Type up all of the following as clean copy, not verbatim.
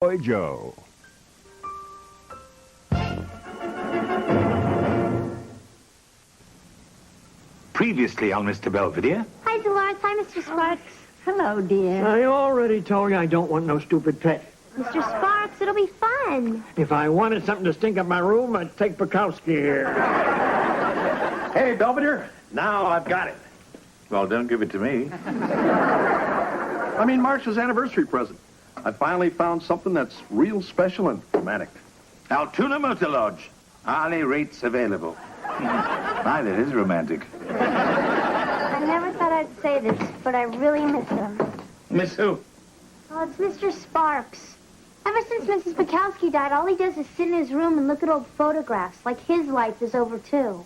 Boy Joe. Previously on Mr. Belvedere. Hi, Dolores. Hi, Mr. Sparks. Hello, dear. I already told you I don't want no stupid pet. Mr. Sparks, it'll be fun. If I wanted something to stink up my room, I'd take Bukowski here. Hey, Belvedere, now I've got it. Well, don't give it to me. I mean, Marshall's anniversary present. I finally found something that's real special and romantic. Altoona Motor Lodge. Hourly rates available. My, that is romantic. I never thought I'd say this, but I really miss him. Miss who? Oh, it's Mr. Sparks. Ever since Mrs. Bukowski died, all he does is sit in his room and look at old photographs, like his life is over, too.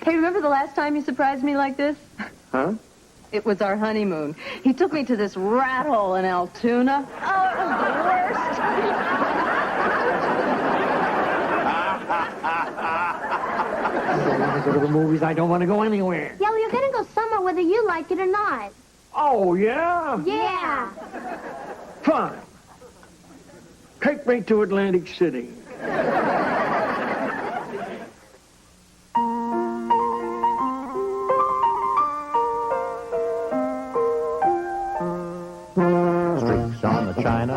Hey, remember the last time you surprised me like this? Huh? It was our honeymoon. He took me to this rat hole in Altoona. Oh, it was the worst. I go to the movies. I don't want to go anywhere. Yeah, well, you're going to go somewhere whether you like it or not. Oh, yeah? Yeah. Fine. Take me to Atlantic City. Streaks on the china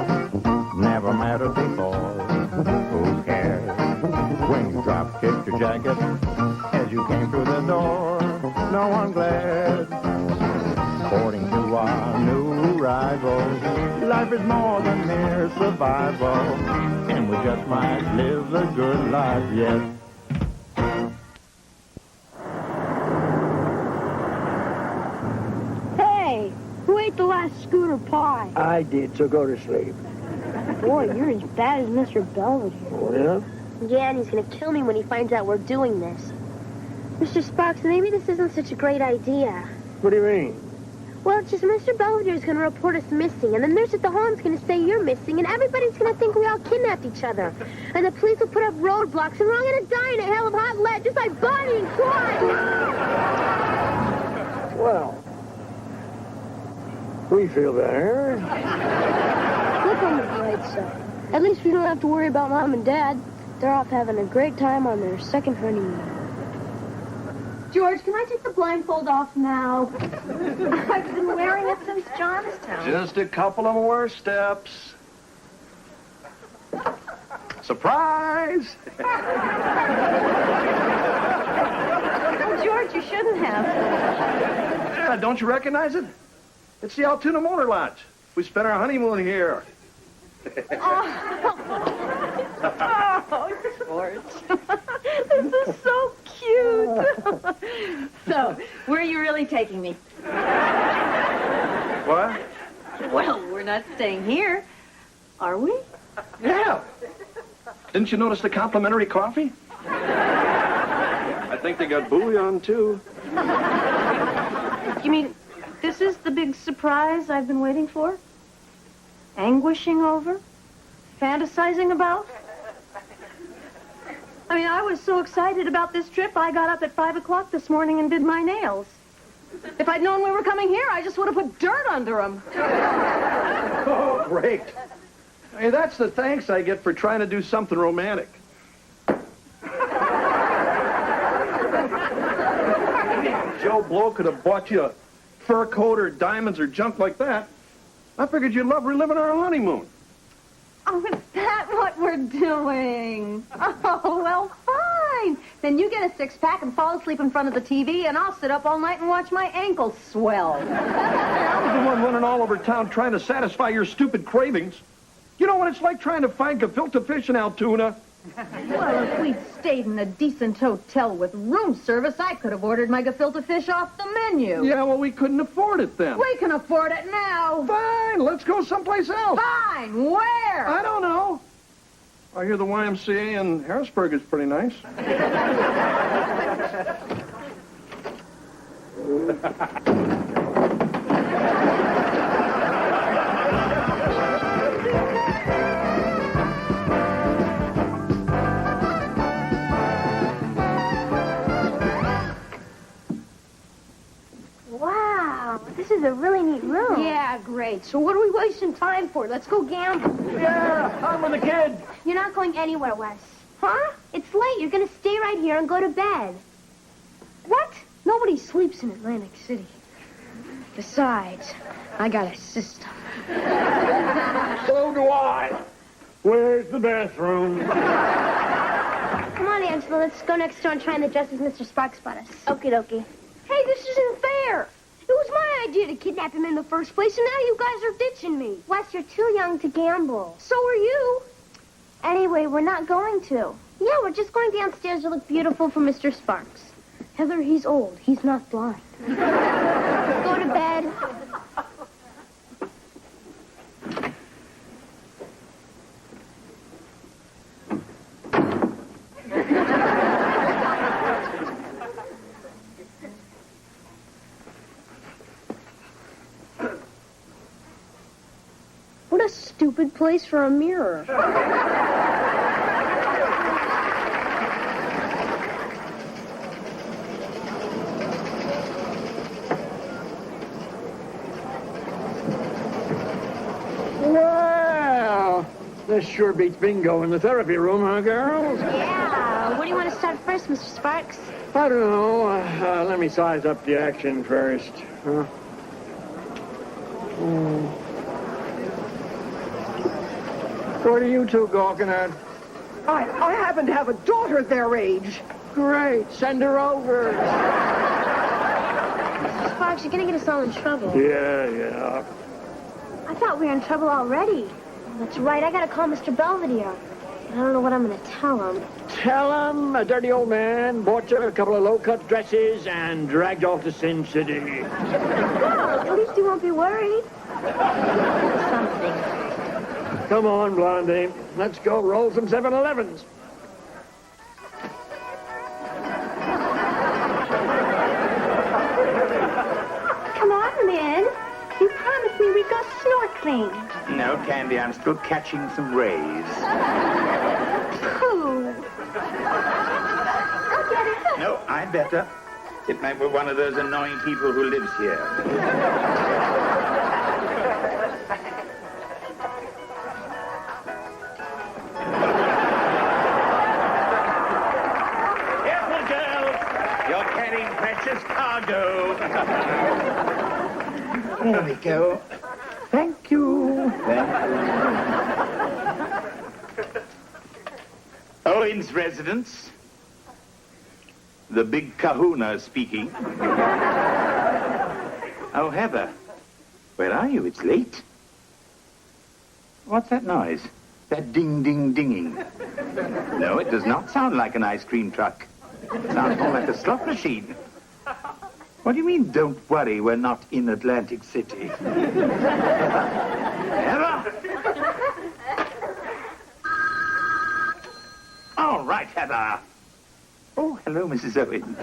never mattered before. Who cares when you drop kicked your jacket as you came through the door? No one glared. According to our new rivals, life is more than mere survival, and we just might live a good life yet. Hey, who ate the last scooter pie? I did, so go to sleep. Boy, you're as bad as Mr. Belvedere. Oh, yeah? Yeah, and he's going to kill me when he finds out we're doing this. Mr. Sparks, maybe this isn't such a great idea. What do you mean? Well, it's just Mr. Belvedere is going to report us missing, and the nurse at the home's going to say you're missing, and everybody's going to think we all kidnapped each other. And the police will put up roadblocks, and we're all going to die in a hell of hot lead, just like Bonnie and Clyde. Well, we feel better. Look on the bright side. At least we don't have to worry about Mom and Dad. They're off having a great time on their second honeymoon. George, can I take the blindfold off now? I've been wearing it since Johnstown. Just a couple of more steps. Surprise! Oh, George, you shouldn't have. Yeah, don't you recognize it? It's the Altoona Motor Lodge. We spent our honeymoon here. Oh, George. This is so cute. So, where are you really taking me? What? Well, we're not staying here, are we? Yeah. Didn't you notice the complimentary coffee? I think they got bouillon, too. You mean this is the big surprise I've been waiting for? Anguishing over? Fantasizing about? I mean, I was so excited about this trip, I got up at 5 o'clock this morning and did my nails. If I'd known we were coming here, I just would have put dirt under them. Oh, great. Hey, that's the thanks I get for trying to do something romantic. Joe Blow could have bought you a fur coat or diamonds or junk like that. I figured you'd love reliving our honeymoon. Oh, is that what we're doing? Oh, well, fine. Then you get a six-pack and fall asleep in front of the TV, and I'll sit up all night and watch my ankles swell. I was the one running all over town trying to satisfy your stupid cravings. You know what it's like trying to find gefilte fish in Altoona? Well, if we'd stayed in a decent hotel with room service, I could have ordered my gefilte fish off the menu. Yeah, well, we couldn't afford it then. We can afford it now. Fine, let's go someplace else. Fine, where? I don't know. I hear the YMCA in Harrisburg is pretty nice. Wow, this is a really neat room. Yeah, great. So what are we wasting time for? Let's go gamble. Yeah, on the kid. You're not going anywhere, Wes. Huh? It's late. You're going to stay right here and go to bed. What? Nobody sleeps in Atlantic City. Besides, I got a system. So do I. Where's the bathroom? Come on, Angela. Let's go next door and try and dress as Mr. Sparks bought us. Okie dokie. Hey, this isn't fair. It was my idea to kidnap him in the first place, and now you guys are ditching me. Wes, you're too young to gamble. So are you. Anyway, we're not going to. Yeah, we're just going downstairs to look beautiful for Mr. Sparks. Heather, he's old. He's not blind. Go to bed. What a stupid place for a mirror. Well, this sure beats bingo in the therapy room, huh, girls? Yeah. What do you want to start first, Mr. Sparks? I don't know. Let me size up the action first. What are you two gawking at? I happen to have a daughter their age. Great. Send her over. Mr. Sparks, you're going to get us all in trouble. Yeah. I thought we were in trouble already. That's right. I got to call Mr. Belvedere. I don't know what I'm going to tell him. Tell him a dirty old man bought you a couple of low-cut dresses and dragged off to Sin City. Well, at least you won't be worried. Something. Come on, Blondie. Let's go roll some 7-Elevens. Come on, Lynn. You promised me we'd go snorkeling. No, Candy, I'm still catching some rays. Pooh. I'll get it. No, I'd better. It might be one of those annoying people who lives here. Careful, girls. You're carrying precious cargo. There we go. Thank you. Owen's residence. The big kahuna speaking. Oh, Heather. Where are you? It's late. What's that noise? That ding-ding-dinging. No, it does not sound like an ice cream truck. It sounds more like a slot machine. What do you mean, don't worry, we're not in Atlantic City? Heather! All right, Heather. Oh, hello, Mrs. Owens.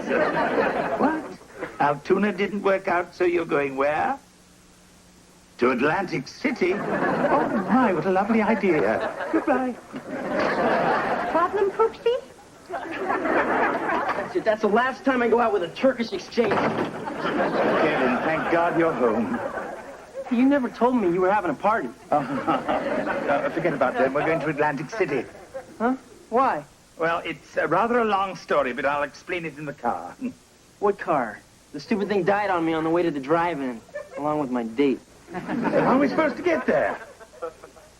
What? Altoona didn't work out, so you're going where? To Atlantic City? Oh, my, what a lovely idea. Goodbye. Problem, Poopsie? That's the last time I go out with a Turkish exchange. Kevin, thank God you're home. You never told me you were having a party. Forget about them. We're going to Atlantic City. Huh? Why? Well, it's rather a long story, but I'll explain it in the car. What car? The stupid thing died on me on the way to the drive-in, along with my date. How are we supposed to get there?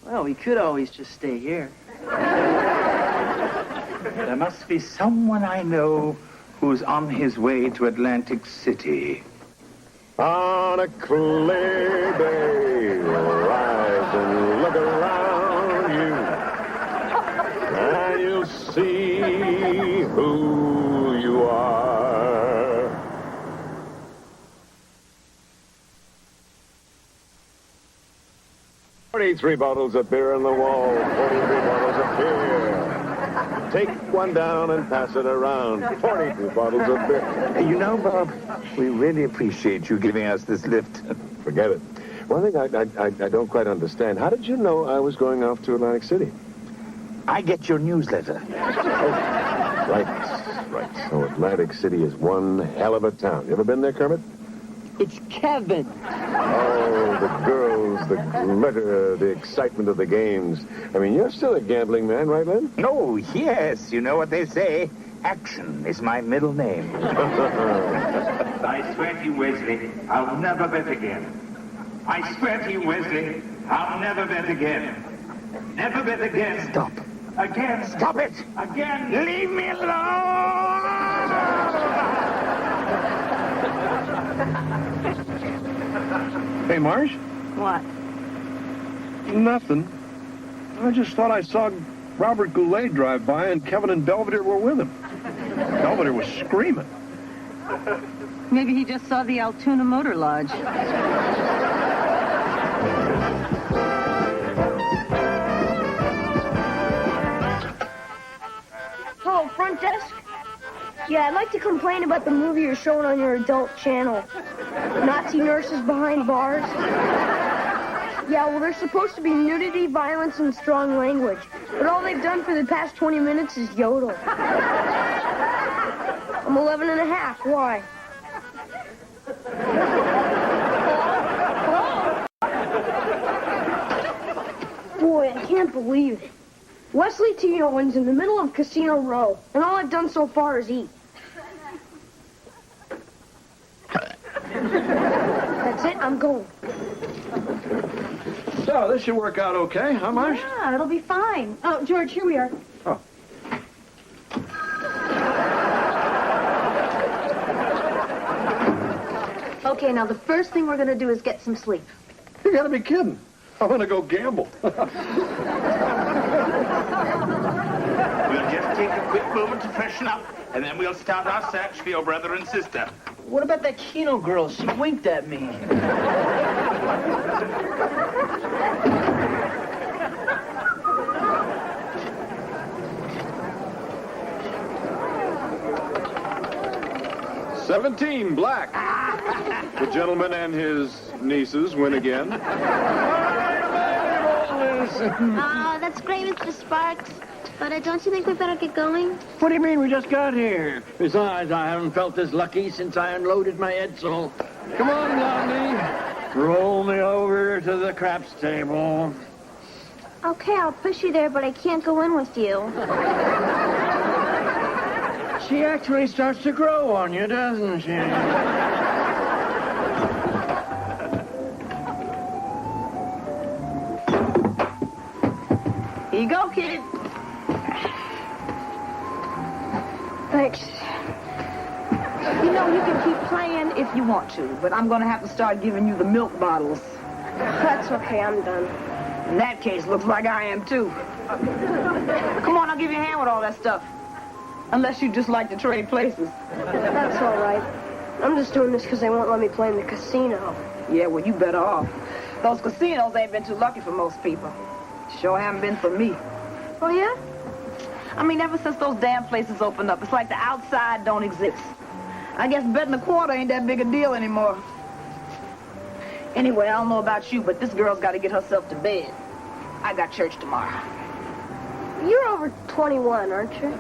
Well, we could always just stay here. There must be someone I know who's on his way to Atlantic City. On a clear day, rise and look around you, and you'll see who you are. 43 bottles of beer on the wall, 43 bottles of beer. Take one down and pass it around. 42 bottles of beer. You know, Bob, we really appreciate you giving us this lift. Forget it. One thing I don't quite understand. How did you know I was going off to Atlantic City? I get your newsletter. Right. So Atlantic City is one hell of a town. You ever been there, Kermit? It's Kevin. Oh, the girls, the glitter, the excitement of the games. I mean, you're still a gambling man, right, Len? No, yes. You know what they say. Action is my middle name. I swear to you, Wesley, I'll never bet again. I swear to you, Wesley, I'll never bet again. Never bet again. Stop. Again. Stop it. Again. Leave me alone! Hey, Marsh? What? Nothing. I just thought I saw Robert Goulet drive by and Kevin and Belvedere were with him. Belvedere was screaming. Maybe he just saw the Altoona Motor Lodge. Oh, front desk? Yeah, I'd like to complain about the movie you're showing on your adult channel. Nazi nurses behind bars. Yeah, well, there's supposed to be nudity, violence, and strong language. But all they've done for the past 20 minutes is yodel. I'm 11 and a half. Why? Boy, I can't believe it. Wesley T. Owens in the middle of Casino Row, and all I've done so far is eat. That's it, I'm going. So, this should work out okay, huh, Marsh? Yeah, it'll be fine. Oh, George, here we are. Oh. Okay, now the first thing we're going to do is get some sleep. You gotta be kidding. I'm gonna go gamble. We'll just take a quick moment to freshen up, and then we'll start our search for your brother and sister. What about that Keno girl? She winked at me. $17, black. The gentleman and his nieces win again. Oh, that's great, Mr. Sparks. But don't you think we better get going? What do you mean we just got here? Besides, I haven't felt this lucky since I unloaded my Edsel. Come on, Blondie. Roll me over to the craps table. Okay, I'll push you there, but I can't go in with you. She actually starts to grow on you, doesn't she? Here you go, kid. Thanks. You know, you can keep playing if you want to, but I'm going to have to start giving you the milk bottles. That's okay, I'm done. In that case, looks like I am, too. Come on, I'll give you a hand with all that stuff. Unless you just like to trade places. That's all right. I'm just doing this because they won't let me play in the casino. Yeah, well, you better off. Those casinos ain't been too lucky for most people. Sure haven't been for me. Oh, yeah? I mean, ever since those damn places opened up, it's like the outside don't exist. I guess betting a quarter ain't that big a deal anymore. Anyway, I don't know about you, but this girl's got to get herself to bed. I got church tomorrow. You're over 21, aren't you?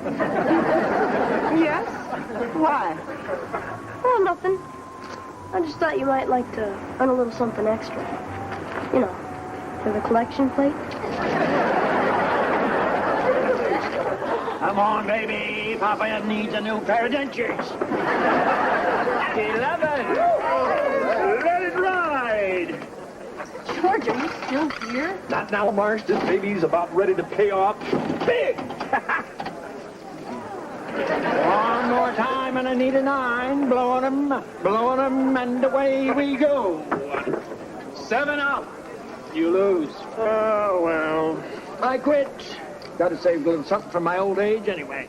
Yes? Why? Oh, nothing. I just thought you might like to earn a little something extra. You know, for the collection plate. Come on, baby. Papa needs a new pair of dentures. 11. Let it ride. George, are you still here? Not now, Marsh. This baby's about ready to pay off big. One more time, and I need a 9. Blowing them, and away we go. 7 up. You lose. Oh, well. I quit. Got to save a little something for my old age anyway.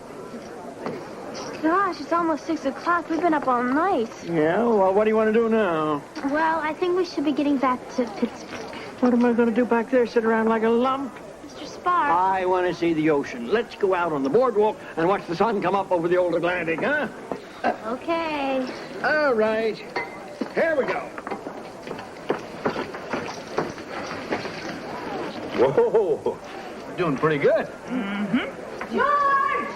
Gosh, it's almost 6 o'clock. We've been up all night. Yeah, well, what do you want to do now? Well, I think we should be getting back to Pittsburgh. What am I going to do back there, sit around like a lump? Mr. Sparks. I want to see the ocean. Let's go out on the boardwalk and watch the sun come up over the old Atlantic, huh? Okay. All right. Here we go. Whoa. Doing pretty good. George!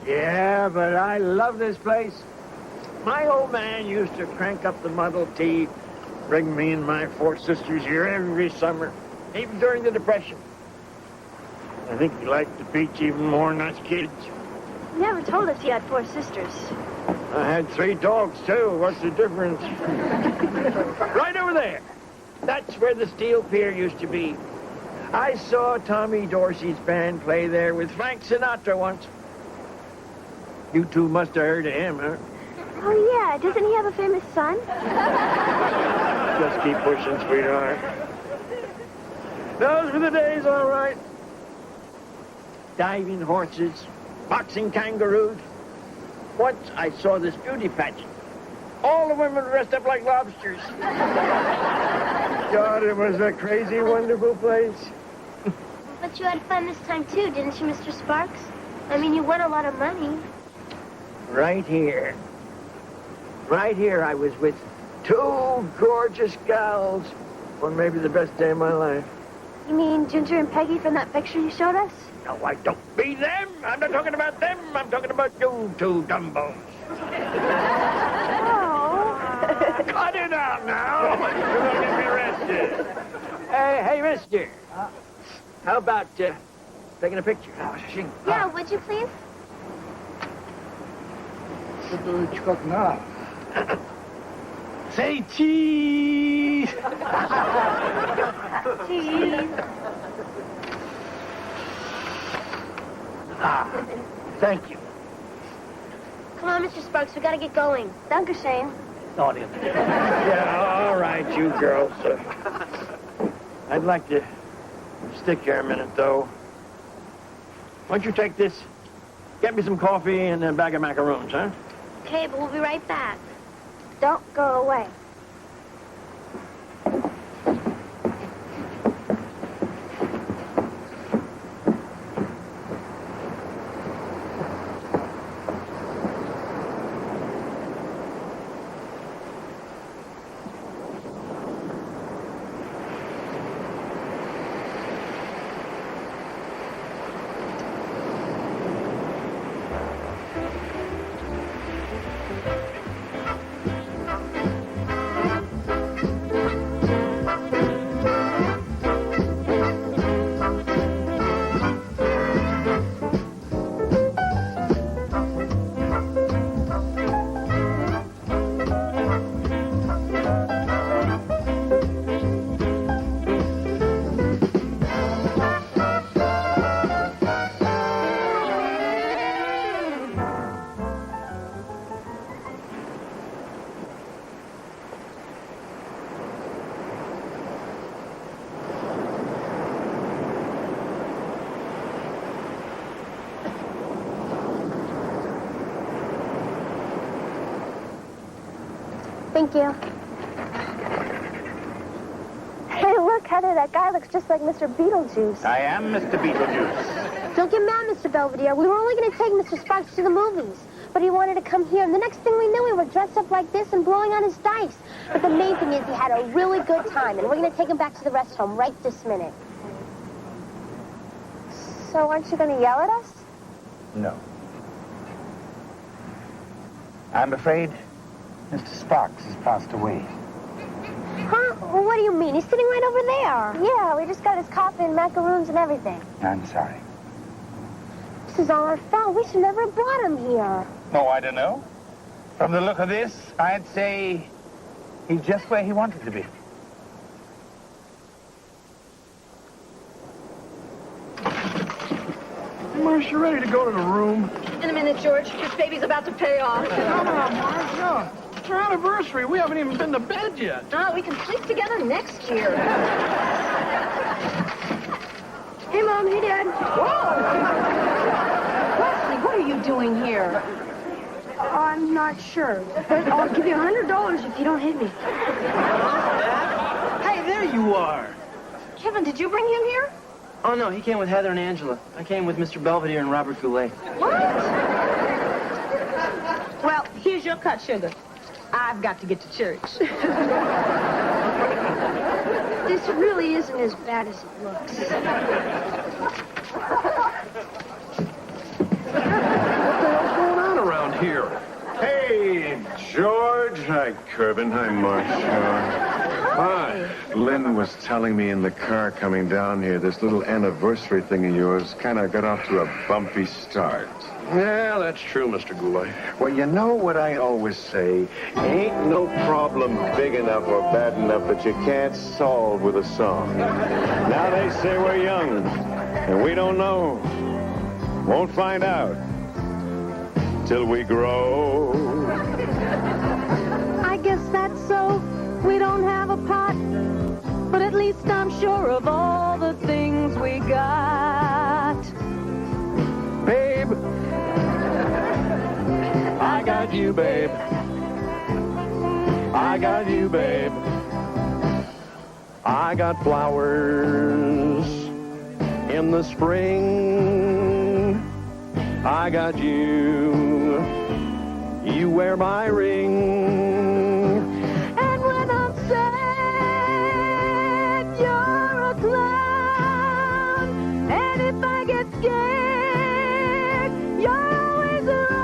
Yeah, but I love this place. My old man used to crank up the Model T, bring me and my 4 sisters here every summer, even during the Depression. I think he liked the beach even more than us kids. You never told us you had 4 sisters. I had 3 dogs, too. What's the difference? Right over there. That's where the Steel Pier used to be. I saw Tommy Dorsey's band play there with Frank Sinatra once. You two must have heard of him, huh? Oh, yeah. Doesn't he have a famous son? Just keep pushing, sweetheart. Those were the days, all right. Diving horses, boxing kangaroos. Once I saw this beauty pageant. All the women dressed up like lobsters. God, it was a crazy, wonderful place. But you had fun this time, too, didn't you, Mr. Sparks? I mean, you won a lot of money. Right here. Right here I was with 2 gorgeous gals on maybe the best day of my life. You mean Ginger and Peggy from that picture you showed us? No, I don't mean them. I'm not talking about them. I'm talking about you 2 dumbos. Oh. Cut it out now. You're going to get me arrested. Hey, mister. How about taking a picture? Yeah, would you please? Say cheese! Cheese. Thank you. Come on, Mr. Sparks, we gotta get going. Danke, Shane. Yeah, all right, you girls. I'd like to stick here a minute, though. Why don't you take this? Get me some coffee and a bag of macaroons, huh? Okay, but we'll be right back. Don't go away. Thank you. Hey, look, Heather, that guy looks just like Mr. Beetlejuice. I am Mr. Beetlejuice. Don't get mad, Mr. Belvedere. We were only gonna take Mr. Sparks to the movies. But he wanted to come here, and the next thing we knew, we were dressed up like this and blowing on his dice. But the main thing is he had a really good time, and we're gonna take him back to the rest home right this minute. So aren't you going to yell at us? No. I'm afraid Mr. Sparks has passed away. Huh? Well, what do you mean? He's sitting right over there. Yeah, we just got his coffee and macaroons and everything. I'm sorry. This is all our fault. We should never have brought him here. Oh, I don't know. From the look of this, I'd say he's just where he wanted to be. Marsh, you ready to go to the room? In a minute, George. This baby's about to pay off. Come on, Marsh, no. It's our anniversary. We haven't even been to bed yet. Oh, we can sleep together next year. Hey, Mom. Hey, Dad. Wesley, what are you doing here? I'm not sure, but I'll give you $100 if you don't hit me. Hey, there you are. Kevin, did you bring him here? Oh, no, he came with Heather and Angela. I came with Mr. Belvedere and Robert Goulet. What? Well, here's your cut, sugar. I've got to get to church. This really isn't as bad as it looks. Hi, Kerbin. Hi, Marcia. Hi. Lynn was telling me in the car coming down here, this little anniversary thing of yours kind of got off to a bumpy start. Yeah, that's true, Mr. Goulet. Well, you know what I always say? Ain't no problem big enough or bad enough that you can't solve with a song. Now they say we're young, and we don't know. Won't find out till we grow. I guess that's so. We don't have a pot, but at least I'm sure of all the things we got. Babe. I got you, babe. I got you, babe. I got flowers in the spring. I got you. You wear my ring. And when I'm sad, you're a clown. And if I get scared, you're always around.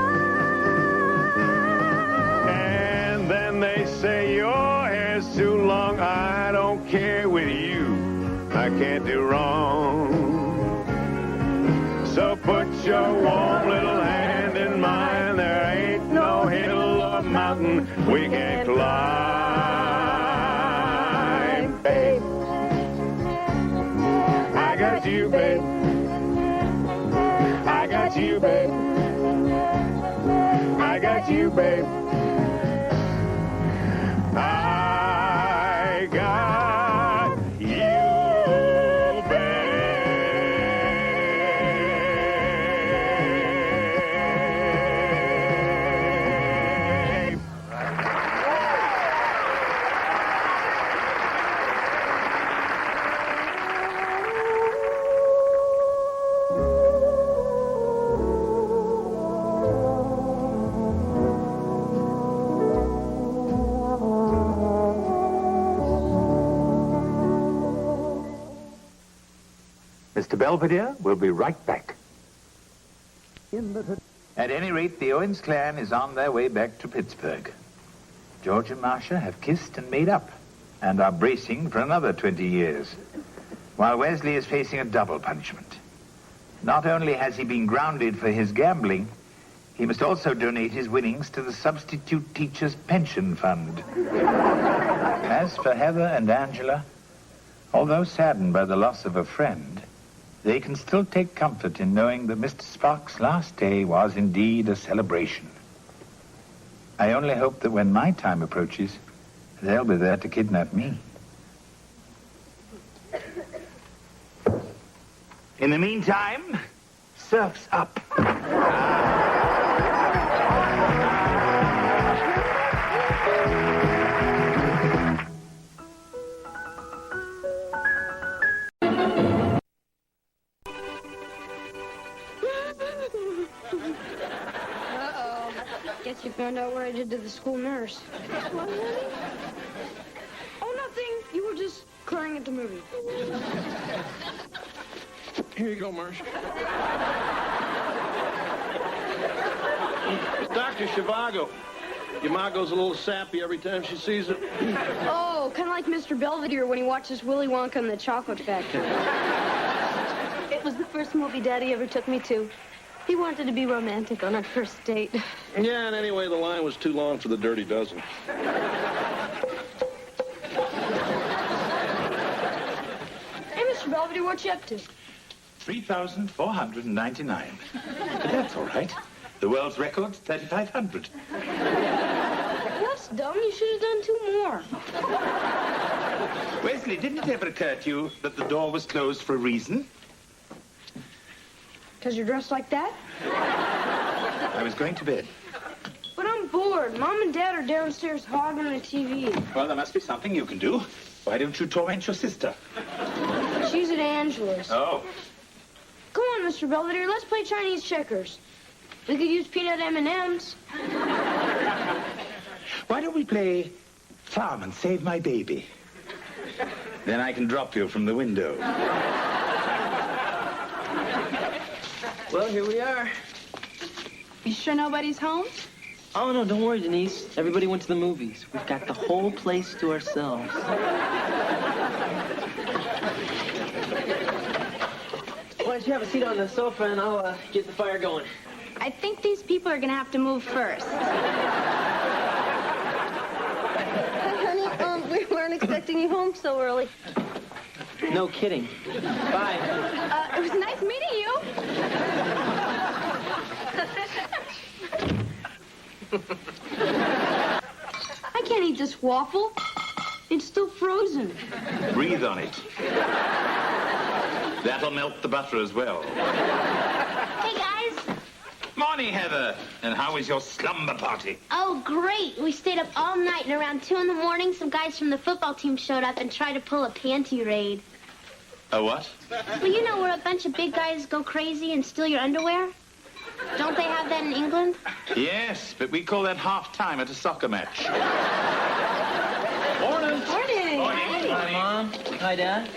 And then they say your hair's too long. I don't care with you. I can't do wrong. So put your warm little hand in mine. There ain't no hill or mountain we can't climb. Babe, I got you, babe. I got you, babe. I got you, babe. I got you, babe. Mr. Belvedere will be right back. At any rate, the Owens clan is on their way back to Pittsburgh. George and Marcia have kissed and made up and are bracing for another 20 years, while Wesley is facing a double punishment. Not only has he been grounded for his gambling, he must also donate his winnings to the substitute teacher's pension fund. As for Heather and Angela, although saddened by the loss of a friend, they can still take comfort in knowing that Mr. Spock's last day was indeed a celebration. I only hope that when my time approaches, they'll be there to kidnap me. In the meantime, surf's up. Guess you found out what I did to the school nurse. What? Oh, nothing. You were just crying at the movie. Here you go, Marcia. Dr. Zhivago. Your ma goes a little sappy every time she sees it. Oh, kind of like Mr. Belvedere when he watches Willy Wonka and the Chocolate Factory. It was the first movie Daddy ever took me to. He wanted to be romantic on our first date. Yeah, and anyway, the line was too long for the Dirty Dozen. Hey, Mr. Belvedere, what you up to? 3,499. But that's all right. The world's record's 3,500. That's dumb. You should have done 2 more. Wesley, didn't it ever occur to you that the door was closed for a reason? Because you're dressed like that? I was going to bed. But I'm bored. Mom and Dad are downstairs hogging the TV. Well, there must be something you can do. Why don't you torment your sister? She's at Angela's. Oh. Come on, Mr. Belvedere. Let's play Chinese checkers. We could use peanut M&Ms. Why don't we play Farm and Save My Baby? Then I can drop you from the window. Well, here we are. You sure nobody's home? Oh, no, don't worry, Denise. Everybody went to the movies. We've got the whole place to ourselves. Why don't you have a seat on the sofa and I'll get the fire going. I think these people are going to have to move first. Honey, we weren't expecting you home so early. No kidding. Bye. It was nice meeting you. I can't eat this waffle. It's still frozen. Breathe on it. That'll melt the butter as well. Hey, guys. Morning, Heather. And how was your slumber party? Oh, great. We stayed up all night, and around 2 in the morning, some guys from the football team showed up and tried to pull a panty raid. A what? Well, you know where a bunch of big guys go crazy and steal your underwear? Don't they have that in England? Yes, but we call that half-time at a soccer match. Morning. Hi, Mom. Hi, Dad.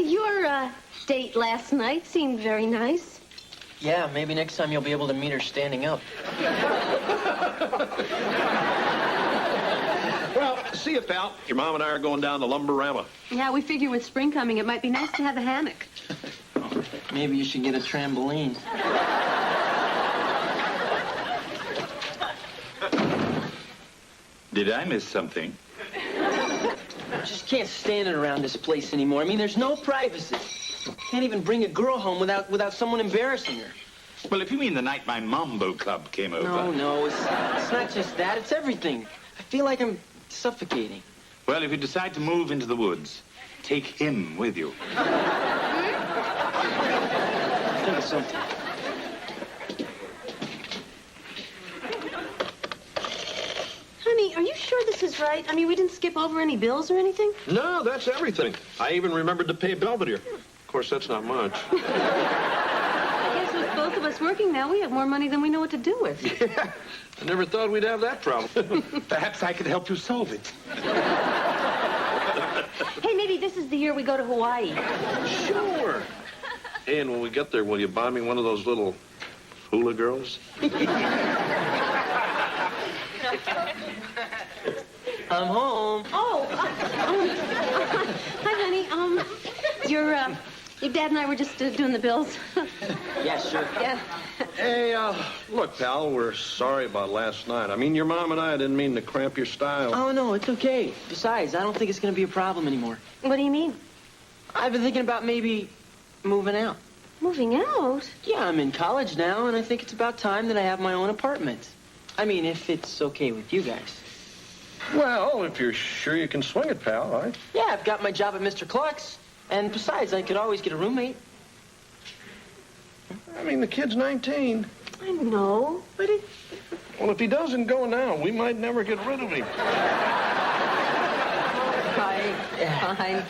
Your date last night seemed very nice. Yeah, maybe next time you'll be able to meet her standing up. Well, see you, pal. Your mom and I are going down to Lumberama. Yeah, we figure with spring coming, it might be nice to have a hammock. Maybe you should get a trampoline. Did I miss something? I just can't stand it around this place anymore. I mean, there's no privacy. Can't even bring a girl home without someone embarrassing her. Well, if you mean the night my Mambo Club came over... No, it's not just that. It's everything. I feel like I'm suffocating. Well, if you decide to move into the woods, take him with you. Think of something. Honey, are you sure this is right? I mean, we didn't skip over any bills or anything? No, that's everything. I even remembered to pay Belvedere. Of course, that's not much. I guess with both of us working now, we have more money than we know what to do with. Yeah, I never thought we'd have that problem. Perhaps I could help you solve it. Hey, maybe this is the year we go to Hawaii. Sure. Hey, and when we get there, will you buy me one of those little hula girls? I'm home. Oh, hi, honey. Your dad and I were just doing the bills. Yeah, sure. Yeah. Hey, look, pal, we're sorry about last night. I mean, your mom and I didn't mean to cramp your style. Oh, no, it's okay. Besides, I don't think it's going to be a problem anymore. What do you mean? I've been thinking about maybe moving out. Moving out? Yeah, I'm in college now, and I think it's about time that I have my own apartment. I mean, if it's okay with you guys. Well, if you're sure you can swing it, pal, all right? Yeah, I've got my job at Mr. Cluck's. And besides, I could always get a roommate. I mean, the kid's 19. I know, but it... Well, if he doesn't go now, we might never get rid of him. Fine.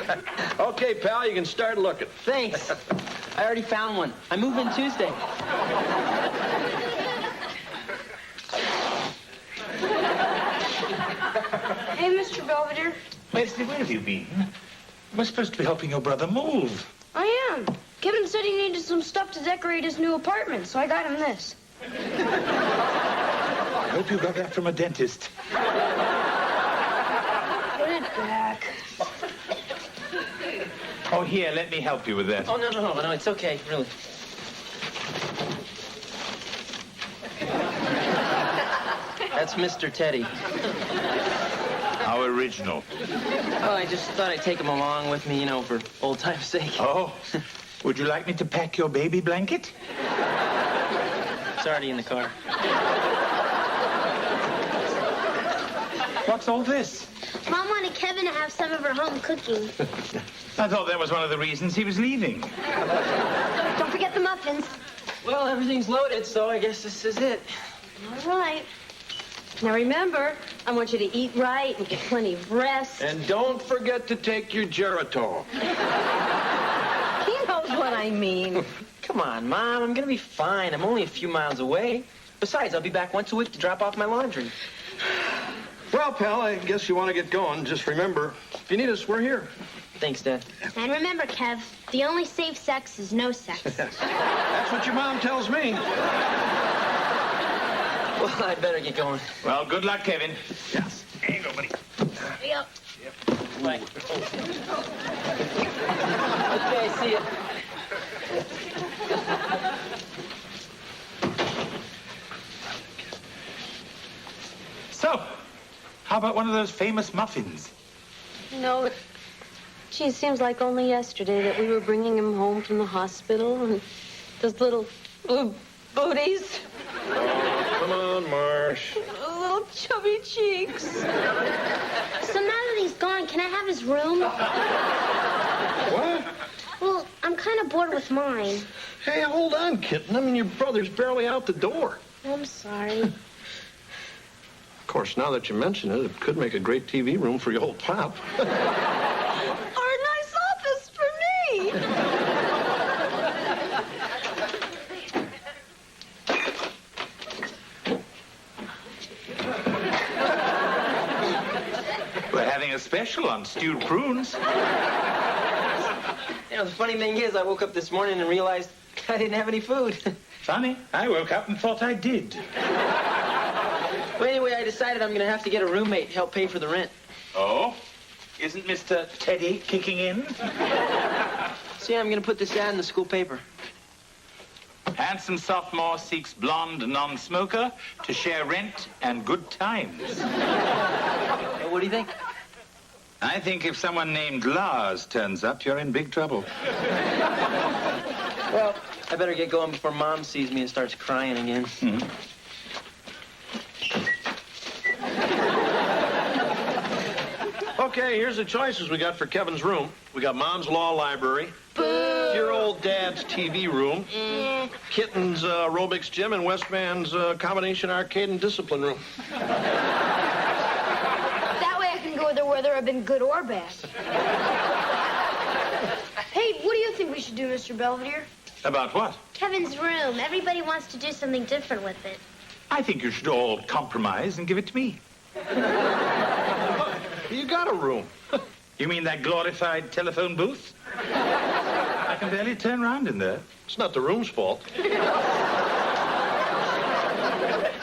Okay, pal, you can start looking. Thanks. I already found one. I move in Tuesday. Hey, Mr. Belvedere. Wesley, where have you been? We're supposed to be helping your brother move. I am. Kevin said he needed some stuff to decorate his new apartment, so I got him this. I hope you got that from a dentist. Put it back. Oh, here, let me help you with that. Oh, no, it's okay, really. That's Mr. Teddy. How original. Oh, I just thought I'd take him along with me, for old time's sake. Oh, would you like me to pack your baby blanket? It's already in the car. What's all this? Mom wanted Kevin to have some of her home cooking. I thought that was one of the reasons he was leaving. Don't forget the muffins. Well, everything's loaded, so I guess this is it. All right. Now remember, I want you to eat right and get plenty of rest. And don't forget to take your Geritol. He knows what I mean. Come on, Mom, I'm gonna be fine. I'm only a few miles away. Besides, I'll be back once a week to drop off my laundry. Well, pal, I guess you want to get going. Just remember, if you need us, we're here. Thanks, Dad. And remember, Kev, the only safe sex is no sex. That's what your mom tells me. Well, I better get going. Well, good luck, Kevin. Yes. There you go, buddy. Yep. Bye. Okay, see ya. So, how about one of those famous muffins? No, gee, it seems like only yesterday that we were bringing him home from the hospital, and those little booties, Oh, come on, Marsh. little chubby cheeks. So now that he's gone, can I have his room? What? Well, I'm kind of bored with mine. Hey, hold on, kitten. I mean, your brother's barely out the door. I'm sorry. Of course, now that you mention it, it could make a great TV room for your old pop. Or a nice office for me. We're having a special on stewed prunes. You know, the funny thing is, I woke up this morning and realized I didn't have any food. Funny, I woke up and thought I did. But anyway, I decided I'm gonna have to get a roommate to help pay for the rent. Oh? Isn't Mr. Teddy kicking in? So yeah, I'm gonna put this ad in the school paper. Handsome sophomore seeks blonde non-smoker to share rent and good times. What do you think? I think if someone named Lars turns up, you're in big trouble. Well, I better get going before Mom sees me and starts crying again. Mm-hmm. Okay, here's the choices we got for Kevin's room. We got Mom's law library, your old dad's TV room, Kitten's aerobics gym, and Westman's combination arcade and discipline room. That way I can go there whether I've been good or bad. Hey, what do you think we should do, Mr. Belvedere? About what? Kevin's room. Everybody wants to do something different with it. I think you should all compromise and give it to me. You got a room. You mean that glorified telephone booth? I can barely turn around in there. It's not the room's fault.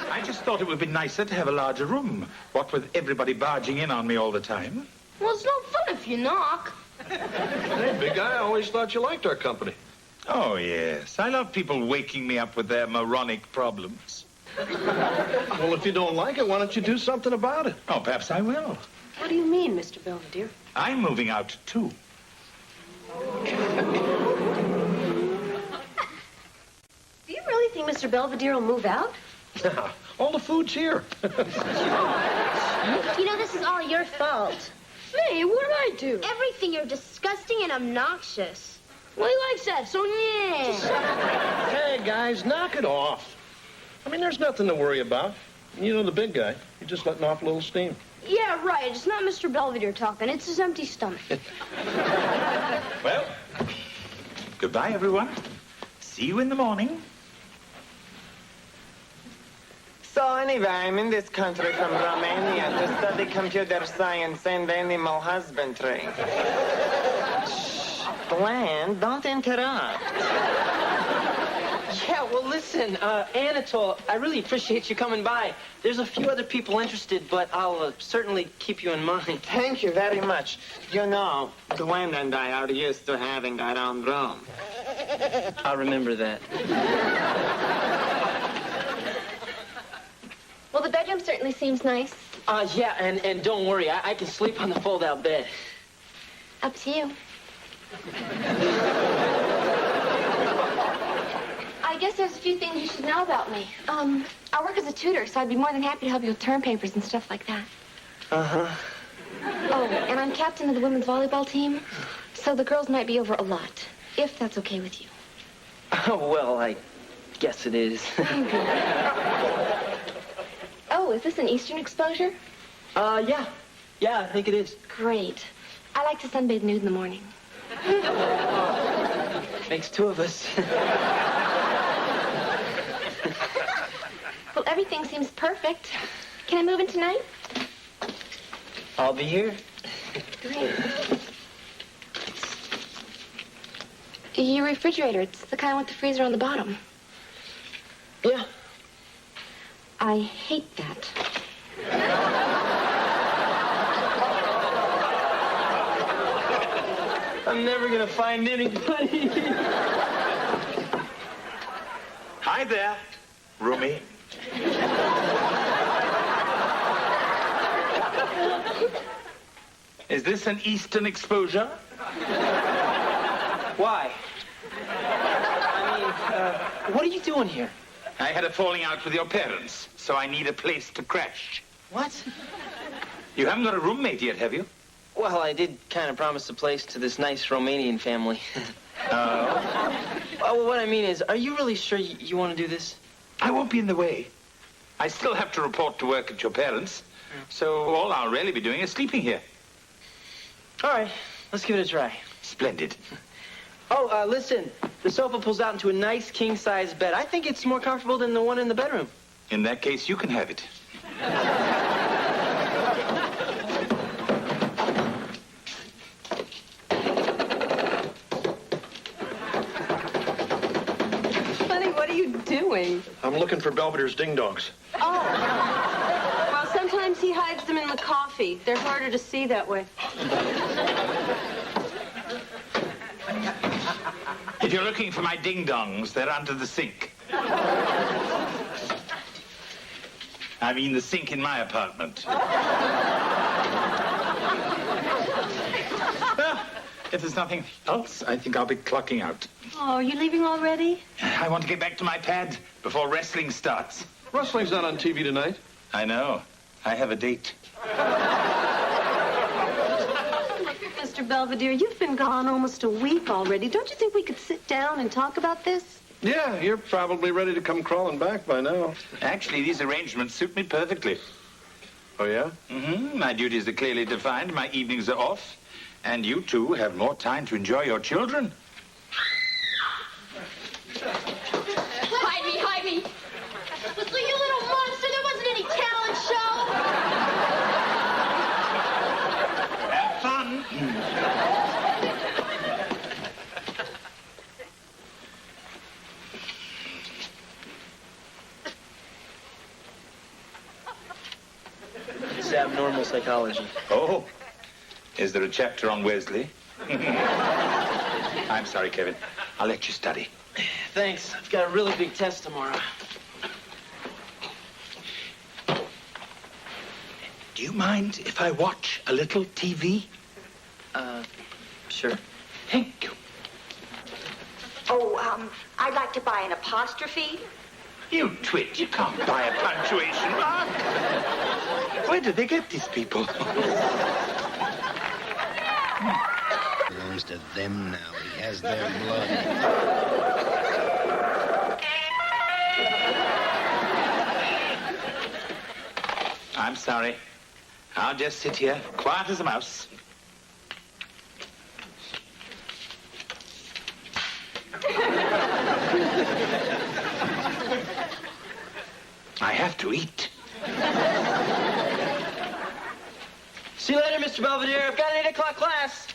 I just thought it would be nicer to have a larger room. What with everybody barging in on me all the time. Well, it's no fun if you knock. Hey, big guy, I always thought you liked our company. Oh, yes. I love people waking me up with their moronic problems. Well, if you don't like it, why don't you do something about it? Oh, perhaps I will. What do you mean, Mr. Belvedere? I'm moving out, too. Do you really think Mr. Belvedere will move out? All the food's here. You know, this is all your fault. Me? What did I do? Everything. You're disgusting and obnoxious. Well, he likes that, so yeah. Hey, guys, knock it off. I mean, there's nothing to worry about. You know the big guy. He's just letting off a little steam. Yeah, right. It's not Mr. Belvedere talking. It's his empty stomach. Well, goodbye, everyone. See you in the morning. So anyway, I'm in this country from Romania to study computer science and animal husbandry. Shh, Glenn, don't interrupt. Yeah, well, listen, Anatole, I really appreciate you coming by. There's a few other people interested, but I'll certainly keep you in mind. Thank you very much. You know, Gwen and I are used to having our own room. I'll remember that. Well, the bedroom certainly seems nice. Yeah, and don't worry, I can sleep on the fold-out bed. Up to you. I guess there's a few things you should know about me. I work as a tutor, so I'd be more than happy to help you with term papers and stuff like that. Uh-huh. Oh, and I'm captain of the women's volleyball team, so the girls might be over a lot, if that's okay with you. Oh, well, I guess it is. Oh, is this an Eastern exposure? Yeah. Yeah, I think it is. Great. I like to sunbathe nude in the morning. Makes two of us. Well, everything seems perfect. Can I move in tonight? I'll be here. Great. Your refrigerator, it's the kind with the freezer on the bottom. Yeah. I hate that. I'm never gonna find anybody. Hi there, roomie. Is this an Eastern exposure? Why? I mean, what are you doing here? I had a falling out with your parents, so I need a place to crash. What? You haven't got a roommate yet, have you? Well, I did kind of promise a place to this nice Romanian family. Oh? Well, what I mean is, are you really sure you want to do this? I won't be in the way. I still have to report to work at your parents, so all I'll really be doing is sleeping here. All right, let's give it a try. Splendid. Oh, listen, the sofa pulls out into a nice king-size bed. I think it's more comfortable than the one in the bedroom. In that case, you can have it. Honey, what are you doing? I'm looking for Belvedere's ding-dongs. Oh. Well, sometimes he hides them in the coffee. They're harder to see that way. If you're looking for my ding-dongs, they're under the sink. I mean the sink in my apartment. Well, if there's nothing else, I think I'll be clocking out. Oh, are you leaving already? I want to get back to my pad before wrestling starts. Wrestling's not on TV tonight. I know. I have a date. Mr. Belvedere, you've been gone almost a week already. Don't you think we could sit down and talk about this? Yeah, you're probably ready to come crawling back by now. Actually, these arrangements suit me perfectly. Oh, yeah? Mm-hmm. My duties are clearly defined. My evenings are off. And you two have more time to enjoy your children. Hide me, hide me. Listen, you little monster, there wasn't any talent show. Have fun. It's abnormal psychology. Oh, is there a chapter on Wesley? I'm sorry, Kevin. I'll let you study. Thanks. I've got a really big test tomorrow. Do you mind if I watch a little TV? Sure. Thank you. Oh, I'd like to buy an apostrophe. You twit, you can't buy a punctuation mark. Where do they get these people? Belongs to them now. He has their blood. I'm sorry. I'll just sit here, quiet as a mouse. I have to eat. See you later, Mr. Belvedere. I've got an 8 o'clock class.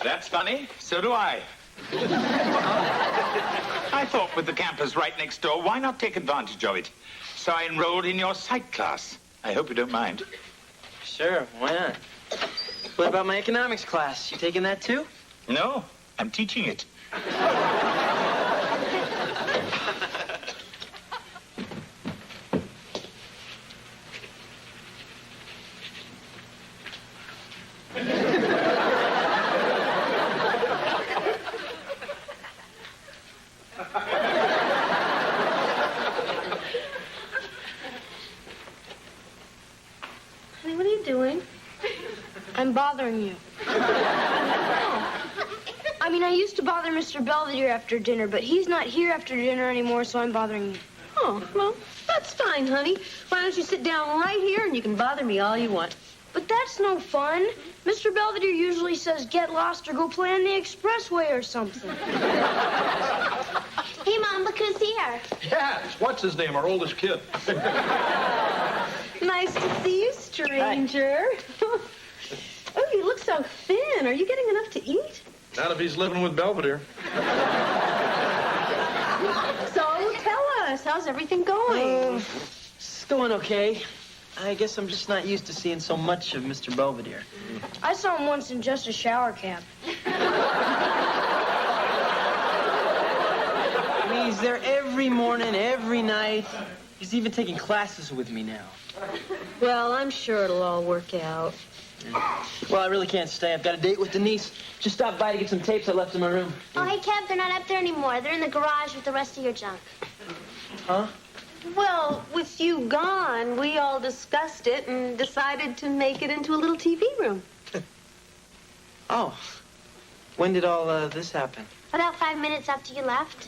That's funny. So do I. I thought with the campus right next door, why not take advantage of it? So I enrolled in your psych class. I hope you don't mind. Sure, why not? What about my economics class? You taking that too? No, I'm teaching it. Honey, what are you doing? I'm bothering you. I mean, I used to bother Mr. Belvedere after dinner, but he's not here after dinner anymore, so I'm bothering you. Oh, well, that's fine, honey. Why don't you sit down right here and you can bother me all you want. But that's no fun. Mr. Belvedere usually says get lost or go play on the expressway or something. Hey, Mom, look who's here. Yeah, what's his name, our oldest kid? Nice to see you, stranger. Oh, you look so thin. Are you getting enough to eat? Not if he's living with Belvedere. So, tell us, how's everything going? going okay. I guess I'm just not used to seeing so much of Mr. Belvedere. I saw him once in just a shower cap. I mean, he's there every morning, every night. He's even taking classes with me now. Well, I'm sure it'll all work out. Well, I really can't stay. I've got a date with Denise. Just stopped by to get some tapes I left in my room. Oh, hey, Kev, they're not up there anymore. They're in the garage with the rest of your junk. Huh? Well, with you gone, we all discussed it and decided to make it into a little TV room. Oh. When did all this happen? About 5 minutes after you left.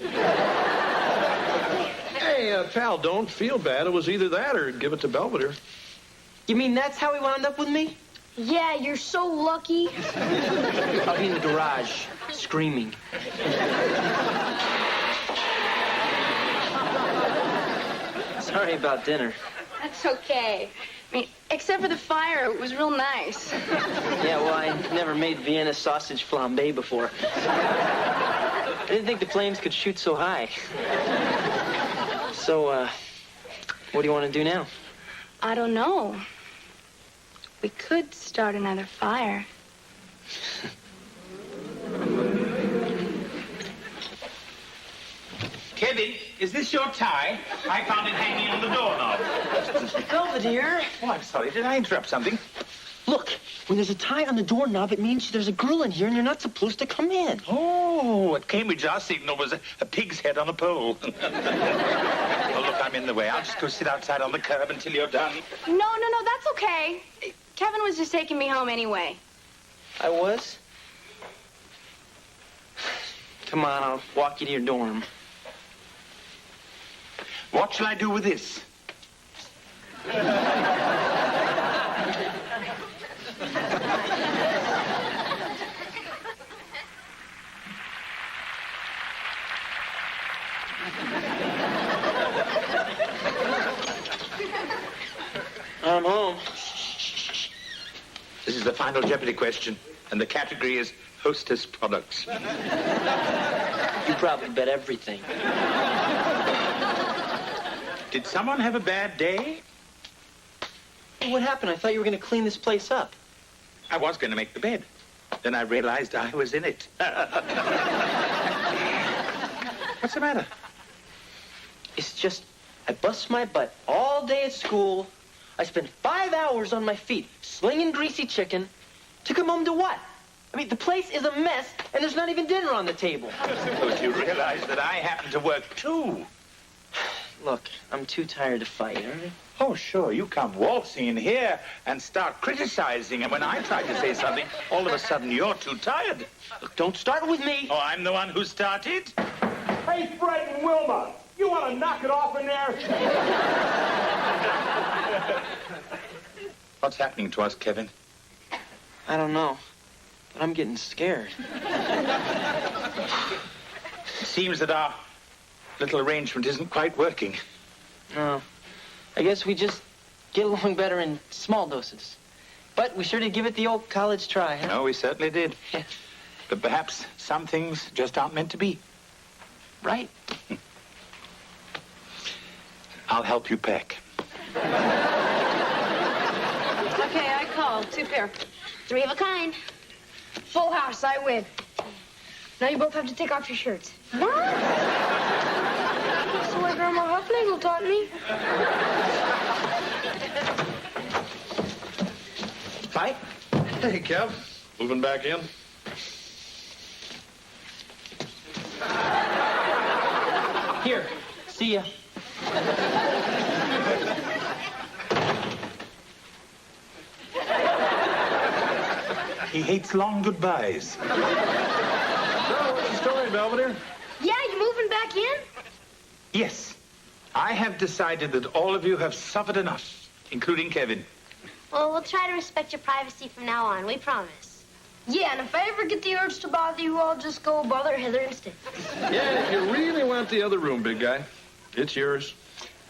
Hey, pal, don't feel bad. It was either that or give it to Belvedere. You mean that's how he wound up with me? Yeah, you're so lucky. Out in the garage, screaming. Sorry about dinner. That's okay. I mean, except for the fire, it was real nice. Yeah, well, I never made Vienna sausage flambe before. I didn't think the flames could shoot so high. So, what do you want to do now? I don't know. We could start another fire. Kevin, is this your tie? I found it hanging on the doorknob. Belvedere. Oh, I'm sorry. Did I interrupt something? Look, when there's a tie on the doorknob, it means there's a grill in here and you're not supposed to come in. Oh, at Cambridge, our signal was a pig's head on a pole. Oh, look, I'm in the way. I'll just go sit outside on the curb until you're done. No, that's okay. Kevin was just taking me home anyway. I was? Come on, I'll walk you to your dorm. What shall I do with this? I'm home. This is the final Jeopardy question, and the category is hostess products. You probably bet everything. Did someone have a bad day? What happened? I thought you were going to clean this place up. I was going to make the bed. Then I realized I was in it. What's the matter? It's just, I bust my butt all day at school. I spent 5 hours on my feet slinging greasy chicken to come home to what? I mean, the place is a mess, and there's not even dinner on the table. Don't you realize that I happen to work, too? Look, I'm too tired to fight, all right? Oh, sure, you come waltzing in here and start criticizing, and when I try to say something, all of a sudden you're too tired. Look, don't start with me. Oh, I'm the one who started? Hey, Fred and Wilma, you want to knock it off in there? What's happening to us, Kevin? I don't know, but I'm getting scared. It seems that our little arrangement isn't quite working. No. I guess we just get along better in small doses. But we sure did give it the old college try, huh? No, we certainly did. Yeah. But perhaps some things just aren't meant to be. Right. I'll help you pack. Okay, I called. 2 pair. 3 of a kind. Full house, I win. Now you both have to take off your shirts. What? That's the way Grandma Huffnagel taught me. Hi. Hey, Kev. Moving back in? Here. See ya. He hates long goodbyes. So, what's the story, Belvedere? Yeah, you moving back in? Yes, I have decided that all of you have suffered enough, including Kevin. Well, we'll try to respect your privacy from now on. We promise. Yeah, and if I ever get the urge to bother you, I'll just go bother Heather instead. Yeah, if you really want the other room, big guy, it's yours.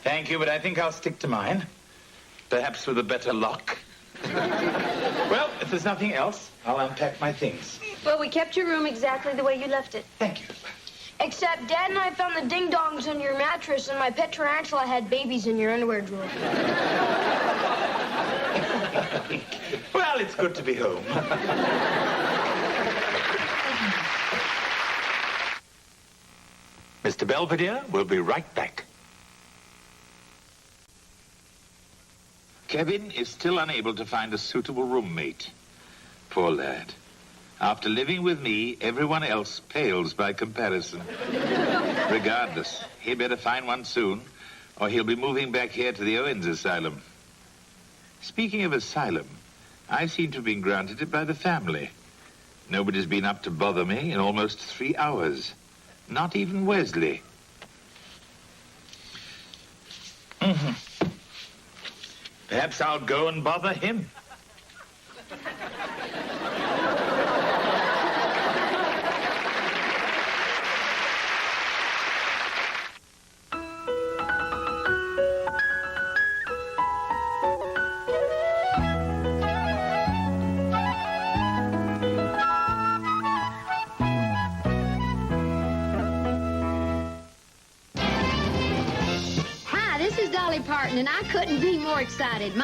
Thank you, but I think I'll stick to mine. Perhaps with a better lock. Well, if there's nothing else, I'll unpack my things. Well, we kept your room exactly the way you left it. Thank you. Except Dad and I found the ding-dongs in your mattress, and my pet tarantula had babies in your underwear drawer. Well, it's good to be home. Mr. Belvedere will be right back. Kevin is still unable to find a suitable roommate. Poor lad. After living with me, everyone else pales by comparison. Regardless, he better find one soon, or he'll be moving back here to the Owens Asylum. Speaking of asylum, I seem to have been granted it by the family. Nobody's been up to bother me in almost 3 hours. Not even Wesley. Perhaps I'll go and bother him. Parton, and I couldn't be more excited.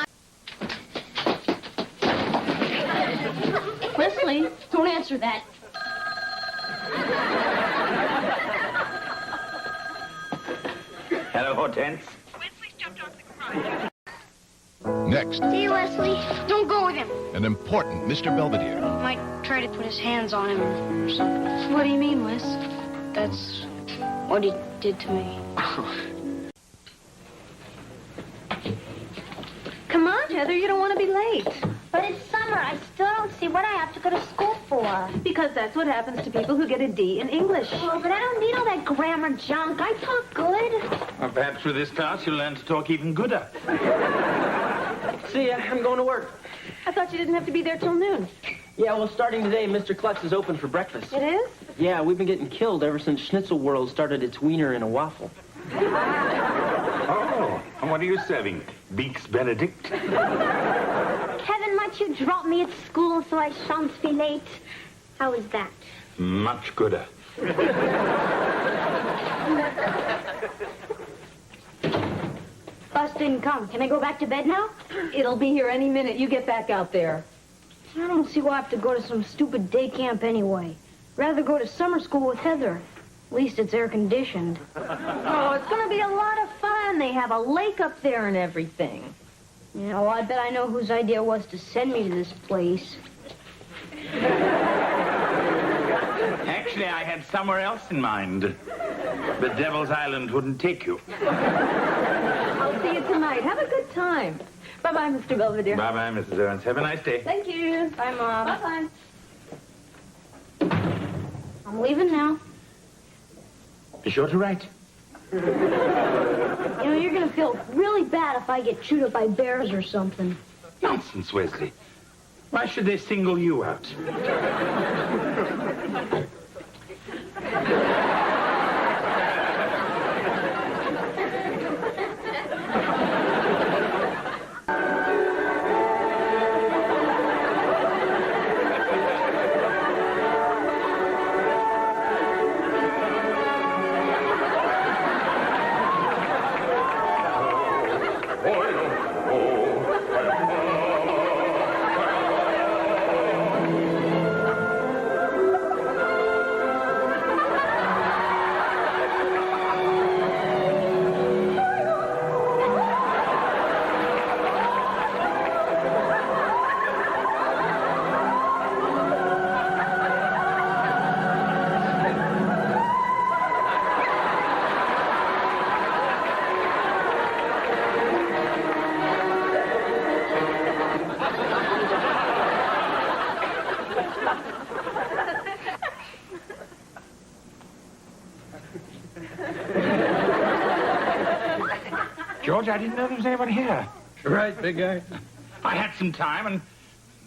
Wesley, don't answer that. Hello, Hortense. Next, See you, Wesley. Don't go with him. an important Mr. Belvedere. Might try to put his hands on him or something. What do you mean, Wes? That's what he did to me. Come on, Heather, you don't want to be late. But it's summer. I still don't see what I have to go to school for. Because that's what happens to people who get a D in English. Oh, but I don't need all that grammar junk. I talk good. Well, perhaps with this class you'll learn to talk even gooder. See ya. I'm going to work. I thought you didn't have to be there till noon. Yeah, well, starting today, Mr. Klutz is open for breakfast. It is? Yeah, we've been getting killed ever since Schnitzel World started its wiener in a waffle. Oh, and what are you serving? Beaks Benedict? Kevin, might you drop me at school so I shan't be late? How is that? Much gooder. Bus didn't come. Can I go back to bed now? It'll be here any minute. You get back out there. I don't see why I have to go to some stupid day camp anyway. Rather go to summer school with Heather. At least it's air-conditioned. Oh, it's going to be a lot of fun. They have a lake up there and everything. Yeah, well, I bet I know whose idea was to send me to this place. Actually, I had somewhere else in mind. The Devil's Island wouldn't take you. I'll see you tonight. Have a good time. Bye-bye, Mr. Belvedere. Bye-bye, Mrs. Owens. Have a nice day. Thank you. Bye, Mom. Bye-bye. I'm leaving now. Be sure to write. You know, you're going to feel really bad if I get chewed up by bears or something. Nonsense, Wesley. Why should they single you out? George, I didn't know there was anyone here. Right, big guy. I had some time, and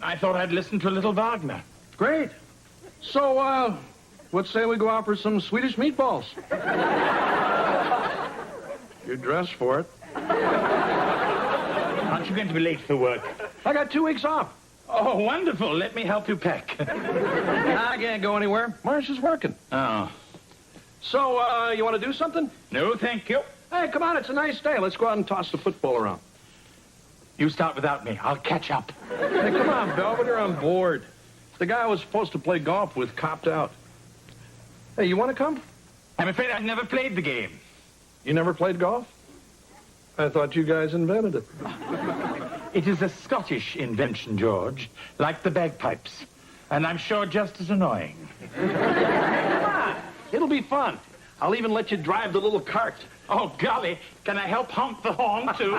I thought I'd listen to a little Wagner. Great. So, let's say we go out for some Swedish meatballs. You dress for it. Aren't you going to be late for work? I got 2 weeks off. Oh, wonderful. Let me help you pack. I can't go anywhere. Marcia's working. Oh. So, you want to do something? No, thank you. Hey, come on, it's a nice day. Let's go out and toss the football around. You start without me. I'll catch up. Hey, come on, Belvedere, I'm bored. The guy I was supposed to play golf with copped out. Hey, you want to come? I'm afraid I've never played the game. You never played golf? I thought you guys invented it. It is a Scottish invention, George, like the bagpipes. And I'm sure just as annoying. Come on, it'll be fun. I'll even let you drive the little cart. Oh, golly, can I help honk the horn, too?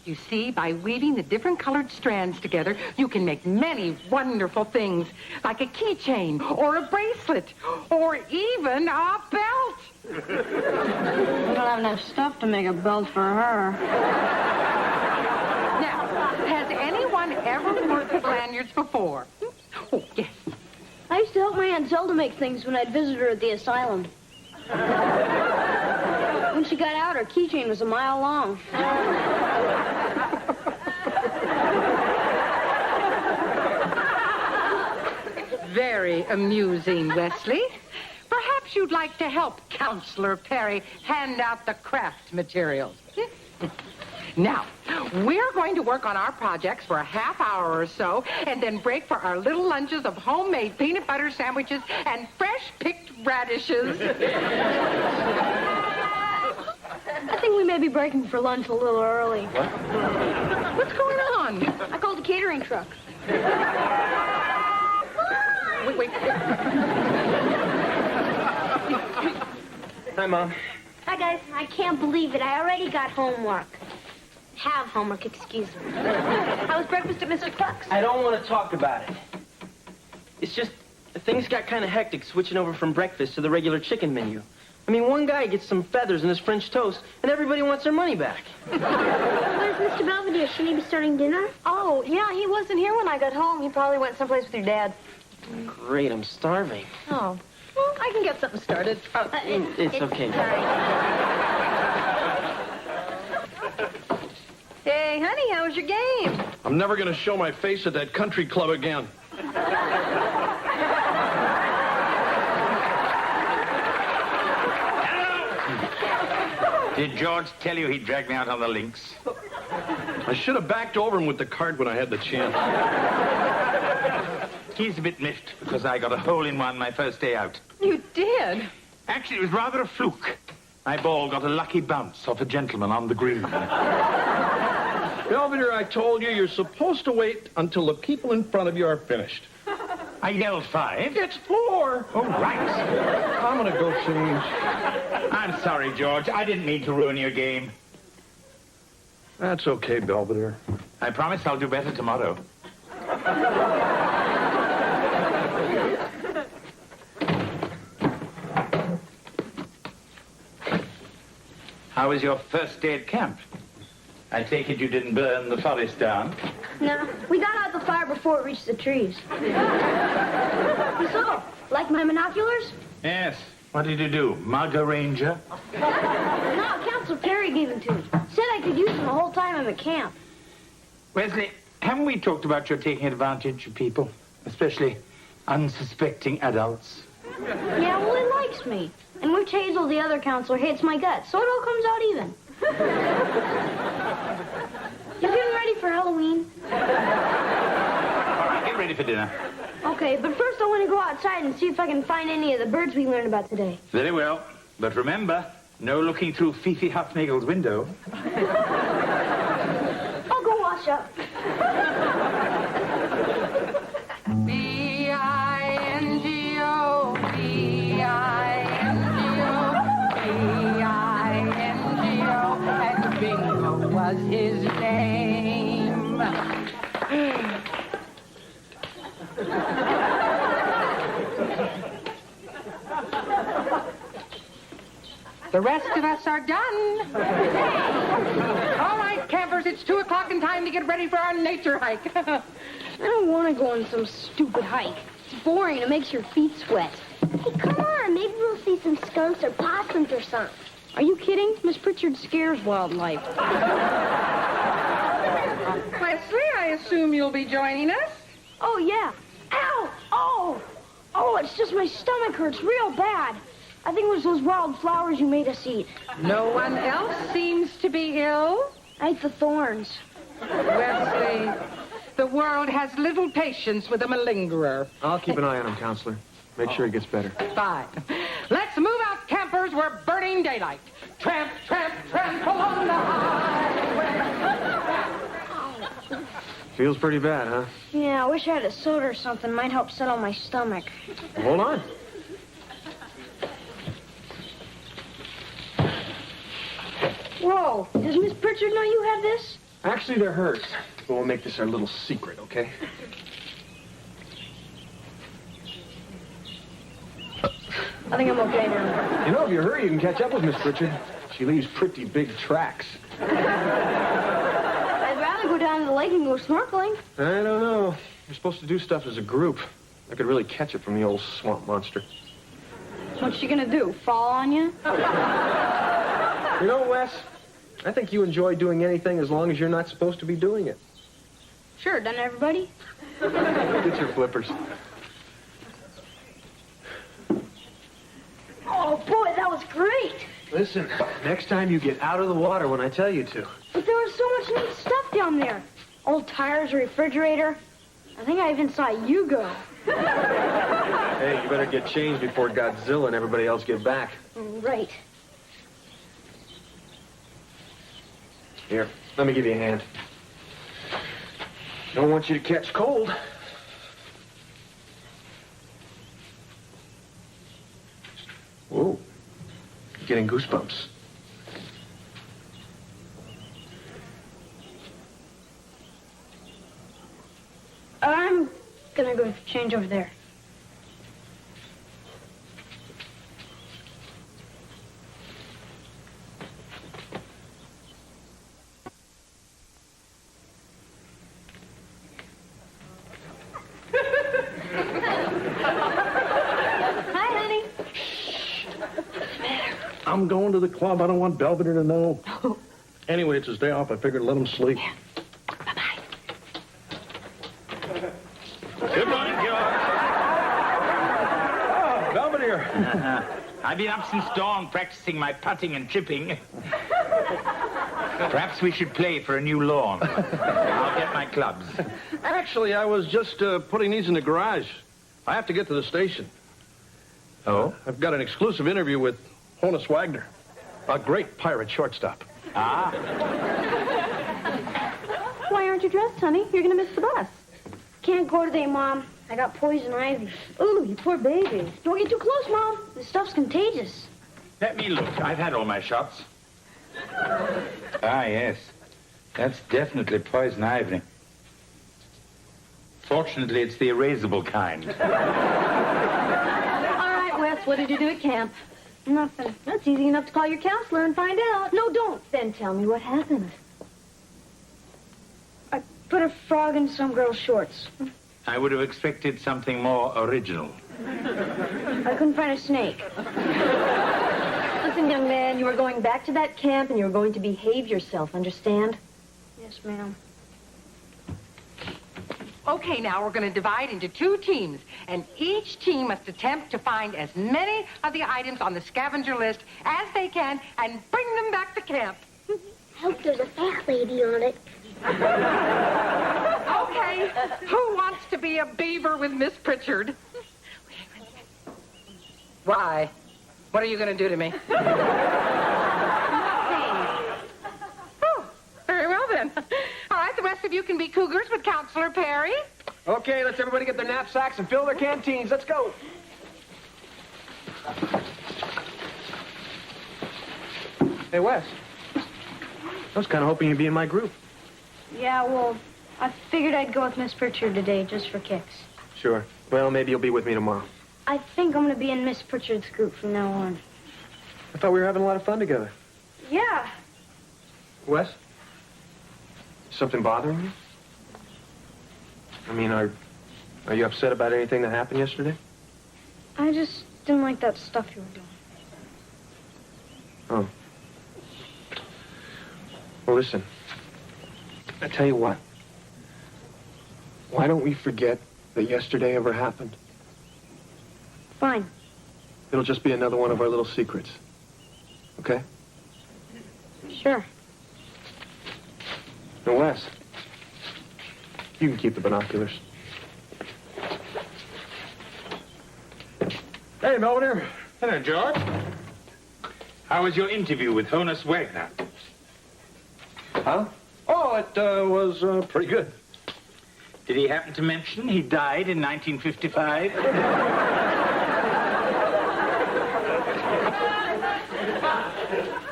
You see, by weaving the different colored strands together, you can make many wonderful things, like a keychain, or a bracelet, or even a belt. We don't have enough stuff to make a belt for her. Now, has anyone ever worked with lanyards before? Oh, yes. I used to help my Aunt Zelda make things when I'd visit her at the asylum. When she got out, her keychain was a mile long. Very amusing, Wesley. Perhaps you'd like to help Counselor Perry hand out the craft materials. Now, we're going to work on our projects for a half hour or so, and then break for our little lunches of homemade peanut butter sandwiches and fresh-picked radishes. I think we may be breaking for lunch a little early. What? What's going on? I called the catering truck. Wait. Hi, Mom. Hi, guys. I can't believe it. I already got homework. Have homework, excuse me. How was breakfast at Mr. Cluck's? I don't want to talk about it. It's just, things got kind of hectic switching over from breakfast to the regular chicken menu. I mean, one guy gets some feathers in his French toast, and everybody wants their money back. Where's Mr. Belvedere? Shouldn't he be starting dinner? Oh, yeah, he wasn't here when I got home. He probably went someplace with your dad. Great, I'm starving. Oh. Well, I can get something started. It's okay. Hey, honey, how was your game? I'm never going to show my face at that country club again. Did George tell you he'd drag me out on the links? I should have backed over him with the cart when I had the chance. He's a bit miffed because I got a hole-in-one my first day out. You did? Actually, it was rather a fluke. My ball got a lucky bounce off a gentleman on the green. Belvedere, I told you, you're supposed to wait until the people in front of you are finished. I yelled 5. It's 4. Oh, right. I'm going to go change. I'm sorry, George. I didn't mean to ruin your game. That's okay, Belvedere. I promise I'll do better tomorrow. How was your first day at camp? I take it you didn't burn the forest down? No, we got out the fire before it reached the trees. So, like my binoculars? Yes. What did you do? Mug a ranger? No, Counselor Perry gave them to me. Said I could use them the whole time I'm at camp. Wesley, haven't we talked about your taking advantage of people? Especially unsuspecting adults? Yeah, well, he likes me. And Witch Hazel, the other counselor, hates my guts, so it all comes out even. You getting ready for Halloween? All right, get ready for dinner. Okay, but first I want to go outside and see if I can find any of the birds we learned about today. Very well. But remember, no looking through Fifi Huffnagel's window. I'll go wash up. B-I-N-G-O, B-I-N-G-O, B-I-N-G-O, and Bingo was his name. The rest of us are done. All right, campers, it's 2 o'clock and time to get ready for our nature hike. I don't want to go on some stupid hike. It's boring. It makes your feet sweat. Hey, come on. Maybe we'll see some skunks or possums or something. Are you kidding? Miss Pritchard scares wildlife. Wesley, I assume you'll be joining us? Oh, yeah. Ow! Oh! Oh, it's just my stomach hurts real bad. I think it was those wild flowers you made us eat. No one else seems to be ill. I ate the thorns. Wesley, the world has little patience with a malingerer. I'll keep an eye on him, Counselor. Make sure he gets better. Fine. Let's move out, campers. We're burning daylight. Tramp, tramp, tramp along the highway. Feels pretty bad, huh? Yeah, I wish I had a soda or something. Might help settle my stomach. Well, hold on. Whoa, does Miss Pritchard know you have this? Actually, they're hers. But we'll make this our little secret, okay? I think I'm okay now. You know, if you hurry, you can catch up with Miss Pritchard. She leaves pretty big tracks. I'd rather go down to the lake and go snorkeling. I don't know. You're supposed to do stuff as a group. I could really catch it from the old swamp monster. What's she gonna do, fall on you? You know, Wes, I think you enjoy doing anything as long as you're not supposed to be doing it. Sure, doesn't everybody? Get your flippers. Oh, boy, that was great. Listen, next time you get out of the water when I tell you to. But there was so much neat stuff down there. Old tires, a refrigerator. I think I even saw you go. Hey, you better get changed before Godzilla and everybody else get back. Right. Here, let me give you a hand. Don't want you to catch cold. Whoa. Getting goosebumps. I'm gonna go change over there. I'm going to the club. I don't want Belvedere to know. Anyway, it's his day off. I figured let him sleep. Yeah. Bye-bye. Good morning, George. Oh, Belvedere. I've been up since dawn practicing my putting and chipping. Perhaps we should play for a new lawn. I'll get my clubs. Actually, I was just putting these in the garage. I have to get to the station. Oh? I've got an exclusive interview with Honus Wagner, a great pirate shortstop. Ah. Why aren't you dressed, honey? You're going to miss the bus. Can't go today, Mom. I got poison ivy. Ooh, you poor baby. Don't get too close, Mom. This stuff's contagious. Let me look. I've had all my shots. Ah, yes. That's definitely poison ivy. Fortunately, it's the erasable kind. All right, Wes, what did you do at camp? Nothing. That's easy enough to call your counselor and find out. No, don't. Then tell me what happened. I put a frog in some girl's shorts. I would have expected something more original. I couldn't find a snake. Listen, young man, you are going back to that camp and you're going to behave yourself, understand? Yes, ma'am. Okay, now we're going to divide into 2 teams, and each team must attempt to find as many of the items on the scavenger list as they can and bring them back to camp. I hope there's a fat lady on it. Okay, who wants to be a beaver with Miss Pritchard? Why? What are you going to do to me? Oh, very well then. All right, the rest of you can be cougars with Counselor Perry. Okay, let's everybody get their knapsacks and fill their canteens. Let's go. Hey, Wes. I was kind of hoping you'd be in my group. Yeah, well, I figured I'd go with Miss Pritchard today just for kicks. Sure. Well, maybe you'll be with me tomorrow. I think I'm going to be in Miss Pritchard's group from now on. I thought we were having a lot of fun together. Yeah. Wes? Something bothering you? I mean, are you upset about anything that happened yesterday? I just didn't like that stuff you were doing. Oh. Well, listen. I tell you what. Why don't we forget that yesterday ever happened? Fine. It'll just be another one of our little secrets. Okay? Sure. Now, Wes, you can keep the binoculars. Hey, Belvedere. Hello, George. How was your interview with Honus Wagner? Huh? Oh, it was pretty good. Did he happen to mention he died in 1955?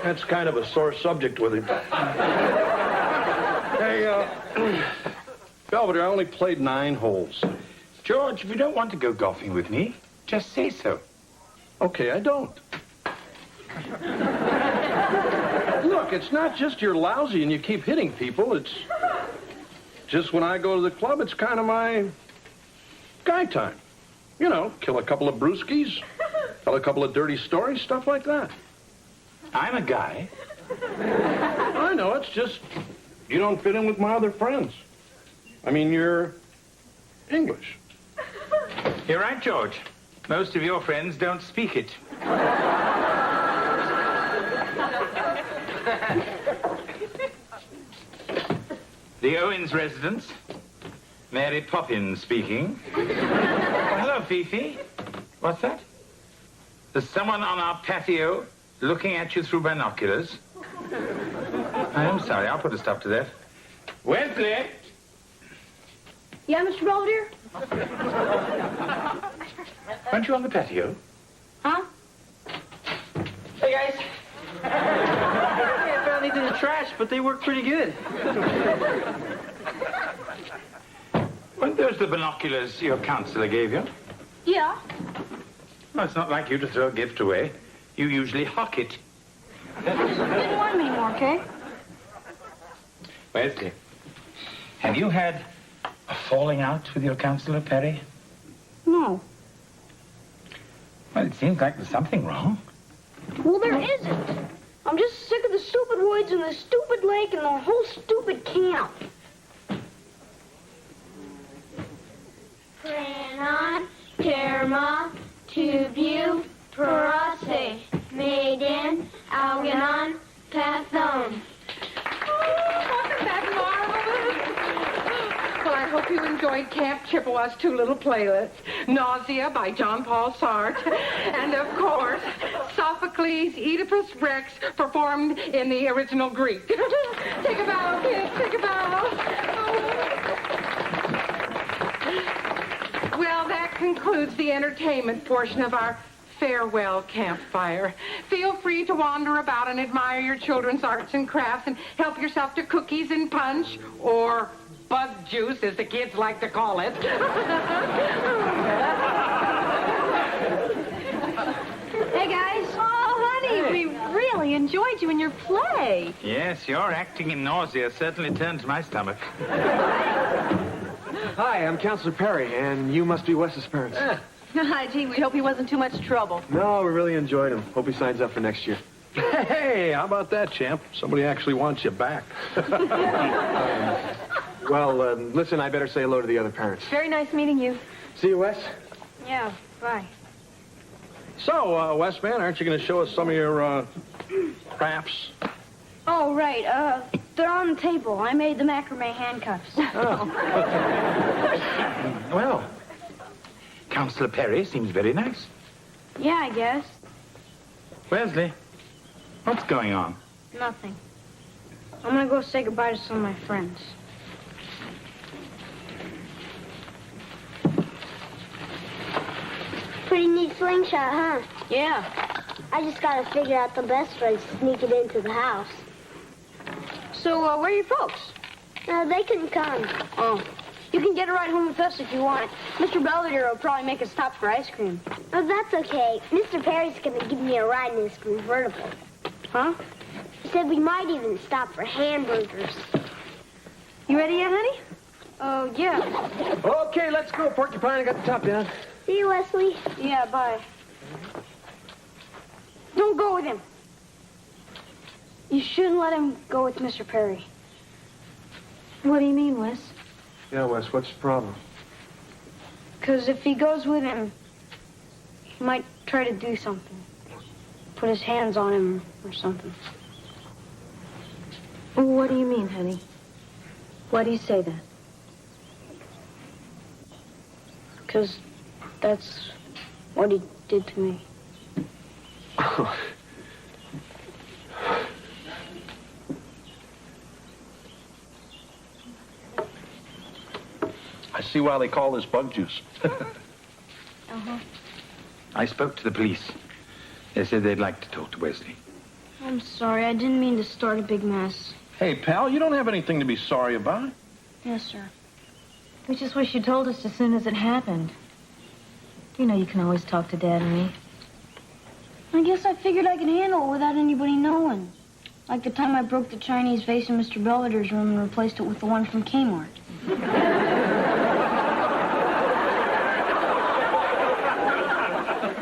That's kind of a sore subject with him. Hey, Belvedere, I only played 9 holes. George, if you don't want to go golfing with me, just say so. Okay, I don't. Look, it's not just you're lousy and you keep hitting people. It's just when I go to the club, it's kind of my guy time. You know, kill a couple of brewskis, tell a couple of dirty stories, stuff like that. I'm a guy. I know, it's just you don't fit in with my other friends. I mean, you're English. You're right, George. Most of your friends don't speak it. The Owens residence. Mary Poppins speaking. Oh, hello, Fifi. What's that? There's someone on our patio looking at you through binoculars. I'm sorry, I'll put a stop to that. Wesley! Yeah, Mr. Belvedere? Aren't you on the patio? Huh? Hey, guys. I found these in the trash, but they work pretty good. Weren't those the binoculars your counselor gave you? Yeah. Well, it's not like you to throw a gift away. You usually hock it. Didn't want them anymore, okay? Wesley, have you had a falling out with your counselor, Perry? No. Well, it seems like there's something wrong. Well, there isn't. I'm just sick of the stupid woods and the stupid lake and the whole stupid camp. Pranon, Terma, Tubu, Parase, Maiden, Algernon, Pathon. Wasn't that marvelous? Well, I hope you enjoyed Camp Chippewa's 2 little playlists. Nausea by John Paul Sartre. And, of course, Sophocles' Oedipus Rex performed in the original Greek. Take a bow, kids. Take a bow. Well, that concludes the entertainment portion of our farewell campfire. Feel free to wander about and admire your children's arts and crafts and help yourself to cookies and punch, or bug juice, as the kids like to call it. Hey, guys. Oh, honey, we really enjoyed you in your play. Yes, your acting in Nausea certainly turns my stomach. Hi, I'm Counselor Perry, and you must be Wes's parents. Hi, gee, we hope he wasn't too much trouble. No, we really enjoyed him. Hope he signs up for next year. Hey, how about that, champ? Somebody actually wants you back. Listen, I better say hello to the other parents. Very nice meeting you. See you, Wes. Yeah, bye. So, Wes, man, aren't you going to show us some of your crafts? Oh, right. They're on the table. I made the macrame handcuffs. Oh. Well, Counselor Perry seems very nice. Yeah, I guess. Wesley, what's going on? Nothing. I'm gonna go say goodbye to some of my friends. Pretty neat slingshot, huh? Yeah. I just gotta figure out the best way to sneak it into the house. So, where are your folks? They couldn't come. Oh. You can get a ride home with us if you want. Mr. Belvedere will probably make us stop for ice cream. Oh, that's okay. Mr. Perry's gonna give me a ride in his convertible. Huh? He said we might even stop for hamburgers. You ready yet, honey? Oh, yeah. Okay, let's go, Porcupine. I got the top down. See you, Wesley. Yeah, bye. Don't go with him. You shouldn't let him go with Mr. Perry. What do you mean, Wes? Yeah, Wes, what's the problem? Because if he goes with him, He might try to do something. Put his hands on him or something. What do you mean, honey? Why do you say that? Because that's what he did to me. I see why they call this bug juice. Uh-huh. I spoke to the police. They said they'd like to talk to Wesley. I'm sorry. I didn't mean to start a big mess. Hey, pal, you don't have anything to be sorry about. Yes, sir. We just wish you told us as soon as it happened. You know you can always talk to Dad and me. I guess I figured I could handle it without anybody knowing. Like the time I broke the Chinese vase in Mr. Belvedere's room and replaced it with the one from Kmart. The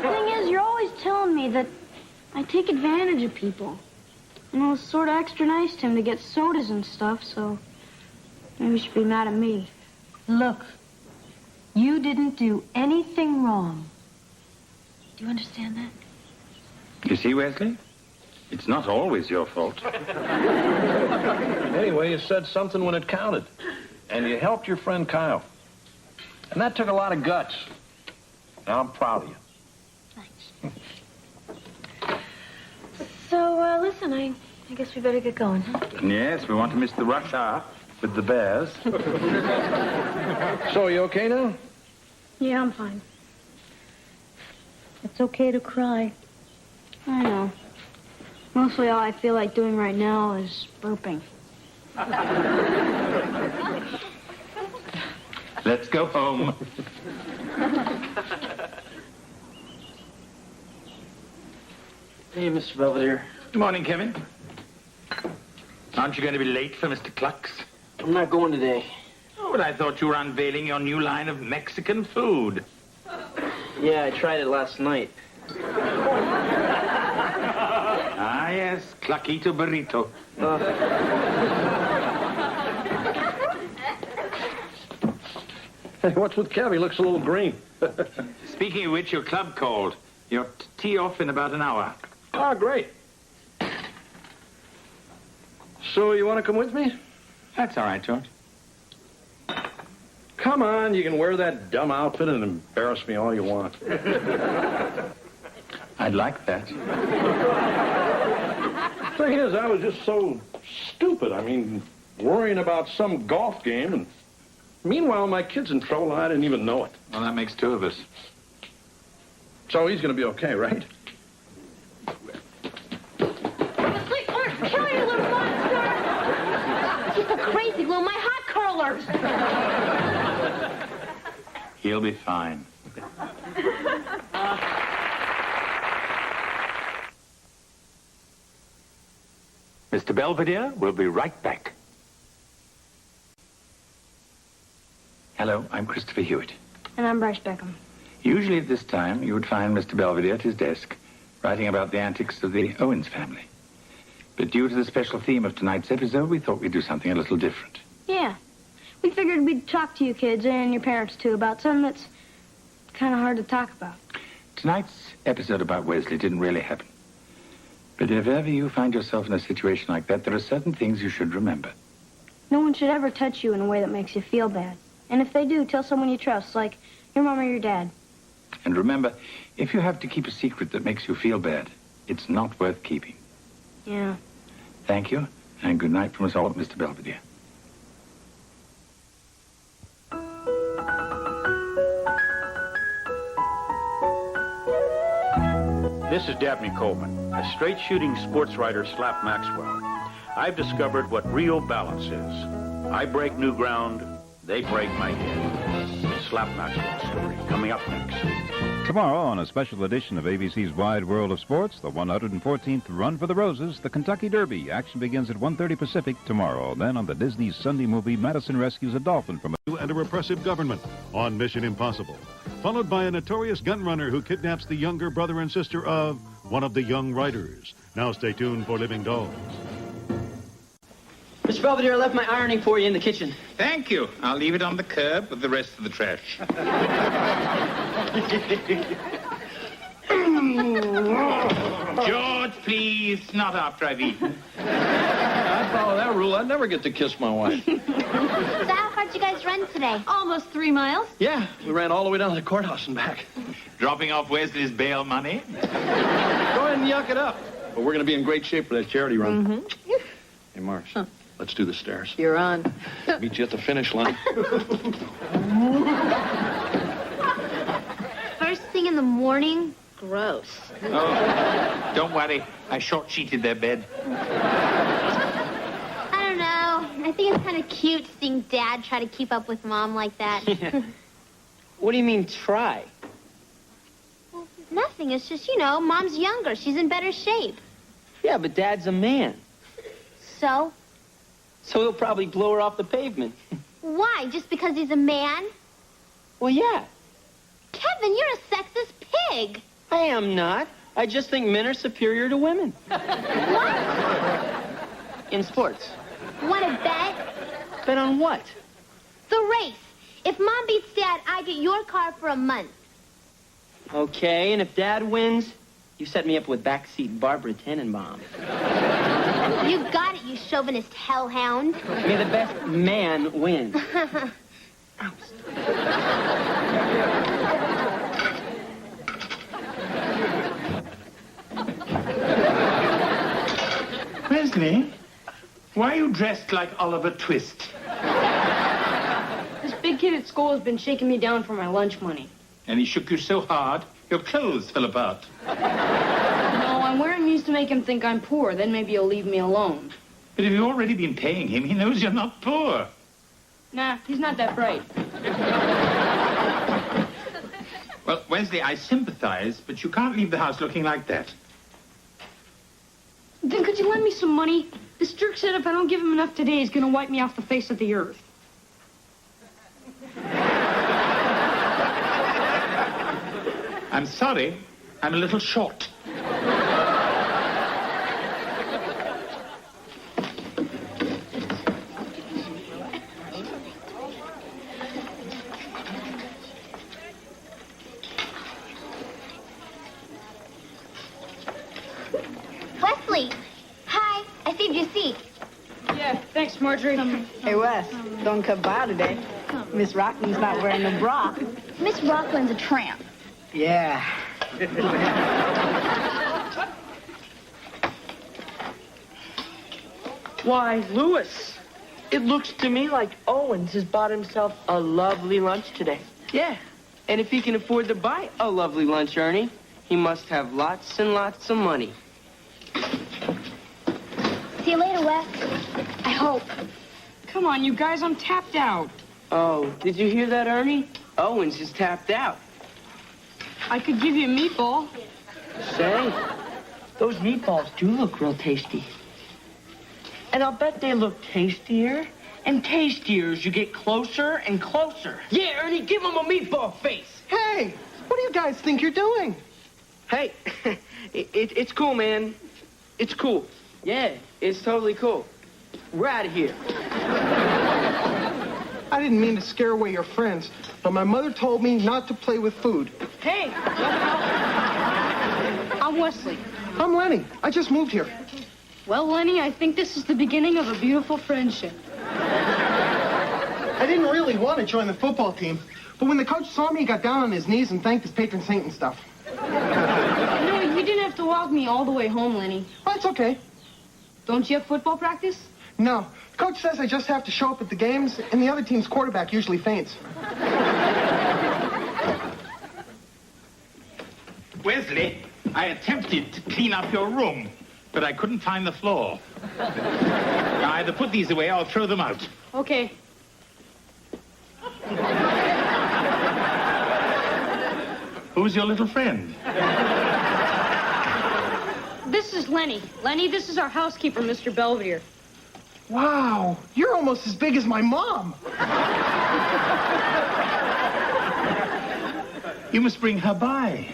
thing is, you're always telling me that I take advantage of people. And I was sort of extra nice to him to get sodas and stuff, so maybe you should be mad at me. Look, you didn't do anything wrong. Do you understand that? You see, Wesley? It's not always your fault. Anyway, you said something when it counted. And you helped your friend Kyle. And that took a lot of guts. Now I'm proud of you. So, listen, I guess we better get going, huh? Yes, we want to miss the rush hour with the bears. So, you okay now? Yeah, I'm fine. It's okay to cry. I know. Mostly all I feel like doing right now is burping. Let's go home. Hey, Mr. Belvedere. Good morning, Kevin. Aren't you going to be late for Mr. Cluck's? I'm not going today. Oh, but I thought you were unveiling your new line of Mexican food. Yeah, I tried it last night. Ah, yes, Cluckito Burrito. Hey, what's with Kev? He looks a little green. Speaking of which, your club called. You're tee off in about an hour. Oh, great. So, you want to come with me? That's all right, George. Come on, you can wear that dumb outfit and embarrass me all you want. I'd like that. Thing is, I was just so stupid. I mean, worrying about some golf game, and meanwhile, my kid's in trouble, and I didn't even know it. Well, that makes two of us. So he's going to be okay, right? Sleep, kill you, little monster! Keep the crazy glue, my hot curlers! He'll be fine. Mr. Belvedere, we'll be right back. Hello, I'm Christopher Hewitt. And I'm Bryce Beckham. Usually at this time, you would find Mr. Belvedere at his desk, writing about the antics of the Owens family. But due to the special theme of tonight's episode, we thought we'd do something a little different. Yeah. We figured we'd talk to you kids and your parents, too, about something that's kind of hard to talk about. Tonight's episode about Wesley didn't really happen. But if ever you find yourself in a situation like that, there are certain things you should remember. No one should ever touch you in a way that makes you feel bad. And if they do, tell someone you trust, like your mom or your dad. And remember, if you have to keep a secret that makes you feel bad, it's not worth keeping. Yeah. Thank you, and good night from us all at Mr. Belvedere. This is Dabney Coleman, a straight-shooting sports writer slap Maxwell. I've discovered what real balance is. I break new ground, they break my head. Slap Maxwell story, coming up next. Tomorrow, on a special edition of ABC's Wide World of Sports, the 114th Run for the Roses, the Kentucky Derby. Action begins at 1:30 Pacific tomorrow. Then on the Disney Sunday movie, Madison rescues a dolphin from and a repressive government on Mission Impossible, followed by a notorious gun runner who kidnaps the younger brother and sister of one of the young writers. Now stay tuned for Living Dolls. Mr. Belvedere, I left my ironing for you in the kitchen. Thank you. I'll leave it on the curb with the rest of the trash. George, please, not after I've eaten. I follow that rule. I'd never get to kiss my wife. So how far did you guys run today? Almost 3 miles. Yeah, we ran all the way down to the courthouse and back. Dropping off Wesley's bail money? Go ahead and yuck it up. But we're going to be in great shape for that charity run. Mm-hmm. Hey, Marsh, let's do the stairs. You're on. Meet you at the finish line. First thing in the morning? Gross. Oh, don't worry. I short-sheeted their bed. I don't know. I think it's kind of cute seeing Dad try to keep up with Mom like that. What do you mean, try? Well, nothing. It's just, Mom's younger. She's in better shape. Yeah, but Dad's a man. So? So he'll probably blow her off the pavement. Why? Just because he's a man? Well, yeah. Kevin, you're a sexist pig. I am not. I just think men are superior to women. What? In sports. Want to bet? Bet on what? The race. If Mom beats Dad, I get your car for a month. Okay, and if Dad wins, you set me up with backseat Barbara Tenenbaum. You got it, you chauvinist hellhound. May the best man win. Wesley, why are you dressed like Oliver Twist? This big kid at school has been shaking me down for my lunch money. And he shook you so hard, your clothes fell apart. No, I'm wearing these to make him think I'm poor. Then maybe he'll leave me alone. But if you've already been paying him, he knows you're not poor. Nah, he's not that bright. Well, Wesley, I sympathize, but you can't leave the house looking like that. Then could you lend me some money? This jerk said if I don't give him enough today, he's gonna wipe me off the face of the earth. I'm sorry, I'm a little short. Wesley, hi. I saved your seat. Yeah, thanks, Marjorie. Hey, Wes, don't come by today. Miss Rockland's not wearing a bra. Miss Rockland's a tramp. Yeah. Why, Louis, it looks to me like Owens has bought himself a lovely lunch today. Yeah, and if he can afford to buy a lovely lunch, Ernie, he must have lots and lots of money. See you later, Wes. I hope. Come on, you guys, I'm tapped out. Oh, did you hear that, Ernie? Owens is tapped out. I could give you a meatball. Say, those meatballs do look real tasty. And I'll bet they look tastier and tastier as you get closer and closer. Yeah, Ernie, give him a meatball face. Hey, what do you guys think you're doing? Hey, it's cool, man. It's cool. Yeah, it's totally cool. We're out of here. I didn't mean to scare away your friends, but my mother told me not to play with food. Hey, I'm Wesley. I'm Lenny. I just moved here. Well, Lenny, I think this is the beginning of a beautiful friendship. I didn't really want to join the football team, but when the coach saw me, he got down on his knees and thanked his patron saint and stuff. No, you didn't have to walk me all the way home, Lenny. Well, it's okay. Don't you have football practice? No. Coach says I just have to show up at the games, and the other team's quarterback usually faints. Wesley, I attempted to clean up your room, but I couldn't find the floor. Now, either put these away or I'll throw them out. Okay. Who's your little friend? This is Lenny. Lenny, this is our housekeeper, Mr. Belvedere. Wow, you're almost as big as my mom. You must bring her by.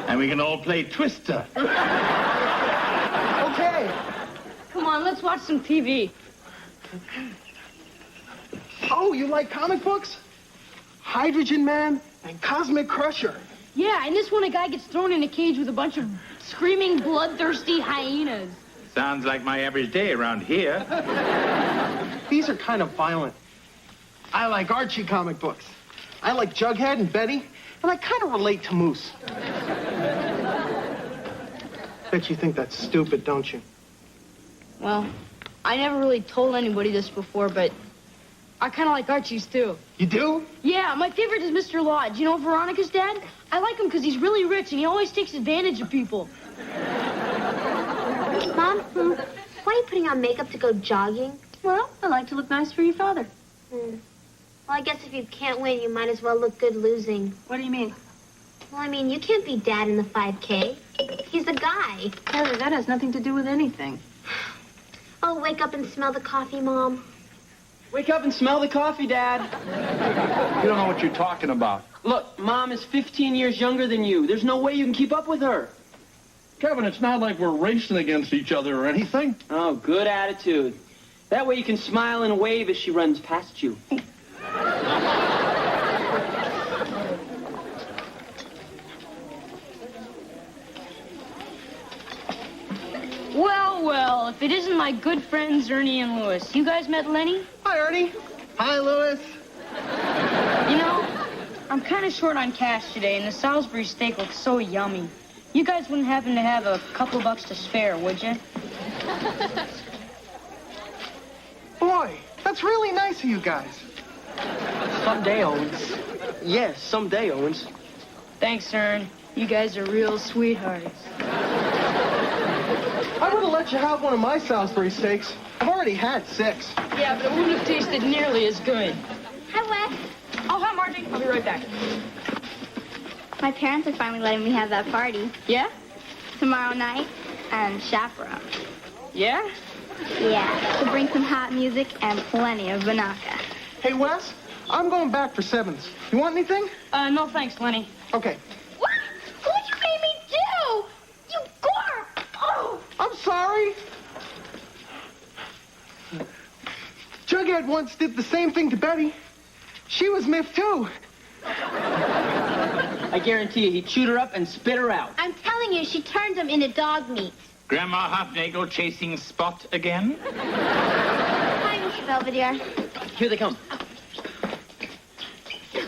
And we can all play Twister. Okay. Come on, let's watch some TV. Oh, you like comic books? Hydrogen Man and Cosmic Crusher. Yeah, in this one, a guy gets thrown in a cage with a bunch of screaming, bloodthirsty hyenas. Sounds like my average day around here. These are kind of violent. I like Archie comic books. I like Jughead and Betty, and I kind of relate to Moose. Bet you think that's stupid, don't you? Well, I never really told anybody this before, but I kind of like Archie's, too. You do? Yeah, my favorite is Mr. Lodge. You know Veronica's dad? I like him because he's really rich, and he always takes advantage of people. Mom, why are you putting on makeup to go jogging? Well, I like to look nice for your father. Well, I guess if you can't win, you might as well look good losing. What do you mean? Well, I mean, you can't be Dad in the 5K. He's the guy. Heather, that has nothing to do with anything. Oh, wake up and smell the coffee, Mom. Wake up and smell the coffee, Dad. You don't know what you're talking about. Look, Mom is 15 years younger than you. There's no way you can keep up with her. Kevin, it's not like we're racing against each other or anything. Oh, good attitude. That way you can smile and wave as she runs past you. Well, if it isn't my good friends Ernie and Louis. You guys met Lenny? Hi, Ernie. Hi, Louis. You know, I'm kind of short on cash today, and the Salisbury steak looks so yummy. You guys wouldn't happen to have a couple bucks to spare, would you? Boy, that's really nice of you guys. Someday, Owens. Yes, someday, Owens. Thanks, Ern. You guys are real sweethearts. I would have let you have one of my Salisbury steaks. I've already had 6. Yeah, but it wouldn't have tasted nearly as good. Hi, Wes. Oh, hi, Margie. I'll be right back. My parents are finally letting me have that party. Yeah? Tomorrow night, and chaperone. Yeah? Yeah, to bring some hot music and plenty of Banaka. Hey, Wes, I'm going back for 7s. You want anything? No thanks, Lenny. Okay. What? What you made me do? You gorp! Oh! I'm sorry. Jughead once did the same thing to Betty. She was miffed, too. I guarantee you, he chewed her up and spit her out. I'm telling you, she turned him into dog meat. Grandma Hofnagel chasing Spot again? Hi, Mr. Belvedere. Here they come.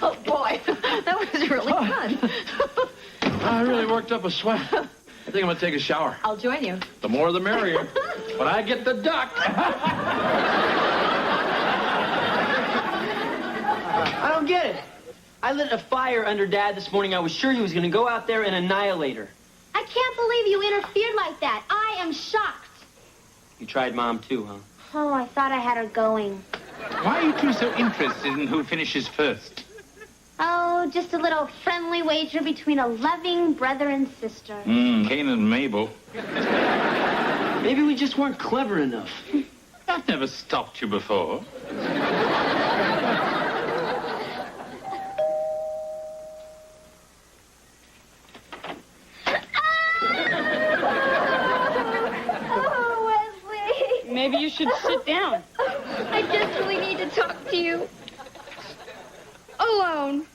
Oh, boy. That was really fun. I really worked up a sweat. I think I'm going to take a shower. I'll join you. The more the merrier. But I get the duck. I don't get it. I lit a fire under Dad this morning. I was sure he was going to go out there and annihilate her. I can't believe you interfered like that. I am shocked. You tried Mom, too, huh? Oh, I thought I had her going. Why are you two so interested in who finishes first? Oh, just a little friendly wager between a loving brother and sister. Cain and Mabel. Maybe we just weren't clever enough. I've never stopped you before. Maybe you should sit down. I just really need to talk to you. Alone.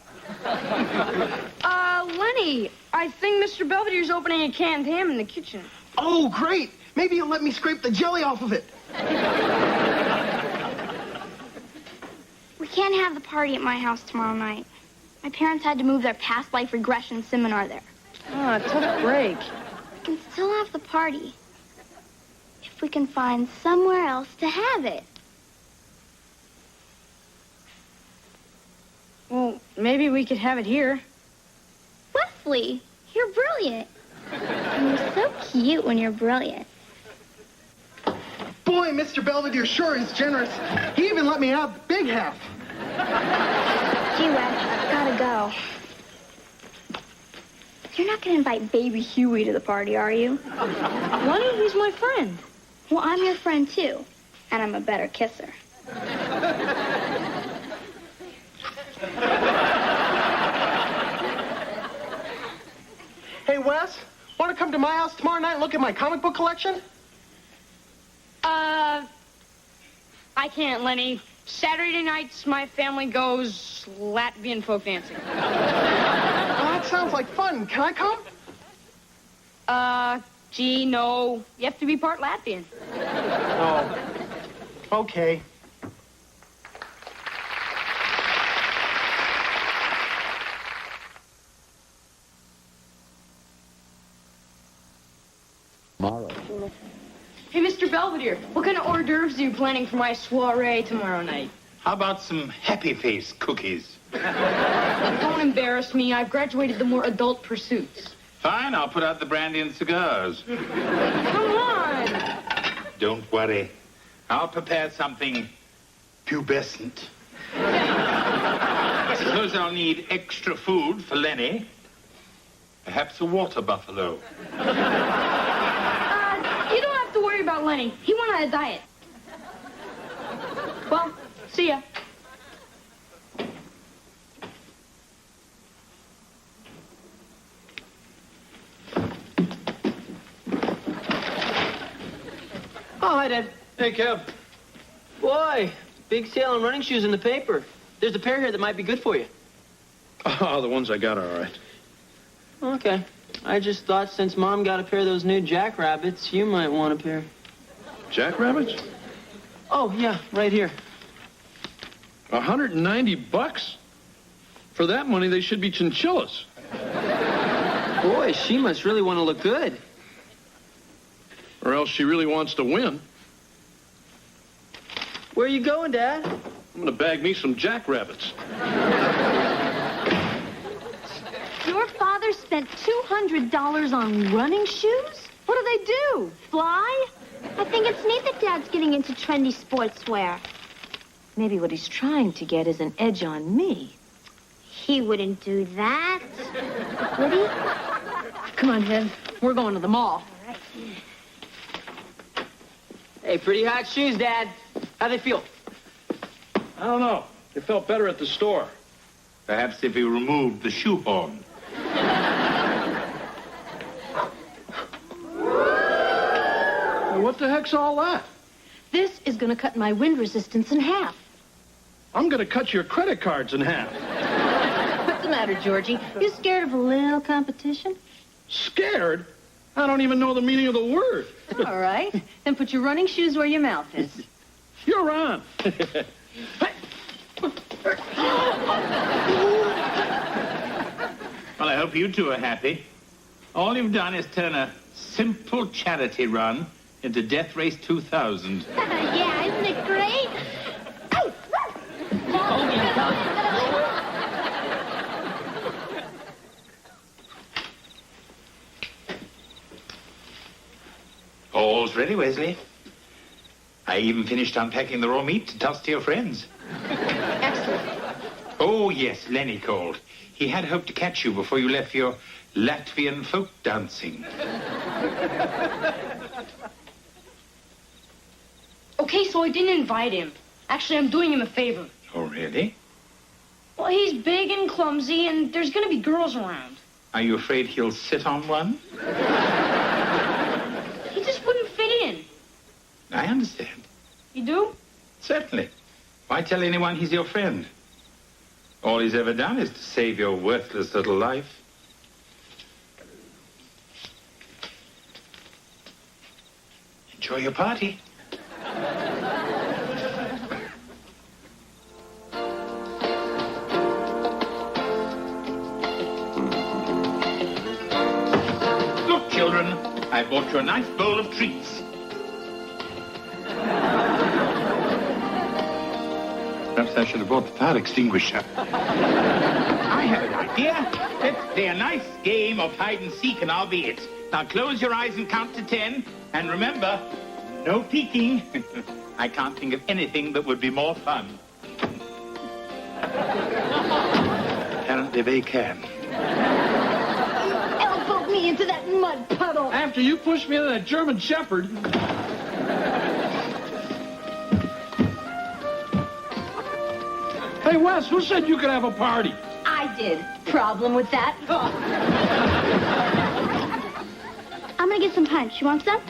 Lenny, I think Mr. Belvedere's opening a canned ham in the kitchen. Oh, great. Maybe you'll let me scrape the jelly off of it. We can't have the party at my house tomorrow night. My parents had to move their past life regression seminar there. Ah, tough break. We can still have the party if we can find somewhere else to have it. Well, maybe we could have it here. Wesley, you're brilliant. And you're so cute when you're brilliant. Boy, Mr. Belvedere sure is generous. He even let me have the big half. Gee, Wes, gotta go. You're not gonna invite baby Huey to the party, are you? Lenny, he's my friend. Well, I'm your friend, too. And I'm a better kisser. Hey, Wes, want to come to my house tomorrow night and look at my comic book collection? I can't, Lenny. Saturday nights, my family goes Latvian folk dancing. Well, That sounds like fun. Can I come? Gee, no. You have to be part Latvian. Oh. Okay. Tomorrow. Hey, Mr. Belvedere, what kind of hors d'oeuvres are you planning for my soiree tomorrow night? How about some happy face cookies? Don't embarrass me. I've graduated the more adult pursuits. Fine, I'll put out the brandy and cigars. Come on. Don't worry. I'll prepare something pubescent. Suppose I'll need extra food for Lenny. Perhaps a water buffalo. You don't have to worry about Lenny. He went on a diet. Well, see ya. Oh, hi, Dad. Hey, Kev. Boy, big sale on running shoes in the paper. There's a pair here that might be good for you. Oh, the ones I got are all right. Okay. I just thought since Mom got a pair of those new Jackrabbits, you might want a pair. Jackrabbits? Oh, yeah, right here. $190? For that money, they should be chinchillas. Boy, she must really want to look good. Or else she really wants to win. Where are you going, Dad? I'm gonna bag me some jackrabbits. Your father spent $200 on running shoes? What do they do? Fly? I think it's neat that Dad's getting into trendy sportswear. Maybe what he's trying to get is an edge on me. He wouldn't do that. Would he? Come on, Viv. We're going to the mall. Hey, pretty hot shoes, Dad. How they feel? I don't know. They felt better at the store. Perhaps if we removed the shoehorn. What the heck's all that? This is going to cut my wind resistance in half. I'm gonna cut your credit cards in half. What's the matter, Georgie? You scared of a little competition? Scared? I don't even know the meaning of the word. All right. Then put your running shoes where your mouth is. You're on. Well, I hope you two are happy. All you've done is turn a simple charity run into Death Race 2000. Yeah, isn't it great? All's ready, Wesley. I even finished unpacking the raw meat to toss to your friends. Excellent. Oh, yes, Lenny called. He had hoped to catch you before you left for your Latvian folk dancing. Okay, so I didn't invite him. Actually, I'm doing him a favor. Oh, really? Well, he's big and clumsy, and there's gonna be girls around. Are you afraid he'll sit on one? He just wouldn't fit in. I understand. You do? Certainly. Why tell anyone he's your friend? All he's ever done is to save your worthless little life. Enjoy your party. Look, children, I bought you a nice bowl of treats. Perhaps I should have brought the fire extinguisher. I have an idea. Let's play a nice game of hide and seek, and I'll be it. Now close your eyes and count to 10. And remember, no peeking. I can't think of anything that would be more fun. Apparently they can. Elbow me into that mud puddle. After you pushed me into that German Shepherd. Hey, Wes, who said you could have a party? I did. Problem with that? I'm gonna get some punch. You want some?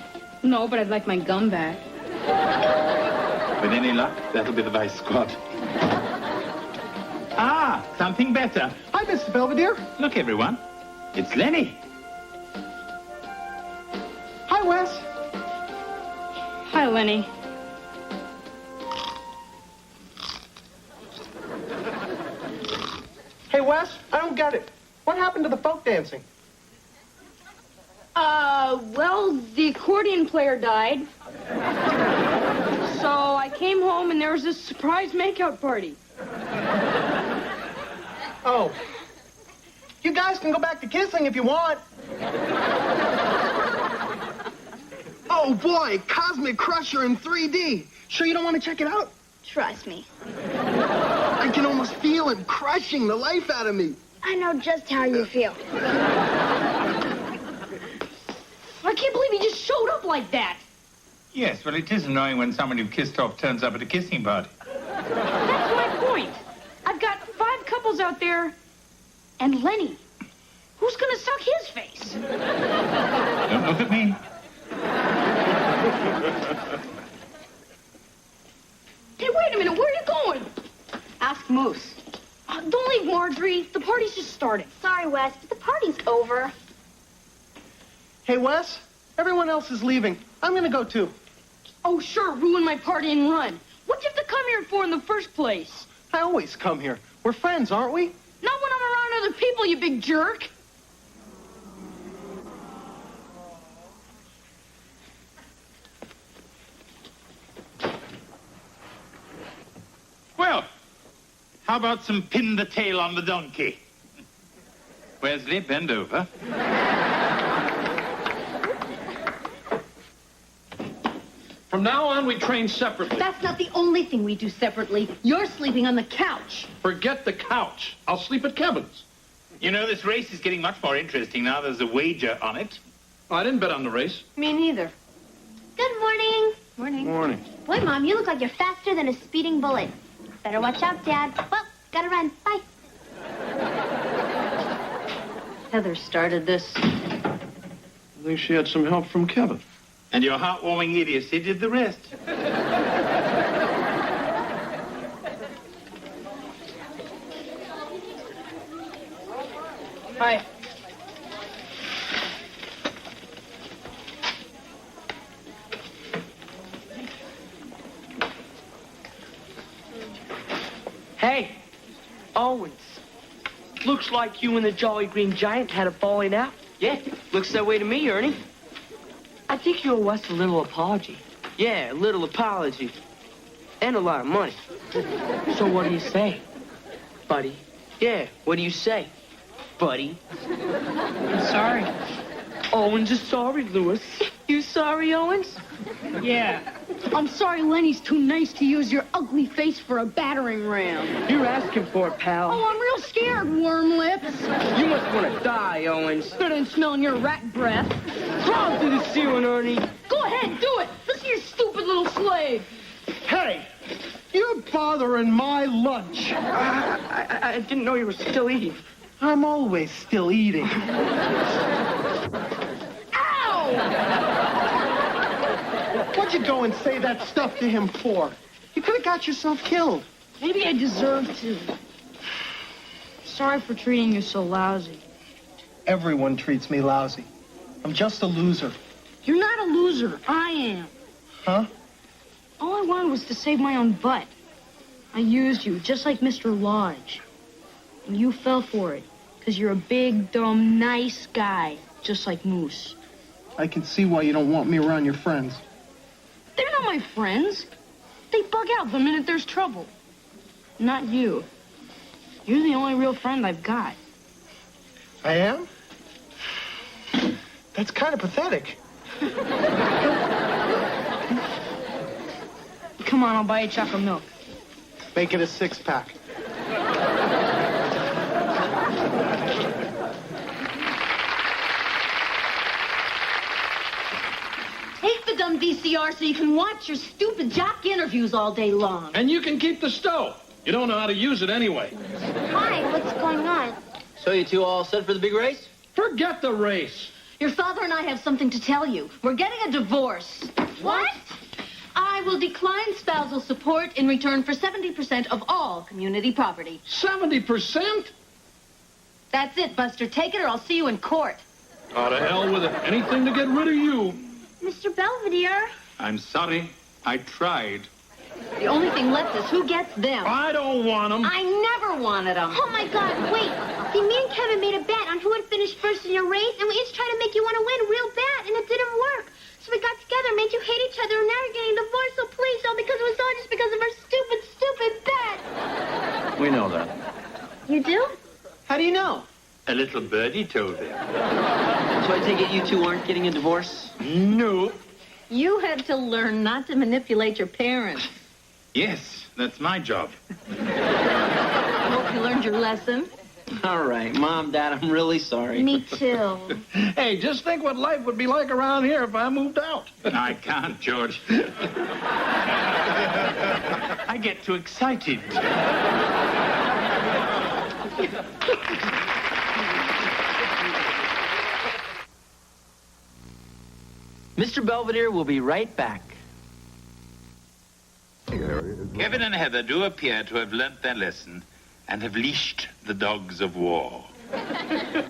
No, but I'd like my gum back. With any luck, that'll be the vice squad. Ah, something better. Hi, Mr. Belvedere. Look, everyone. It's Lenny. Hi, Wes. Hi, Lenny. Hey, Wes, I don't get it. What happened to the folk dancing? Well, the accordion player died. So I came home and there was this surprise makeout party. Oh. You guys can go back to kissing if you want. Oh, boy, Cosmic Crusher in 3D. Sure you don't want to check it out? Trust me. I can almost feel him crushing the life out of me. I know just how you feel. I can't believe he just showed up like that. Yes, well, it is annoying when someone you've kissed off turns up at a kissing party. That's my point. I've got 5 couples out there, and Lenny. Who's gonna suck his face? Don't look at me. Hey, wait a minute. Where are you going? Ask Moose. Don't leave, Marjorie. The party's just starting. Sorry, Wes, but the party's over. Hey, Wes, everyone else is leaving. I'm going to go, too. Oh, sure. Ruin my party and run. What'd you have to come here for in the first place? I always come here. We're friends, aren't we? Not when I'm around other people, you big jerk. Well, how about some pin the tail on the donkey? Wesley, bend over. From now on, we train separately. That's not the only thing we do separately. You're sleeping on the couch. Forget the couch. I'll sleep at Kevin's. You know, this race is getting much more interesting now. There's a wager on it. Oh, I didn't bet on the race. Me neither. Good morning. Morning. Morning. Boy, Mom, you look like you're faster than a speeding bullet. Better watch out, Dad. Well, gotta run. Bye. Heather started this. I think she had some help from Kevin. And your heartwarming idiocy did the rest. Hi. Hey, Owens. Looks like you and the Jolly Green Giant had a falling out. Yeah, looks that way to me, Ernie. I think you owe us a little apology. Yeah, a little apology. And a lot of money. So what do you say, buddy? Yeah, what do you say, buddy? I'm sorry. Owens is sorry, Lewis. You sorry, Owens? Yeah. I'm sorry Lenny's too nice to use your ugly face for a battering ram. You're asking for it, pal. Oh, I'm real scared, worm lips. You must want to die, Owens. Better than smelling your rat breath. Throw him through the ceiling, Ernie. Go ahead, do it. Listen to your stupid little slave. Hey, you're bothering my lunch. I didn't know you were still eating. I'm always still eating. What'd you go and say that stuff to him for? You could have got yourself killed. Maybe I deserve to. Sorry for treating you so lousy. Everyone treats me lousy. I'm just a loser. You're not a loser. I am. Huh? All I wanted was to save my own butt. I used you, just like Mr. Lodge. And you fell for it, because you're a big, dumb, nice guy, just like Moose. I can see why you don't want me around your friends. They're not my friends. They bug out the minute there's trouble. Not you. You're the only real friend I've got. I am? That's kind of pathetic. Come on, I'll buy you chocolate milk. Make it a 6-pack. Take the dumb VCR so you can watch your stupid jock interviews all day long. And you can keep the stove. You don't know how to use it anyway. Hi, what's going on? So you two all set for the big race? Forget the race. Your father and I have something to tell you. We're getting a divorce. What? I will decline spousal support in return for 70% of all community property. 70%? That's it, Buster. Take it or I'll see you in court. Oh, to hell with it. Anything to get rid of you. Mr. Belvedere. I'm sorry. I tried. The only thing left is who gets them. I don't want them. I never wanted them. Oh, my God, wait. See, me and Kevin made a bet on who would finish first in your race, and we each tried to make you want to win real bad, and it didn't work. So we got together, made you hate each other, and now you're getting divorced, so please don't, because it was all just because of our stupid, stupid bet. We know that. You do? How do you know? A little birdie told him. So I take it you two aren't getting a divorce? No. You had to learn not to manipulate your parents. Yes, that's my job. I hope you learned your lesson. All right, Mom, Dad, I'm really sorry. Me too. Hey, just think what life would be like around here if I moved out. I can't, George. I get too excited. Mr. Belvedere will be right back. Kevin and Heather do appear to have learnt their lesson and have leashed the dogs of war.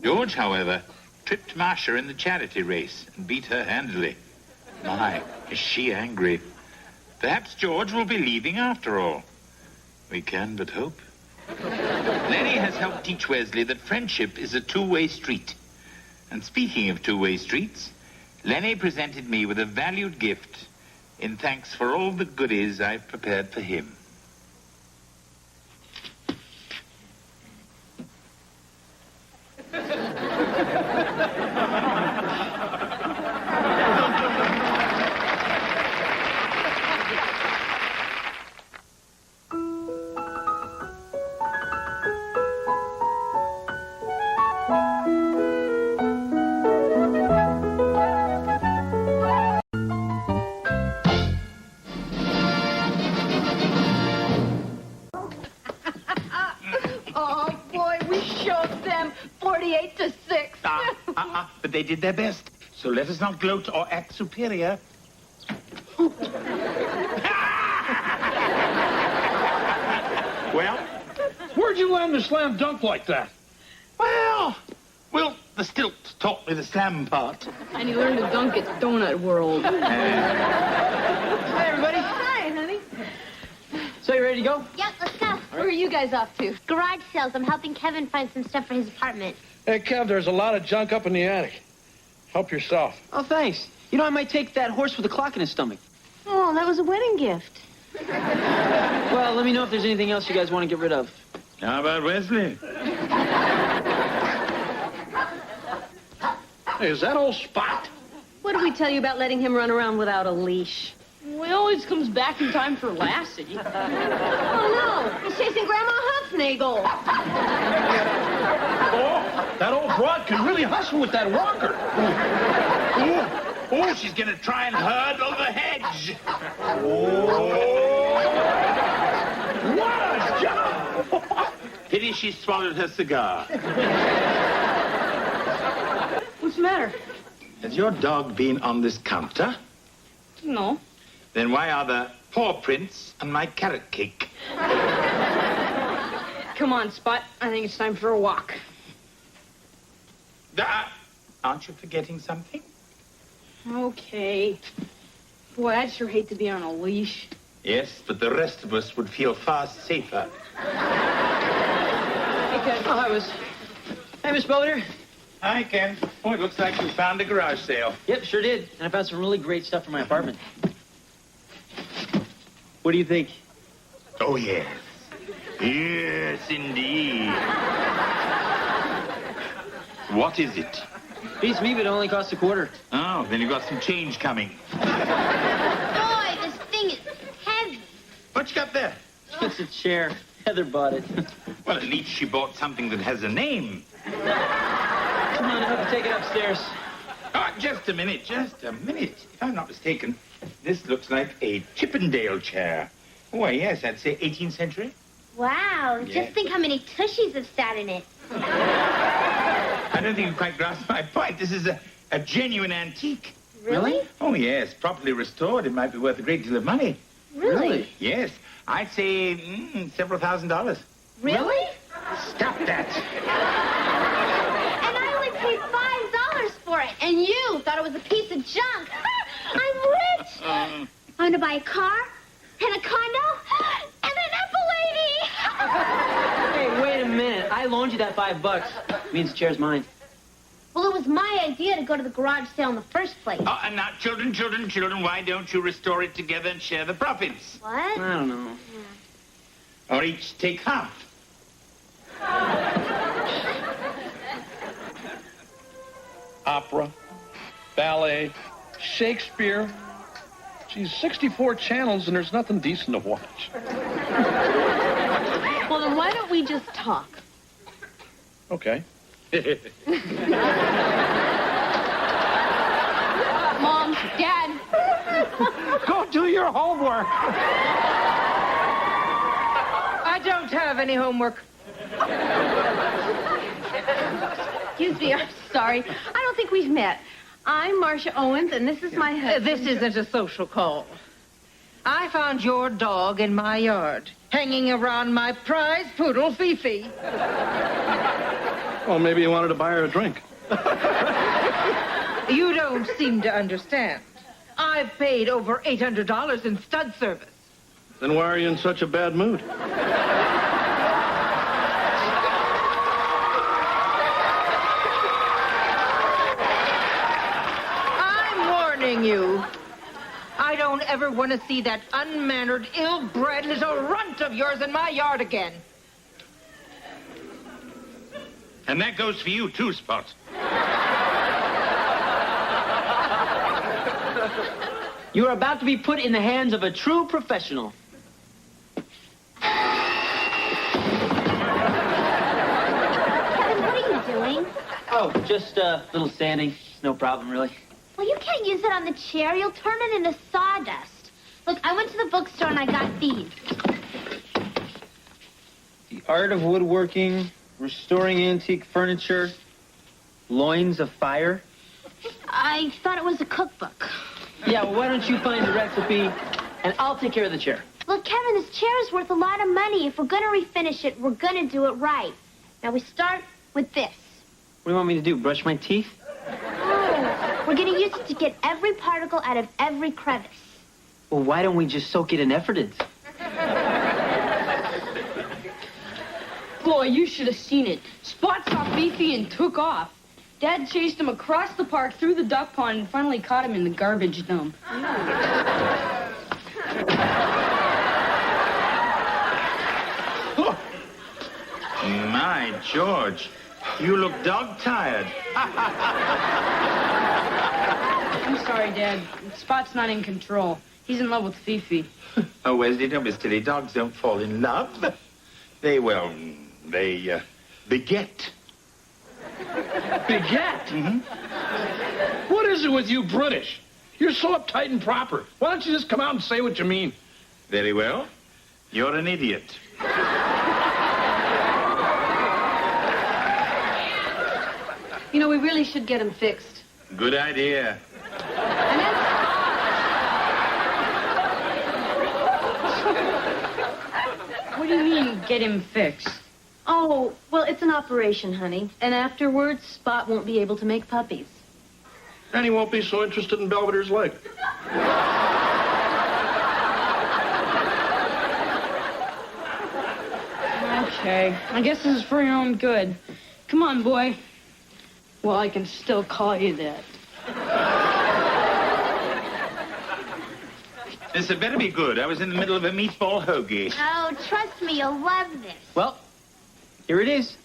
George, however, tripped Marcia in the charity race and beat her handily. My, is she angry. Perhaps George will be leaving after all. We can but hope. Lenny has helped teach Wesley that friendship is a two-way street. And speaking of two-way streets, Lenny presented me with a valued gift in thanks for all the goodies I've prepared for him. Oh, boy, we showed them 48-6. But they did their best, so let us not gloat or act superior. Well, where'd you learn to slam dunk like that? Well, the stilts taught me the slam part. And you learned to dunk at Donut World. Hi, everybody. Hi, honey. So you ready to go? Yep, let's go. Where are you guys off to? Garage sales. I'm helping Kevin find some stuff for his apartment. Hey, Kev, there's a lot of junk up in the attic. Help yourself. Oh, thanks. You know, I might take that horse with a clock in his stomach. Oh, that was a wedding gift. Well, let me know if there's anything else you guys want to get rid of. How about Wesley? Hey, is that old Spot? What did we tell you about letting him run around without a leash? Well, he always comes back in time for Lassie. Oh, no. He's chasing Grandma Huffnagel. Oh, that old broad can really hustle with that walker. Oh, she's going to try and hurdle the hedge. What a job! Pity she swallowed her cigar. What's the matter? Has your dog been on this counter? No. Then why are there paw prints on my carrot cake? Come on, Spot. I think it's time for a walk. Aren't you forgetting something? Okay. Boy, I'd sure hate to be on a leash. Yes, but the rest of us would feel far safer. Hey, Ken. Oh, hi, Miss. Hey, Miss Belvedere. Hi, Ken. Oh, it looks like you found a garage sale. Yep, sure did. And I found some really great stuff for my apartment. What do you think? Oh, yes. Yes, indeed. What is it? Beats me, but it only costs $0.25. Oh, then you got some change coming. Boy, this thing is heavy. What you got there? It's a chair. Heather bought it. Well, at least she bought something that has a name. Come on, help me take it upstairs. Oh, just a minute, just a minute. If I'm not mistaken, this looks like a Chippendale chair. Why, yes, I'd say 18th century. Wow, Yeah. just think how many tushies have sat in it. I don't think you quite grasp my point. This is a genuine antique. Really? Oh, yes. Properly restored, it might be worth a great deal of money. Really? Yes. I'd say several $1,000s. Really? Stop that. you. Thought it was a piece of junk. I'm rich. I'm going to buy a car and a condo and an apple lady. Hey, wait a minute. I loaned you that $5. Means the chair's mine. Well, it was my idea to go to the garage sale in the first place. Oh, and now, children, why don't you restore it together and share the profits? What? I don't know. Or each take half. Opera, ballet, Shakespeare. Geez, 64 channels and there's nothing decent to watch. Well, then why don't we just talk? Okay. Mom, Dad. Go do your homework. I don't have any homework. Excuse me, I'm sorry. I don't think we've met. I'm Marcia Owens, and this is my husband. This isn't a social call. I found your dog in my yard, hanging around my prize poodle, Fifi. Well, maybe you wanted to buy her a drink. You don't seem to understand. I've paid over $800 in stud service. Then why are you in such a bad mood? I'm warning you. I don't ever want to see that unmannered, ill-bred little runt of yours in my yard again. And that goes for you, too, Spot. You are about to be put in the hands of a true professional. Kevin, what are you doing? Oh, just a little sanding. No problem, really. Well, you can't use it on the chair. You'll turn it into sawdust. Look, I went to the bookstore and I got these. The Art of Woodworking, Restoring Antique Furniture, Loins of Fire. I thought it was a cookbook. Yeah, well, why don't you find the recipe, and I'll take care of the chair. Look, Kevin, this chair is worth a lot of money. If we're going to refinish it, we're going to do it right. Now, we start with this. What do you want me to do, brush my teeth? Oh, we're going to use it to get every particle out of every crevice. Well, why don't we just soak it in Efferdence? Boy, you should have seen it. Spot saw Fifi and took off. Dad chased him across the park, through the duck pond, and finally caught him in the garbage dump. My George, you look dog-tired. I'm sorry, Dad. Spot's not in control. He's in love with Fifi. Oh, Wesley, don't be silly. Dogs don't fall in love. They beget. Beget? Mm-hmm. What is it with you British? You're so uptight and proper. Why don't you just come out and say what you mean? Very well. You're an idiot. You know, we really should get him fixed. Good idea. What do you mean, get him fixed? Oh, well, it's an operation, honey. And afterwards, Spot won't be able to make puppies. And he won't be so interested in Belvedere's leg. Okay, I guess this is for your own good. Come on, boy. Well, I can still call you that. This had better be good. I was in the middle of a meatball hoagie. Oh, trust me, you'll love this. Well, here it is.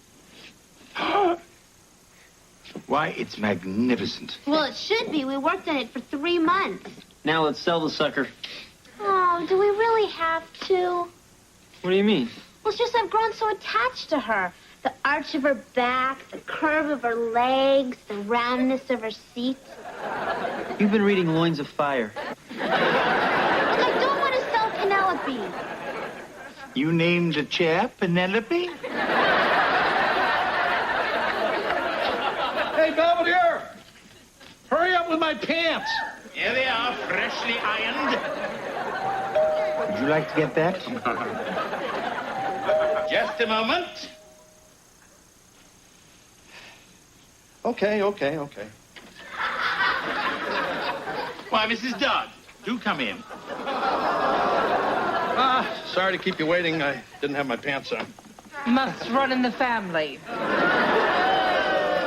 Why, it's magnificent. Well, it should be. We worked on it for 3 months. Now let's sell the sucker. Oh, do we really have to? What do you mean? Well, it's just I've grown so attached to her. The arch of her back, the curve of her legs, the roundness of her seat. You've been reading Loins of Fire. Look, I don't want to sell Penelope. You named the chair Penelope? Hey, Belvedere! Hurry up with my pants! Here they are, freshly ironed. Would you like to get that? Just a moment. Okay. Why, Mrs. Dodd, do come in. Sorry to keep you waiting. I didn't have my pants on. Must run in the family.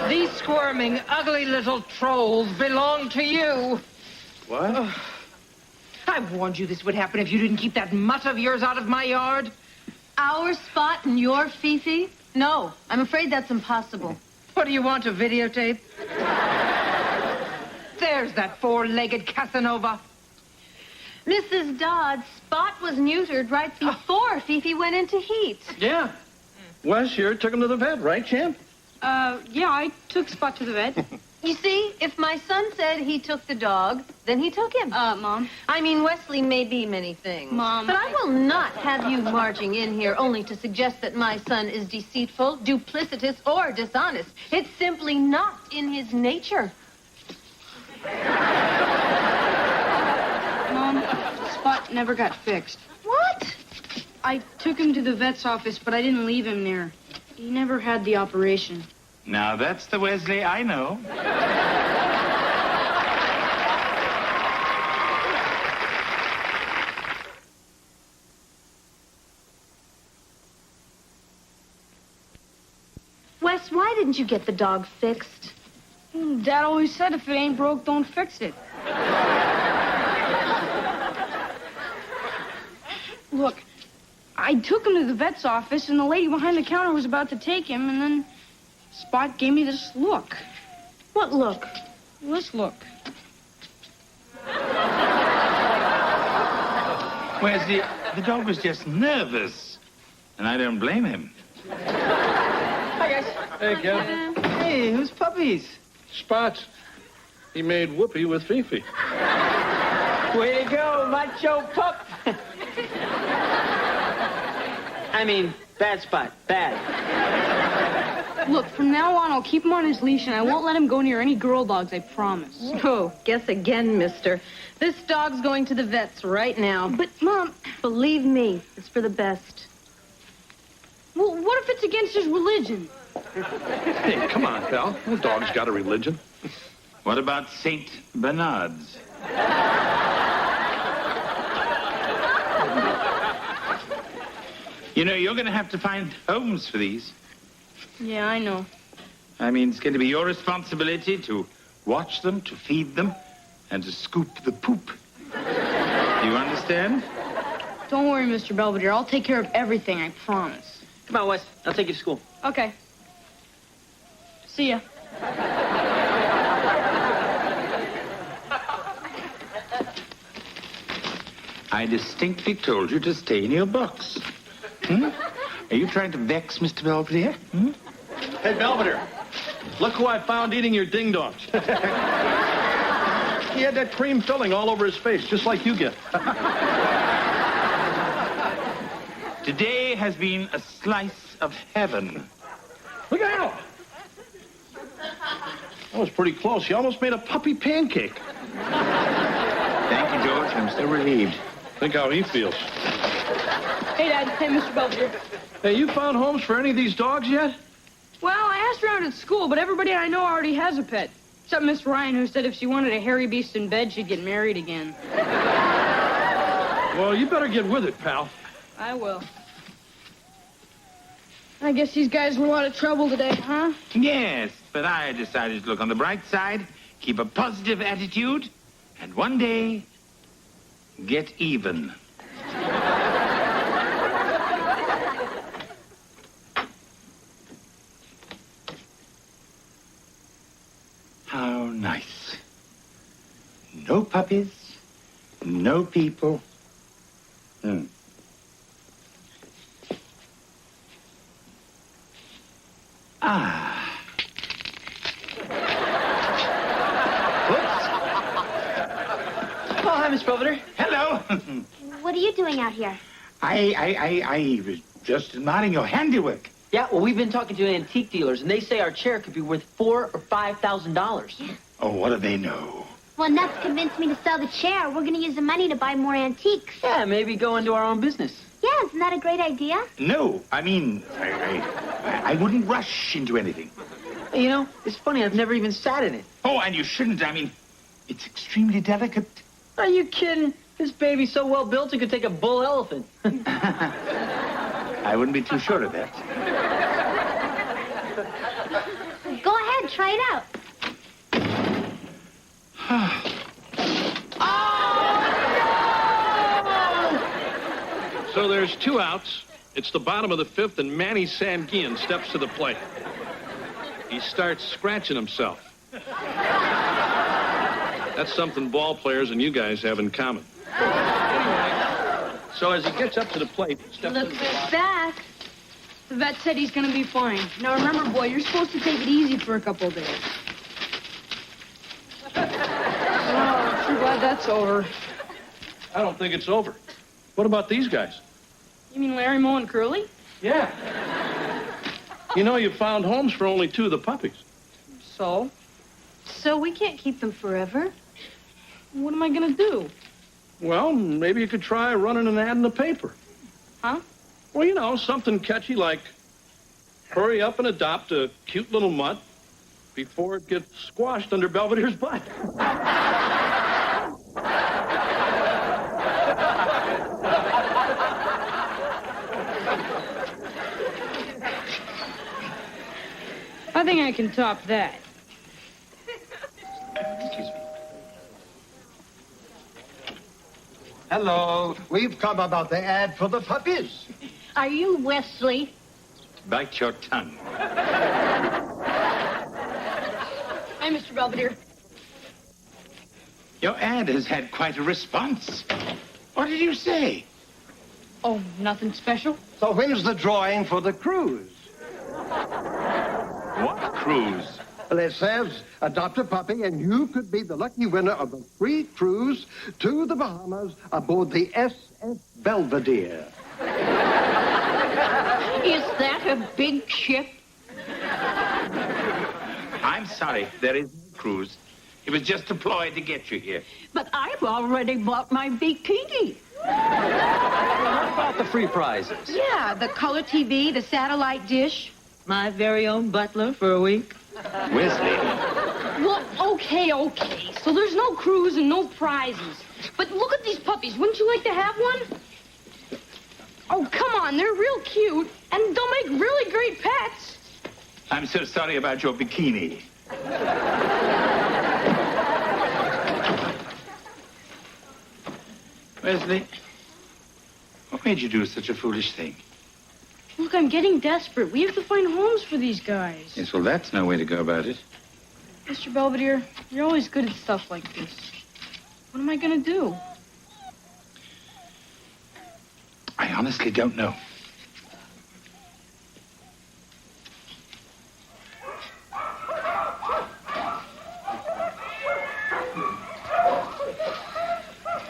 These squirming, ugly little trolls belong to you. What? I warned you this would happen if you didn't keep that mutt of yours out of my yard. Our Spot and your Fifi? No, I'm afraid that's impossible. What do you want, a videotape? There's that four-legged Casanova. Mrs. Dodd, Spot was neutered right before Fifi went into heat. Yeah. Wes, you took him to the vet, right, champ? Yeah, I took Spot to the vet. You see, if my son said he took the dog, then he took him. Mom. I mean, Wesley may be many things. Mom. But I will not have you marching in here only to suggest that my son is deceitful, duplicitous, or dishonest. It's simply not in his nature. Mom, Spot never got fixed. What? I took him to the vet's office, but I didn't leave him there. He never had the operation. Now, that's the Wesley I know. Wes, why didn't you get the dog fixed? Dad always said if it ain't broke, don't fix it. Look, I took him to the vet's office, and the lady behind the counter was about to take him, and then Spot gave me this look. What look? This look. Wesley, the dog was just nervous, and I don't blame him. Hi, guys. Hey, Kevin. Hey, who's puppies? Spots. He made whoopee with Fifi. Way to go, macho pup. I mean, bad Spot. Bad. Look, from now on, I'll keep him on his leash, and I won't let him go near any girl dogs, I promise. Oh, guess again, mister. This dog's going to the vet's right now. But, Mom... Believe me, it's for the best. Well, what if it's against his religion? Hey, come on, pal. The dog's got a religion. What about Saint Bernard's? You know, you're going to have to find homes for these. Yeah, I know. I mean, it's going to be your responsibility to watch them, to feed them, and to scoop the poop. Do you understand? Don't worry, Mr. Belvedere. I'll take care of everything, I promise. Come on, Wes. I'll take you to school. Okay. See ya. I distinctly told you to stay in your box. Are you trying to vex Mr. Belvedere? Hey, Belvedere, look who I found eating your ding-dongs. He had that cream filling all over his face, just like you get. Today has been a slice of heaven. Look out! That was pretty close. You almost made a puppy pancake. Thank you, George. I'm so relieved. Think how he feels. Hey, Dad. Hey, Mr. Belvedere. Hey, you found homes for any of these dogs yet? Well, I asked around at school, but everybody I know already has a pet. Except Miss Ryan, who said if she wanted a hairy beast in bed, she'd get married again. Well, you better get with it, pal. I will. I guess these guys were in a lot of trouble today, huh? Yes, but I decided to look on the bright side, keep a positive attitude, and one day, get even. How nice. No puppies, no people. Ah. Oh, hi, Miss Belvedere. Hello. What are you doing out here? I was just admiring your handiwork. Yeah, well, we've been talking to antique dealers, and they say our chair could be worth $4,000 or $5,000. Oh, what do they know? Well, Nuts convinced me to sell the chair. We're going to use the money to buy more antiques. Yeah, maybe go into our own business. Yeah, isn't that a great idea? No, I mean, I wouldn't rush into anything. You know, it's funny, I've never even sat in it. Oh, and you shouldn't. I mean, It's extremely delicate. Are you kidding? This baby's so well built it could take a bull elephant. I wouldn't be too sure of that. Go ahead, try it out. So there's 2 outs. It's the bottom of the 5th, and Manny Sanguian steps to the plate. He starts scratching himself. That's something ball players and you guys have in common. Anyway, so as he gets up to the plate, steps Look at that. The vet said he's gonna be fine. Now remember, boy, you're supposed to take it easy for a couple of days. Oh, I'm sure glad that's over. I don't think it's over. What about these guys? You mean Larry, Moe, and Curly? Yeah. You know, you found homes for only 2 of the puppies. So? So we can't keep them forever? What am I gonna do? Well, maybe you could try running an ad in the paper. Huh? Well, you know, something catchy like, hurry up and adopt a cute little mutt before it gets squashed under Belvedere's butt. I think I can top that. Hello. We've come about the ad for the puppies. Are you Wesley? Bite your tongue. Hi, Mr. Belvedere. Your ad has had quite a response. What did you say? Oh, nothing special? So when's the drawing for the cruise? What cruise? Well, it says adopt a puppy and you could be the lucky winner of a free cruise to the Bahamas aboard the SS Belvedere. Is that a big ship? I'm sorry, there is no cruise. It was just a ploy to get you here. But I've already bought my bikini. What about the free prizes? Yeah, the color TV, the satellite dish. My very own butler for a week. Wesley. Well, okay. So there's no cruise and no prizes. But look at these puppies. Wouldn't you like to have one? Oh, come on. They're real cute. And they'll make really great pets. I'm so sorry about your bikini. Wesley, what made you do such a foolish thing? Look, I'm getting desperate. We have to find homes for these guys. Yes, well, that's no way to go about it. Mr. Belvedere, you're always good at stuff like this. What am I going to do? I honestly don't know.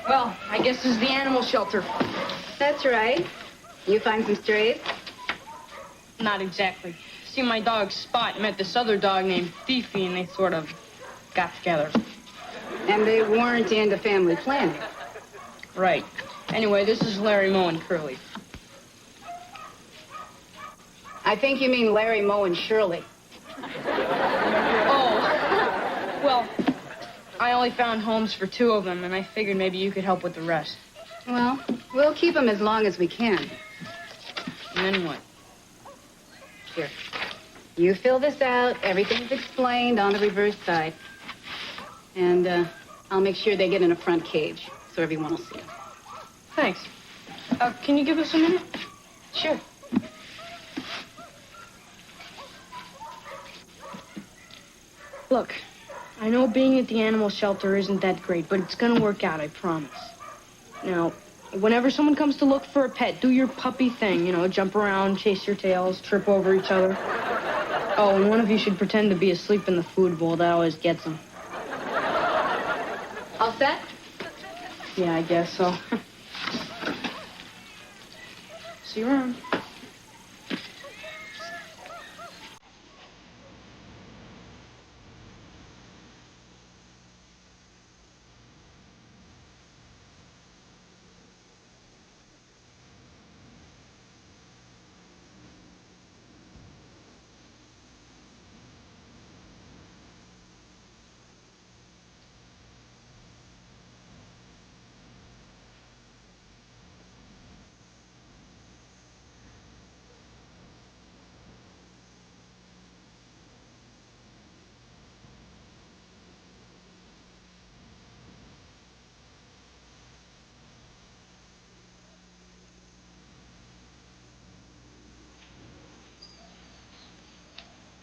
Well, I guess this is the animal shelter. That's right. You find some strays? Not exactly. See, my dog Spot met this other dog named Fifi, and they sort of got together. And they weren't into family planning. Right. Anyway, this is Larry, Moe, and Curly. I think you mean Larry, Moe, and Shirley. Oh. Well, I only found homes for 2 of them, and I figured maybe you could help with the rest. Well, we'll keep them as long as we can. And then what? Here. You fill this out. Everything's explained on the reverse side. And I'll make sure they get in a front cage so everyone will see them. Thanks. Can you give us a minute? Sure. Look, I know being at the animal shelter isn't that great, but it's gonna work out, I promise. Now, whenever someone comes to look for a pet, do your puppy thing, you know, jump around, chase your tails, trip over each other. Oh, and one of you should pretend to be asleep in the food bowl. That always gets them. All set? Yeah, I guess so. See you around.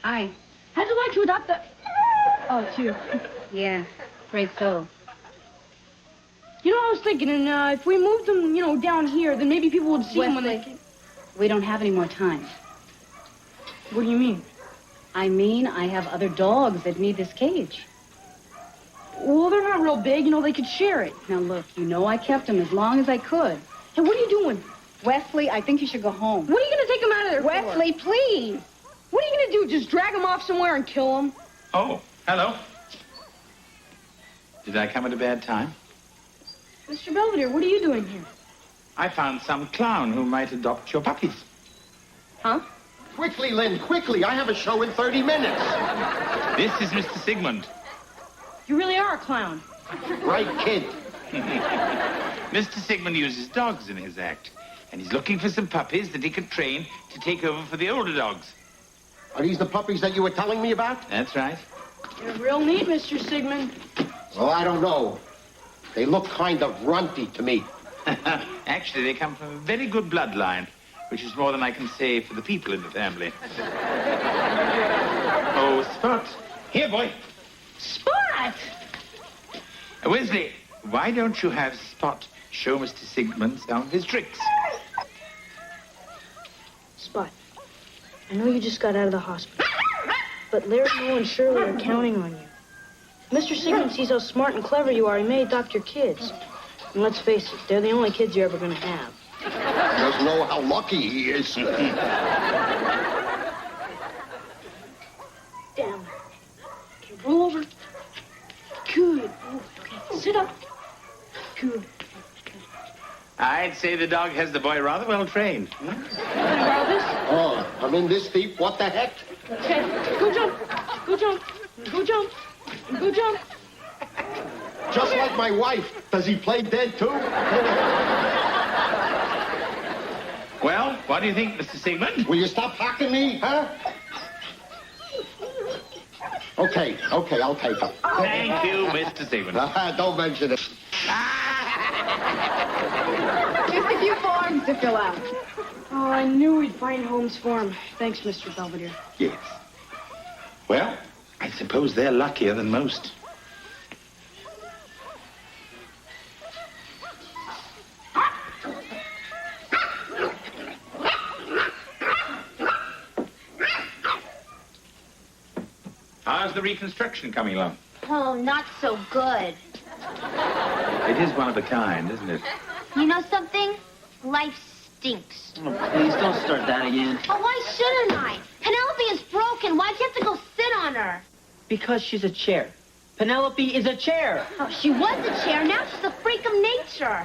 Hi. How'd you like to adopt the... Oh, it's you. Yeah, great soul. You know, I was thinking, and if we moved them, down here, then maybe people would see them when they... Wesley, we don't have any more time. What do you mean? I mean, I have other dogs that need this cage. Well, they're not real big. They could share it. Now, look, I kept them as long as I could. Hey, what are you doing? Wesley, I think you should go home. What are you going to take them out of there Wesley, for? please. What are you going to do? Just drag them off somewhere and kill them? Oh, hello. Did I come at a bad time? Mr. Belvedere, what are you doing here? I found some clown who might adopt your puppies. Huh? Quickly, Lynn, quickly. I have a show in 30 minutes. This is Mr. Sigmund. You really are a clown. Right, kid. Mr. Sigmund uses dogs in his act, and he's looking for some puppies that he can train to take over for the older dogs. Are these the puppies that you were telling me about? That's right. You're real neat, Mr. Sigmund. Well, I don't know. They look kind of runty to me. Actually, they come from a very good bloodline, which is more than I can say for the people in the family. Oh, Spot. Here, boy. Spot! Wesley, why don't you have Spot show Mr. Sigmund some of his tricks? Spot, I know you just got out of the hospital, but Larry, Mo, and Shirley are counting on you. If Mr. Sigmund sees how smart and clever you are, he may adopt your kids. And let's face it, they're the only kids you're ever going to have. He doesn't know how lucky he is. Down. Okay, roll over. Good. Okay, sit up. Good. I'd say the dog has the boy rather well trained. Can I borrow this? Oh, I'm in this deep. What the heck? Okay, go jump. Go jump. Go jump. Go jump. Just like my wife. Does he play dead, too? Well, what do you think, Mr. Sigmund? Will you stop hacking me, huh? Okay, I'll take him. Thank you, Mr. Sigmund. Don't mention it. Just a few forms to fill out. Oh, I knew we'd find homes for him. Thanks, Mr. Belvedere. Yes. Well, I suppose they're luckier than most. How's the reconstruction coming along? Oh, not so good. It is one of a kind, isn't it? You know something? Life stinks. Oh, please don't start that again. Oh, why shouldn't I? Penelope is broken. Why do you have to go sit on her? Because she's a chair. Penelope is a chair. Oh, she was a chair. Now she's a freak of nature.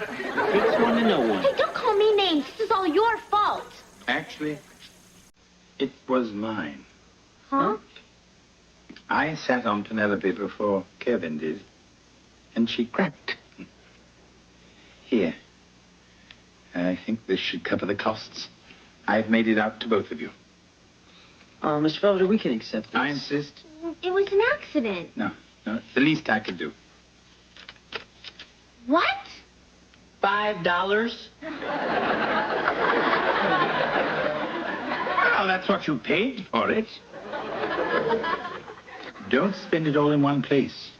Takes one to know one. Hey, don't call me names. This is all your fault. Actually, it was mine. Huh? I sat on Penelope before Kevin did, and she cracked. Here. I think this should cover the costs. I've made it out to both of you. Mr. Belvedere, we can accept this. I insist. It was an accident. No, it's the least I could do. What? $5? Well, that's what you paid for it. Don't spend it all in one place.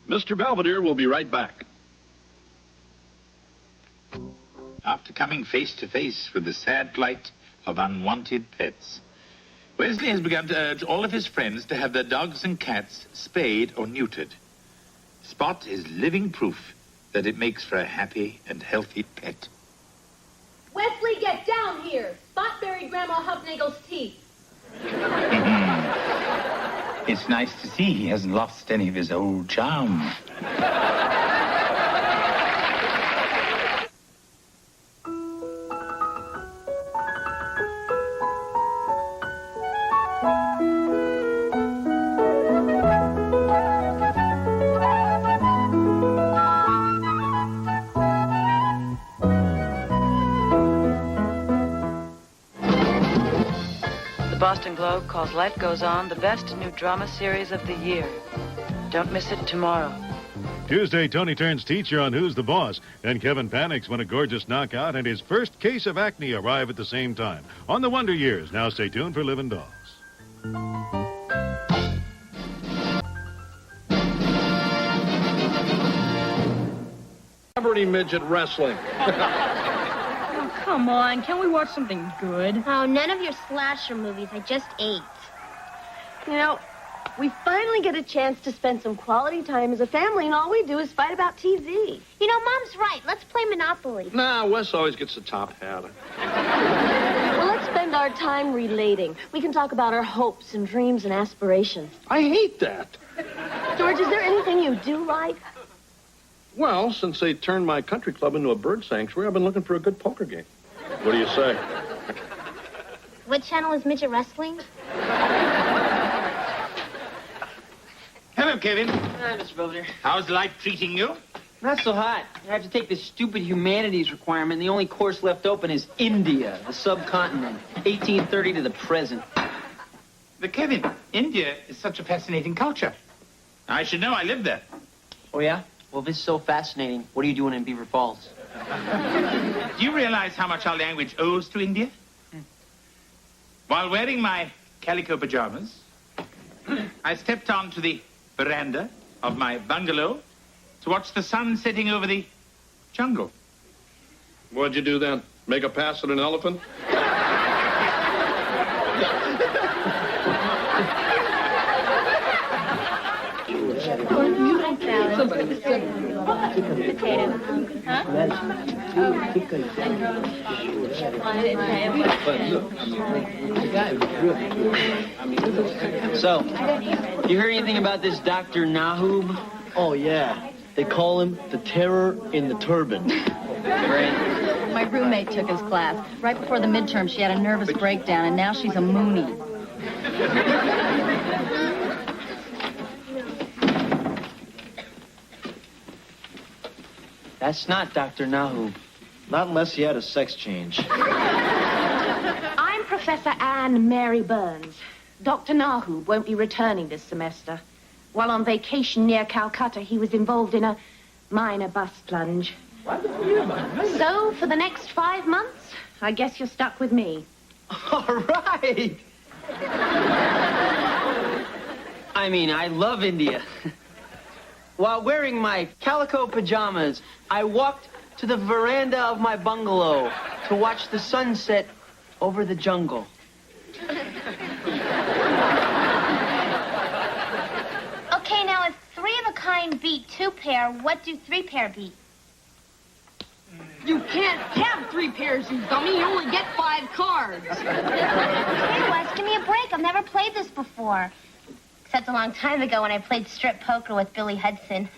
Mr. Belvedere will be right back. After coming face to face with the sad plight of unwanted pets, Wesley has begun to urge all of his friends to have their dogs and cats spayed or neutered. Spot is living proof that it makes for a happy and healthy pet. Wesley, get down here. Spot buried Grandma Hufnagel's teeth. It's nice to see he hasn't lost any of his old charm. The Boston Globe calls Life Goes On the best new drama series of the year. Don't miss it tomorrow. Tuesday, Tony turns teacher on Who's the Boss, and Kevin panics when a gorgeous knockout and his first case of acne arrive at the same time. On the Wonder Years. Now stay tuned for Living Dolls. Celebrity midget wrestling. Oh, come on. Can't we watch something good? Oh, none of your slasher movies. I just ate. You know, we finally get a chance to spend some quality time as a family, and all we do is fight about TV. You know, Mom's right. Let's play Monopoly. Nah, Wes always gets the top hat. Well, let's spend our time relating. We can talk about our hopes and dreams and aspirations. I hate that. George, is there anything you do like? Well, since they turned my country club into a bird sanctuary, I've been looking for a good poker game. What do you say? What channel is midget wrestling? Hello, Kevin. Hi, Mr. Belvedere. How's life treating you? Not so hot. I have to take this stupid humanities requirement. The only course left open is India, the subcontinent, 1830 to the present. But, Kevin, India is such a fascinating culture. I should know. I live there. Oh, yeah? Well, if it's so fascinating, what are you doing in Beaver Falls? Do you realize how much our language owes to India? While wearing my calico pajamas, I stepped onto the veranda of my bungalow to watch the sun setting over the jungle. What'd you do then? Make a pass at an elephant? So, you heard anything about this Dr. Nahub? Oh, yeah. They call him the Terror in the Turban. Great. My roommate took his class. Right before the midterm, she had a nervous breakdown, and now she's a Moonie. That's not Dr. Nahub. Not unless he had a sex change. I'm Professor Anne Mary Burns. Dr. Nahub won't be returning this semester. While on vacation near Calcutta, he was involved in a minor bus plunge. So, for the next 5 months, I guess you're stuck with me. All right. I mean, I love India. While wearing my calico pajamas, I walked to the veranda of my bungalow to watch the sunset over the jungle. Okay, now if 3 of a kind beat 2 pair, what do 3 pair beat? You can't have 3 pairs, you dummy. You only get 5 cards. Hey, Wes, give me a break. I've never played this before. Except a long time ago when I played strip poker with Billy Hudson.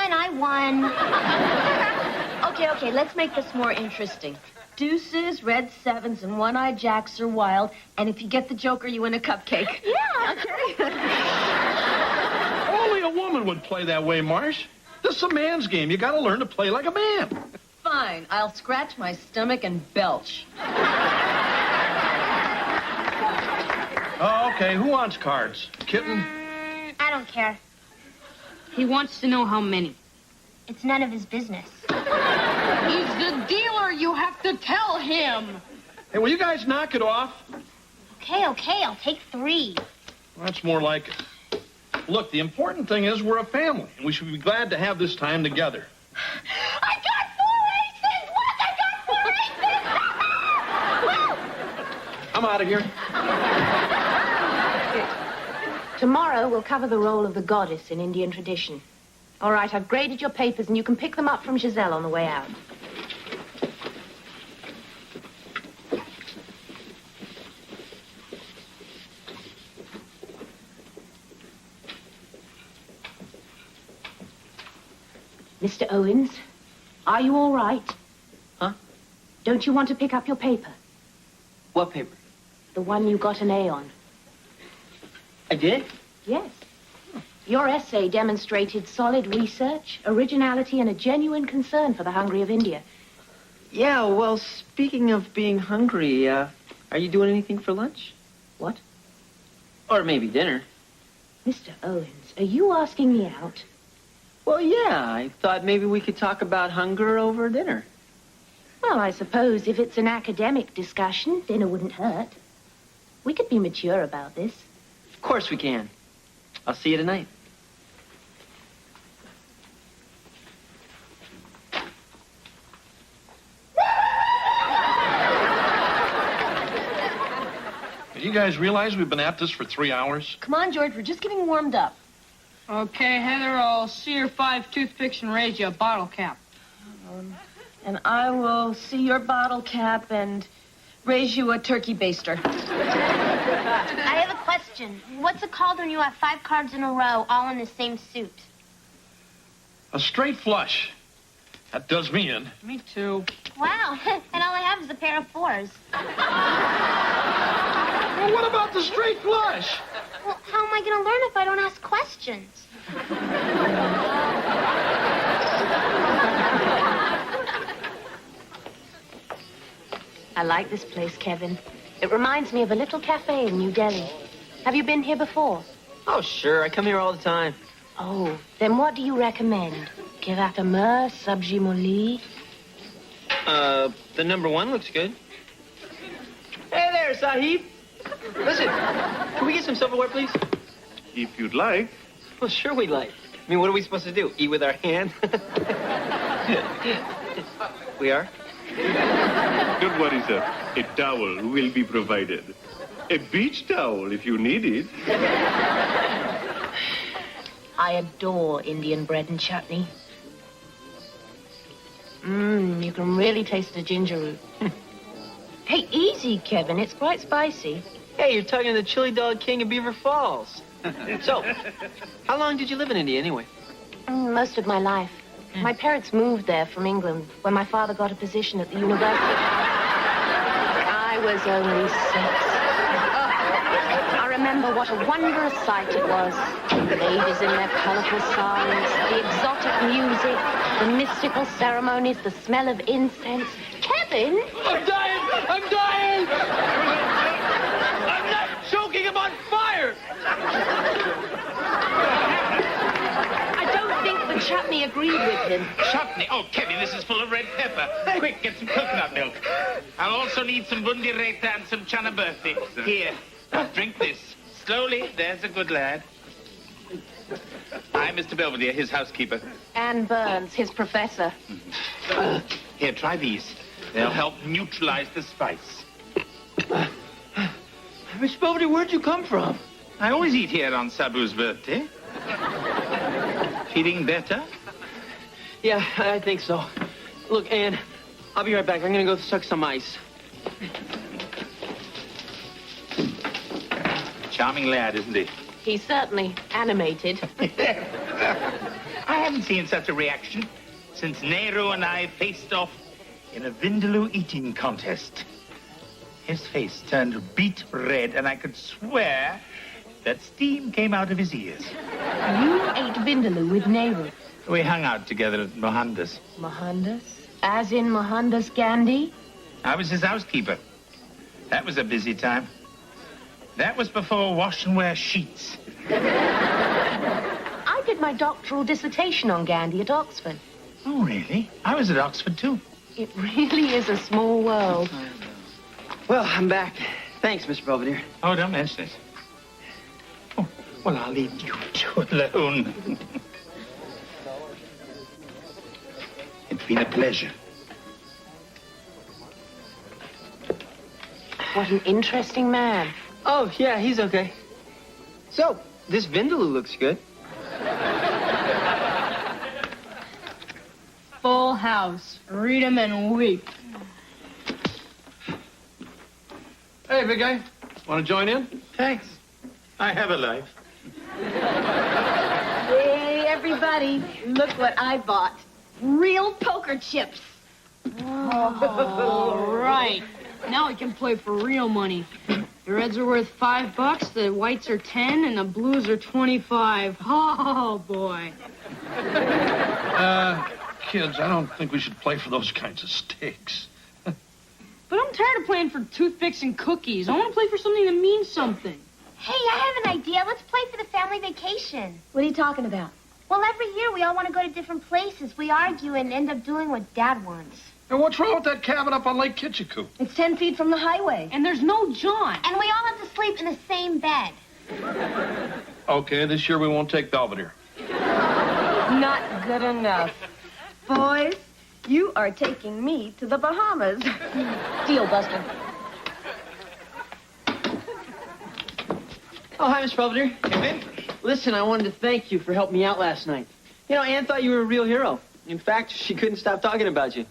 I won. Okay, let's make this more interesting. Deuces, red sevens, and one-eyed jacks are wild, and if you get the joker, you win a cupcake. Yeah, okay. Only a woman would play that way, Marsh. This is a man's game. You gotta learn to play like a man. Fine, I'll scratch my stomach and belch. Oh, okay. Who wants cards? Kitten? I don't care. He wants to know how many. It's none of his business. He's the dealer. You have to tell him. Hey, will you guys knock it off? Okay, I'll take 3. That's more like it. Look, the important thing is we're a family, and we should be glad to have this time together. I got 4 aces! Wes, I got 4 aces! I'm out of here. Tomorrow, we'll cover the role of the goddess in Indian tradition. All right, I've graded your papers, and you can pick them up from Giselle on the way out. Mr. Owens, are you all right? Huh? Don't you want to pick up your paper? What paper? The one you got an A on. I did? Yes. Your essay demonstrated solid research, originality, and a genuine concern for the hungry of India. Yeah, well, speaking of being hungry, are you doing anything for lunch? What? Or maybe dinner. Mr. Owens, Are you asking me out? Well, yeah, I thought maybe we could talk about hunger over dinner. Well, I suppose if it's an academic discussion, dinner wouldn't hurt. We could be mature about this. Of course we can. I'll see you tonight. Do you guys realize we've been at this for 3 hours? Come on, George, we're just getting warmed up. Okay, Heather, I'll see your 5 toothpicks and raise you a bottle cap. And I will see your bottle cap and raise you a turkey baster. I have a question. What's it called when you have 5 cards in a row, all in the same suit? A straight flush. That does me in. Me too. Wow, and all I have is a pair of 4s. Well, what about the straight flush? Well, how am I going to learn if I don't ask questions? I like this place, Kevin. It reminds me of a little cafe in New Delhi. Have you been here before? Oh, sure. I come here all the time. Oh, then what do you recommend? Kirat amar, sabji moli? The number 1 looks good. Hey there, Sahib. Listen, can we get some silverware, please? If you'd like. Well, sure we'd like. I mean, what are we supposed to do? Eat with our hand? We are? Don't worry, sir. A towel will be provided. A beach towel if you need it. I adore Indian bread and chutney. You can really taste the ginger root. Hey, easy, Kevin. It's quite spicy. Hey, you're talking to the chili dog king of Beaver Falls. So, how long did you live in India anyway? Most of my life. My parents moved there from England when my father got a position at the university. I was only 6. I remember what a wondrous sight it was. The ladies in their colorful saris, the exotic music, the mystical ceremonies, the smell of incense. Kevin! I'm dying! I'm dying! I'm not choking! I'm on fire! I don't think the chutney agreed with him. Chutney? Oh, Kevin, this is full of red pepper. Quick, get some coconut milk. I'll also need some bundi raita and some chana birthday. Here, drink this. Slowly, there's a good lad. I'm Mr. Belvedere, his housekeeper. Anne Burns, his professor. Here, try these. They'll help neutralize the spice. Mr. Belvedere, where'd you come from? I always eat here on Sabu's birthday. Feeling better? Yeah, I think so. Look, Anne, I'll be right back. I'm gonna go suck some ice. Charming lad, isn't he? He's certainly animated. I haven't seen such a reaction since Nehru and I faced off in a Vindaloo eating contest. His face turned beet red, and I could swear that steam came out of his ears. You ate Vindaloo with Nehru. We hung out together at Mohandas. Mohandas? As in Mohandas Gandhi? I was his housekeeper. That was a busy time. That was before wash and wear sheets. I did my doctoral dissertation on Gandhi at Oxford. Oh, really? I was at Oxford, too. It really is a small world. Well, I'm back. Thanks, Mr. Belvedere. Oh, don't mention it. Oh, well, I'll leave you two alone. It's been a pleasure. What an interesting man. Oh, yeah, he's okay. So, this Vindaloo looks good. Full house. Read 'em and weep. Hey, big guy. Want to join in? Thanks. I have a life. Hey, everybody, look what I bought. Real poker chips. All right. Now we can play for real money. The reds are worth $5, the whites are 10, and the blues are 25. Oh, boy. Kids, I don't think we should play for those kinds of stakes. But I'm tired of playing for toothpicks and cookies. I want to play for something that means something. Hey, I have an idea. Let's play for the family vacation. What are you talking about? Well, every year we all want to go to different places. We argue and end up doing what Dad wants. And what's wrong with that cabin up on Lake Kitchikou? It's 10 feet from the highway. And there's no John. And we all have to sleep in the same bed. Okay, this year we won't take Belvedere. Not good enough. Boys, you are taking me to the Bahamas. Deal, Buster. Oh, hi, Miss Belvedere. Hey, listen, I wanted to thank you for helping me out last night. You know, Ann thought you were a real hero. In fact, she couldn't stop talking about you.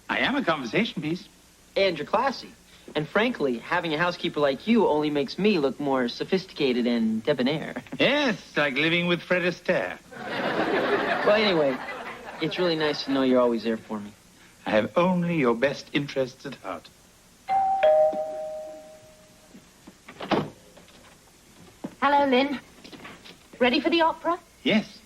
I am a conversation piece. And you're classy. And frankly, having a housekeeper like you only makes me look more sophisticated and debonair. Yes, like living with Fred Astaire. Well, anyway, it's really nice to know you're always there for me. I have only your best interests at heart. Hello, Lynn. Ready for the opera? Yes.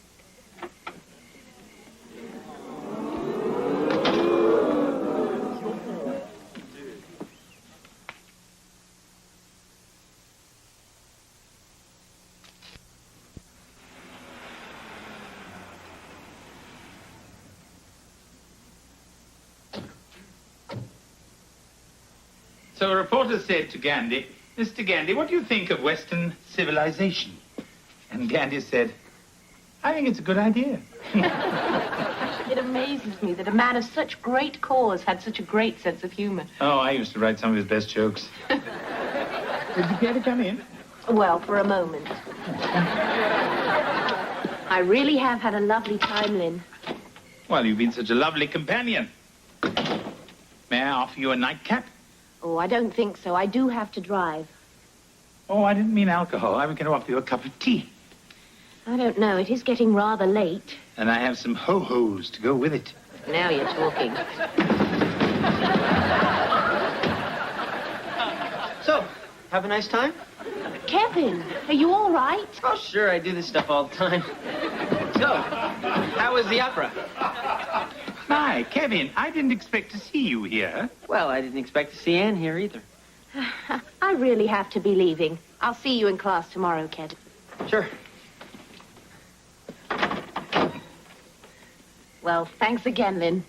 So a reporter said to Gandhi, Mr. Gandhi, what do you think of Western civilization? And Gandhi said, I think it's a good idea. It amazes me that a man of such great cause had such a great sense of humor. Oh, I used to write some of his best jokes. Would you care to come in? Well, for a moment. I really have had a lovely time, Lynn. Well, you've been such a lovely companion. May I offer you a nightcap? Oh, I don't think so. I do have to drive. Oh, I didn't mean alcohol. I was going to offer you a cup of tea. I don't know. It is getting rather late. And I have some ho-hos to go with it. Now you're talking. So, have a nice time? Kevin, are you all right? Oh, sure. I do this stuff all the time. So, how was the opera? My, Kevin, I didn't expect to see you here. Well, I didn't expect to see Ann here either. I really have to be leaving. I'll see you in class tomorrow, Kevin. Sure. Well, thanks again, Lynn.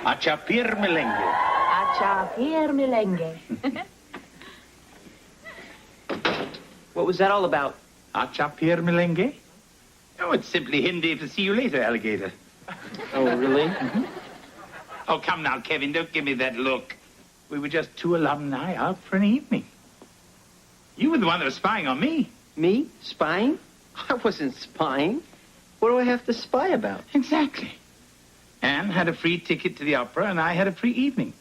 Achapir melengue. Achapir melengue. What was that all about? Achapir melengue? Oh, it's simply Hindi for see you later, alligator. Oh, really? Mm-hmm. Oh, come now, Kevin, don't give me that look. We were just two alumni out for an evening. You were the one that was spying on me. Me? Spying? I wasn't spying. What do I have to spy about? Exactly. Anne had a free ticket to the opera, and I had a free evening.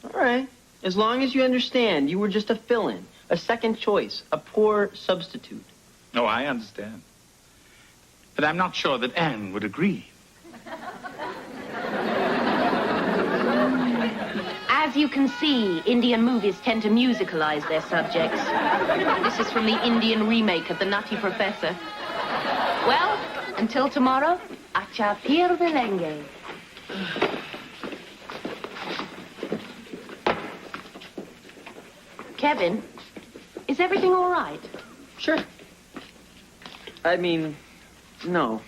All right. As long as you understand, you were just a fill-in, a second choice, a poor substitute. Oh, I understand. But I'm not sure that Anne would agree. As you can see, Indian movies tend to musicalize their subjects. This is from the Indian remake of The Nutty Professor. Well, until tomorrow, Achapir Velenge. Kevin, is everything all right? Sure. I mean, no.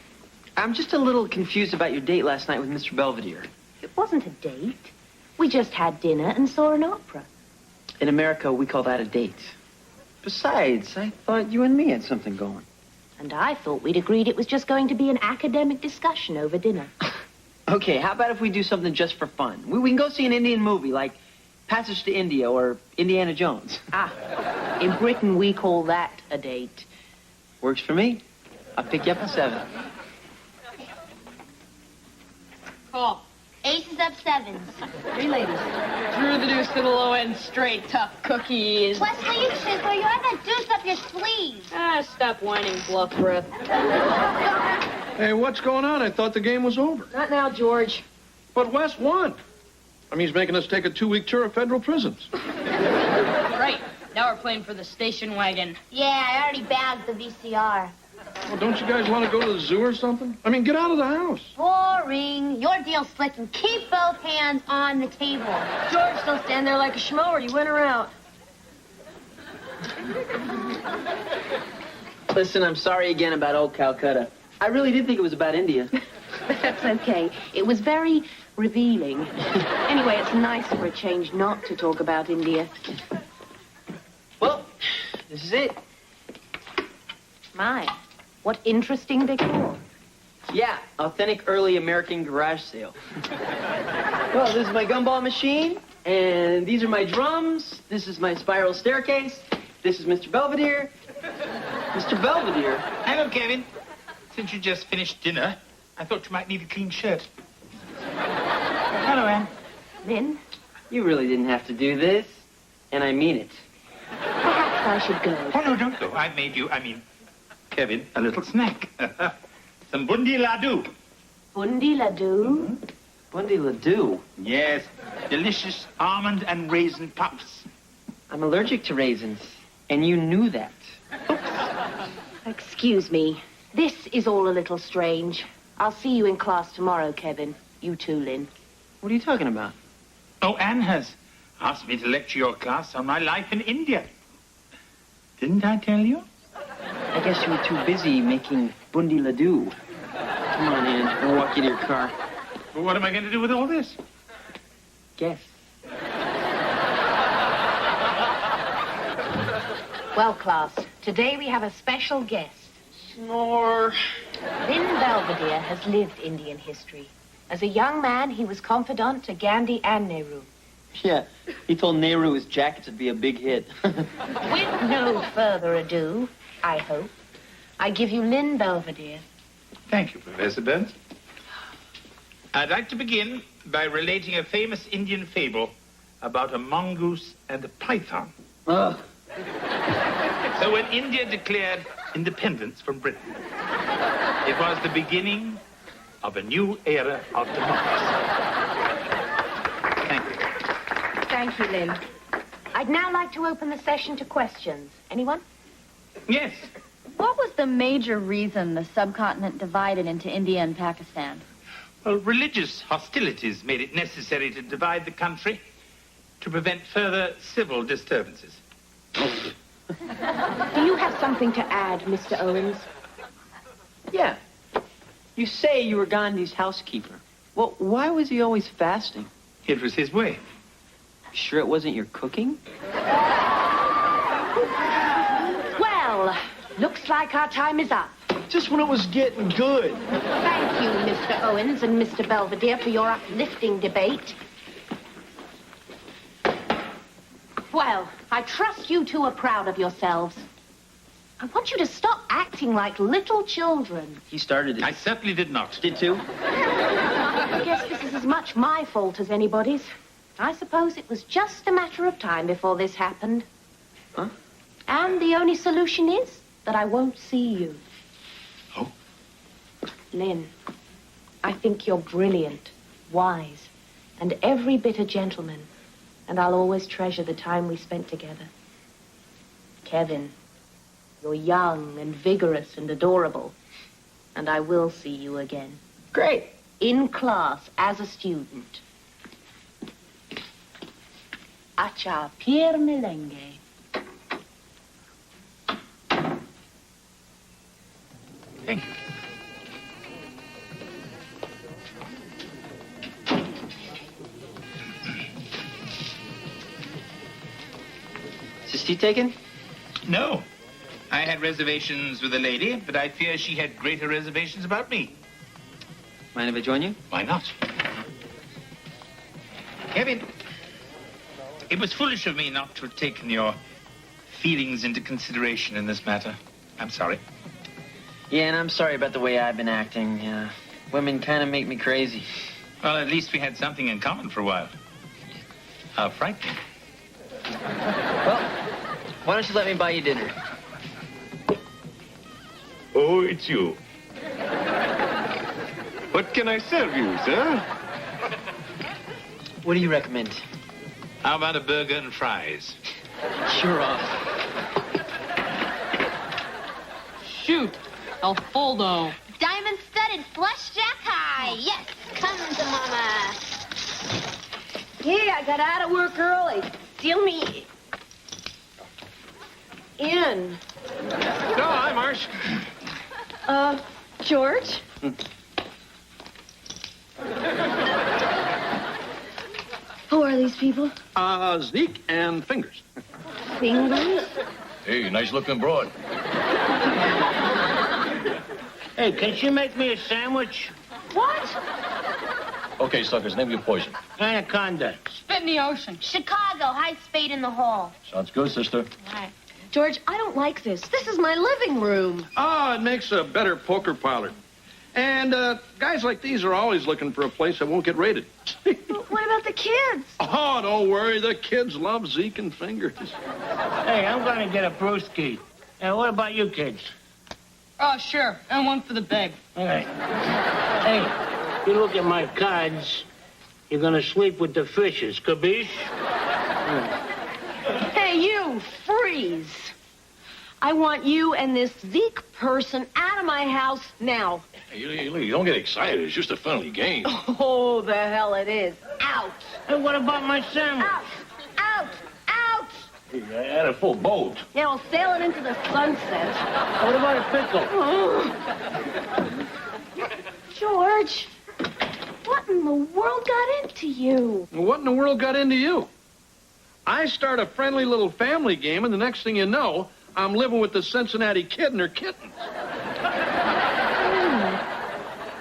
I'm just a little confused about your date last night with Mr. Belvedere. It wasn't a date. We just had dinner and saw an opera. In America, we call that a date. Besides, I thought you and me had something going. And I thought we'd agreed it was just going to be an academic discussion over dinner. Okay, how about if we do something just for fun? We can go see an Indian movie like Passage to India or Indiana Jones. In Britain, we call that a date. Works for me. I'll pick you up at 7. Call. Aces up 7s. 3 ladies. Drew the deuce to the low end, straight tough cookies. Wesley, you shizzler, you have that deuce up your sleeve. Stop whining, bluff breath. Hey, what's going on? I thought the game was over. Not now, George. But Wes won. I mean, he's making us take a 2-week tour of federal prisons. Right. Now we're playing for the station wagon. Yeah, I already bagged the VCR. Well, don't you guys want to go to the zoo or something? I mean, get out of the house. Boring. Your deal's slick and keep both hands on the table. George, don't stand there like a schmo or you win her out. Listen, I'm sorry again about old Calcutta. I really did think it was about India. That's okay. It was very revealing. Anyway, it's nice for a change not to talk about India. Well, this is it. My, what interesting decor. Yeah, authentic early American garage sale. Well, this is my gumball machine, and these are my drums. This is my spiral staircase. This is Mr. Belvedere. Mr. Belvedere. Hello, Kevin. Since you just finished dinner, I thought you might need a clean shirt. Hello, Anne. Lynn? You really didn't have to do this, and I mean it. Perhaps I should go. Oh, no, don't go. I've made you, Kevin, a little snack. Some bundi laddu. Bundi laddu? Bundi laddu? Yes, delicious almond and raisin puffs. I'm allergic to raisins, and you knew that. Excuse me. This is all a little strange. I'll see you in class tomorrow, Kevin. You too, Lynn. What are you talking about? Oh, Anne has asked me to lecture your class on my life in India. Didn't I tell you? I guess you were too busy making bundi laddu. Come on, Ann. I'll walk you to your car. Well, what am I going to do with all this? Guess. Well, class, today we have a special guest. Snore. Lynn Belvedere has lived Indian history. As a young man, he was confidant to Gandhi and Nehru. Yeah, he told Nehru his jackets would be a big hit. With no further ado, I hope, I give you Lynn Belvedere. Thank you, Professor Burns. I'd like to begin by relating a famous Indian fable about a mongoose and a python. Oh. So when India declared independence from Britain, it was the beginning of a new era of democracy. Thank you. Thank you, Lynn. I'd now like to open the session to questions. Anyone? Yes. What was the major reason the subcontinent divided into India and Pakistan? Well, religious hostilities made it necessary to divide the country to prevent further civil disturbances. Do you have something to add, Mr. Owens? Yeah. You say you were Gandhi's housekeeper. Well, why was he always fasting? It was his way. You sure it wasn't your cooking? Well, looks like our time is up. Just when it was getting good. Thank you, Mr. Owens and Mr. Belvedere, for your uplifting debate. Well, I trust you two are proud of yourselves. I want you to stop acting like little children. He started it. I certainly did not. Did too? I guess this is as much my fault as anybody's. I suppose it was just a matter of time before this happened. Huh? And the only solution is that I won't see you. Oh? Lynn, I think you're brilliant, wise, and every bit a gentleman. And I'll always treasure the time we spent together. Kevin, you're young and vigorous and adorable. And I will see you again. Great. In class as a student. Acha Pierre Melenge. Thank you. Is this tea taken? No. I had reservations with a lady, but I fear she had greater reservations about me. Mind if I join you? Why not? Kevin, it was foolish of me not to have taken your feelings into consideration in this matter. I'm sorry. Yeah, and I'm sorry about the way I've been acting. Women kind of make me crazy. Well, at least we had something in common for a while. How frightening. Well, why don't you let me buy you dinner? Oh, it's you. What can I serve you, sir? What do you recommend? How about a burger and fries? Sure off. Shoot, Alfoldo. Diamond-studded flush jack high. Yes, come to mama. Hey, I got out of work early. Steal me. in. No, hi, Marsh. George? Who are these people? Zeke and Fingers. Fingers? Hey, nice-looking broad. Hey, can she make me a sandwich? What? Okay, suckers, name your poison. Anaconda. Spit in the ocean. Chicago, high spade in the hole. Sounds good, sister. Right. George, I don't like this. This is my living room. Oh, it makes a better poker parlor. And guys like these are always looking for a place that won't get raided. What about the kids? Oh, don't worry. The kids love Zeke and Fingers. Hey, I'm going to get a brewski. And what about you kids? Oh, sure. And one for the bag. All right. Hey, you look at my cards, you're going to sleep with the fishes, capiche? Hey, you, freeze. I want you and this Zeke person out of my house now. Hey, you don't get excited. It's just a friendly game. Oh, the hell it is. Out. Hey, what about my sandwich? Out. Out. Out. Hey, I had a full boat. Yeah, we'll sail it into the sunset. What about a pickle? George, what in the world got into you? What in the world got into you? I start a friendly little family game, and the next thing you know, I'm living with the Cincinnati Kid and her kittens.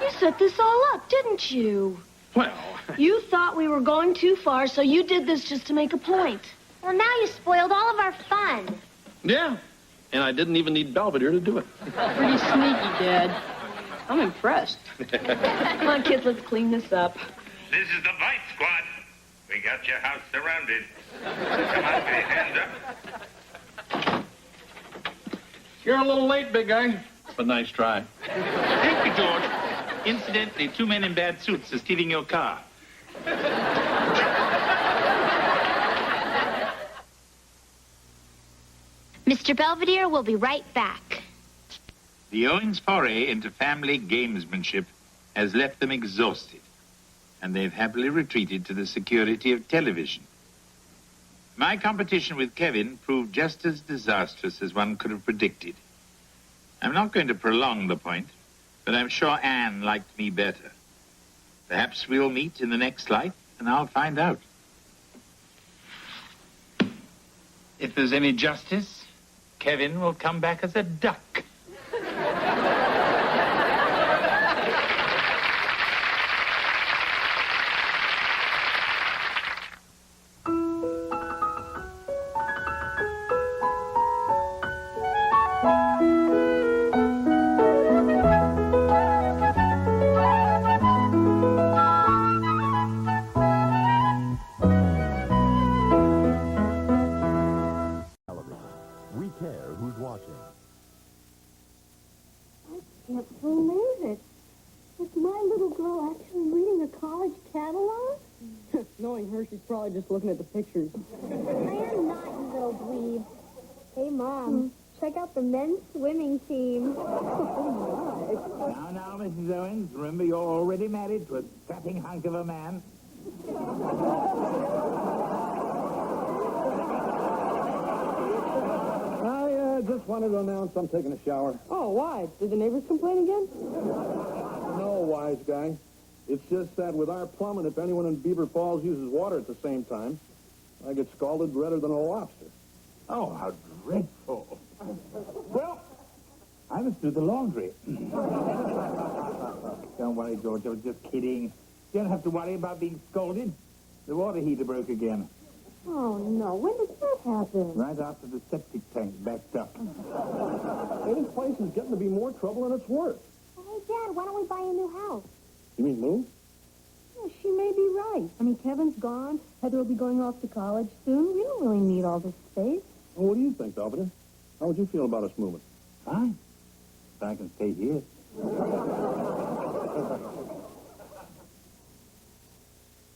You set this all up, didn't you? Well... You thought we were going too far, so you did this just to make a point. Well, now you spoiled all of our fun. Yeah, and I didn't even need Belvedere to do it. Pretty sneaky, Dad. I'm impressed. Come on, kids, let's clean this up. This is the Vice Squad. We got your house surrounded. Come on, pay hands up. You're a little late, big guy. But nice try. Thank you, George. Incidentally, 2 men in bad suits are stealing your car. Mr. Belvedere will be right back. The Owens' foray into family gamesmanship has left them exhausted, and they've happily retreated to the security of television. My competition with Kevin proved just as disastrous as one could have predicted. I'm not going to prolong the point, but I'm sure Anne liked me better. Perhaps we'll meet in the next life, and I'll find out. If there's any justice, Kevin will come back as a duck. We care who's watching. I can't believe it. Is my little girl actually reading a college catalog? Knowing her, she's probably just looking at the pictures. I am not, you little dweeb. Hey, Mom, check out the men's swimming team. Now, Mrs. Owens, remember you're already married to a strapping hunk of a man. I just wanted to announce I'm taking a shower. Oh, why? Did the neighbors complain again? No, wise guy. It's just that with our plumbing, if anyone in Beaver Falls uses water at the same time, I get scalded redder than a lobster. Oh, how dreadful. Well, I must do the laundry. Don't worry, George. I was just kidding. You don't have to worry about being scalded. The water heater broke again. Oh, no. When did that happen? Right after the septic tank backed up. Any place is getting to be more trouble than it's worth. Hey, Dad, why don't we buy a new house? You mean move? Yeah, she may be right. I mean, Kevin's gone. Heather will be going off to college soon. We don't really need all this space. Well, what do you think, Belvedere? How would you feel about us moving? Fine. If I can stay here.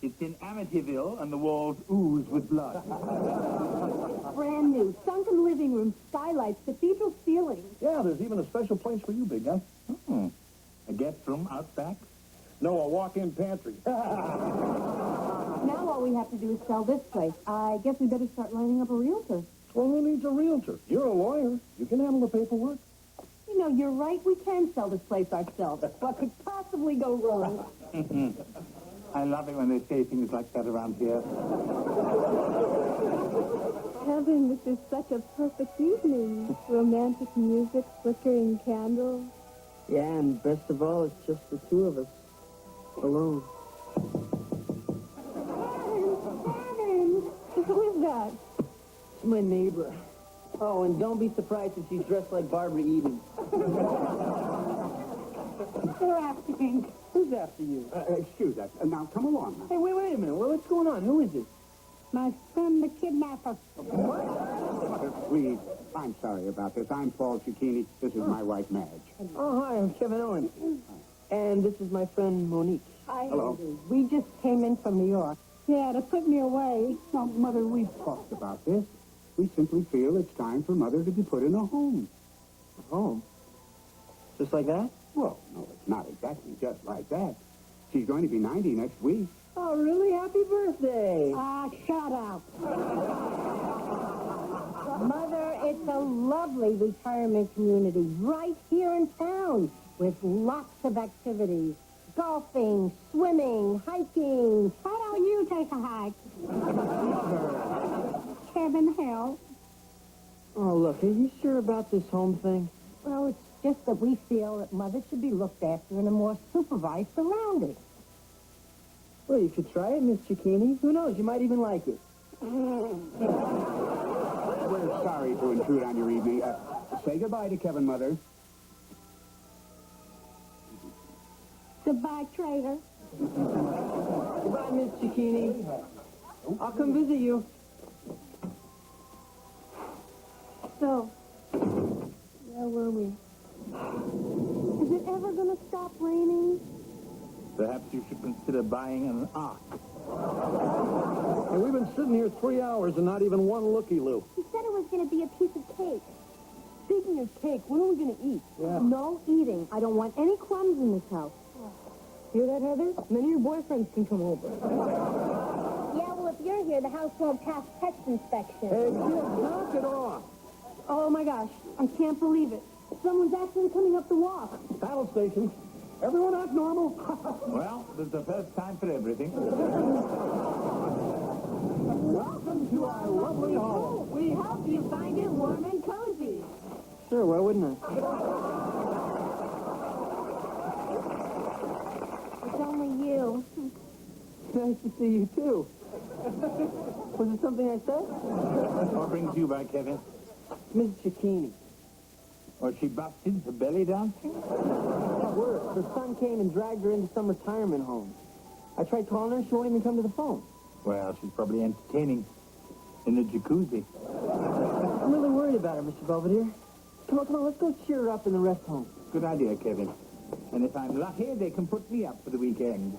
It's in Amityville, and the walls ooze with blood. Brand new, sunken living room, skylights, cathedral ceilings. Yeah, there's even a special place for you, big guy. Oh. A guest room out back? No, a walk-in pantry. Now all we have to do is sell this place. I guess we better start lining up a realtor. Well, who needs a realtor? You're a lawyer. You can handle the paperwork. You know, you're right. We can sell this place ourselves. What could possibly go wrong? I love it when they say things like that around here. Kevin, this is such a perfect evening. Romantic music, flickering candles. Yeah, and best of all, it's just the two of us. Alone. Kevin! Who is that? It's my neighbor. Oh, and don't be surprised if she's dressed like Barbara Eden. They're after me. Who's after you? Excuse us. Now, come along. Hey, wait a minute. Well, what's going on? Who is it? My friend, the kidnapper. Please, I'm sorry about this. I'm Paul Cicchini. This is my wife, Madge. Oh, hi, I'm Kevin Owen. And this is my friend Monique. Hi. Hello. We just came in from New York. Yeah, to put me away. Now, Mother, we've talked about this. We simply feel it's time for Mother to be put in a home. A home? Just like that? Well, no, it's not exactly just like that. She's going to be 90 next week. Oh, really? Happy birthday. Ah, shut up. Mother, it's a lovely retirement community right here in town with lots of activities. Golfing, swimming, hiking. Why don't you take a hike? Kevin, help. Oh, look, are you sure about this home thing? Well, it's just that we feel that Mother should be looked after in a more supervised surrounding. Well, you could try it, Miss Cicchini. Who knows? You might even like it. We're sorry to intrude on your evening. Say goodbye to Kevin, Mother. Goodbye, traitor. Goodbye, Miss Cicchini. I'll come visit you. So, where were we? Is it ever going to stop raining? Perhaps you should consider buying an ark. And we've been sitting here 3 hours and not even one looky-loo. He said it was going to be a piece of cake. Speaking of cake, when are we going to eat? Yeah. No eating. I don't want any crumbs in this house. Hear that, Heather? None of your boyfriends can come over. Yeah, well, if you're here, the house won't pass pest inspection. Hey, kid, knock it off. Oh, my gosh. I can't believe it. Someone's actually coming up the walk. Battle station. Everyone act normal. Well, there's the first time for everything. Welcome to our lovely home. We hope you find it warm and cozy. Sure, why wouldn't I? It's only you. Nice to see you, too. Was it something I said? What brings you back, Kevin? Miss Cicchini. Was she busted for belly dancing? Worse, her son came and dragged her into some retirement home. I tried calling her, she won't even come to the phone. Well, she's probably entertaining in the jacuzzi. I'm really worried about her, Mr. Belvedere. Come on, let's go cheer her up in the rest home. Good idea, Kevin. And if I'm lucky, they can put me up for the weekend.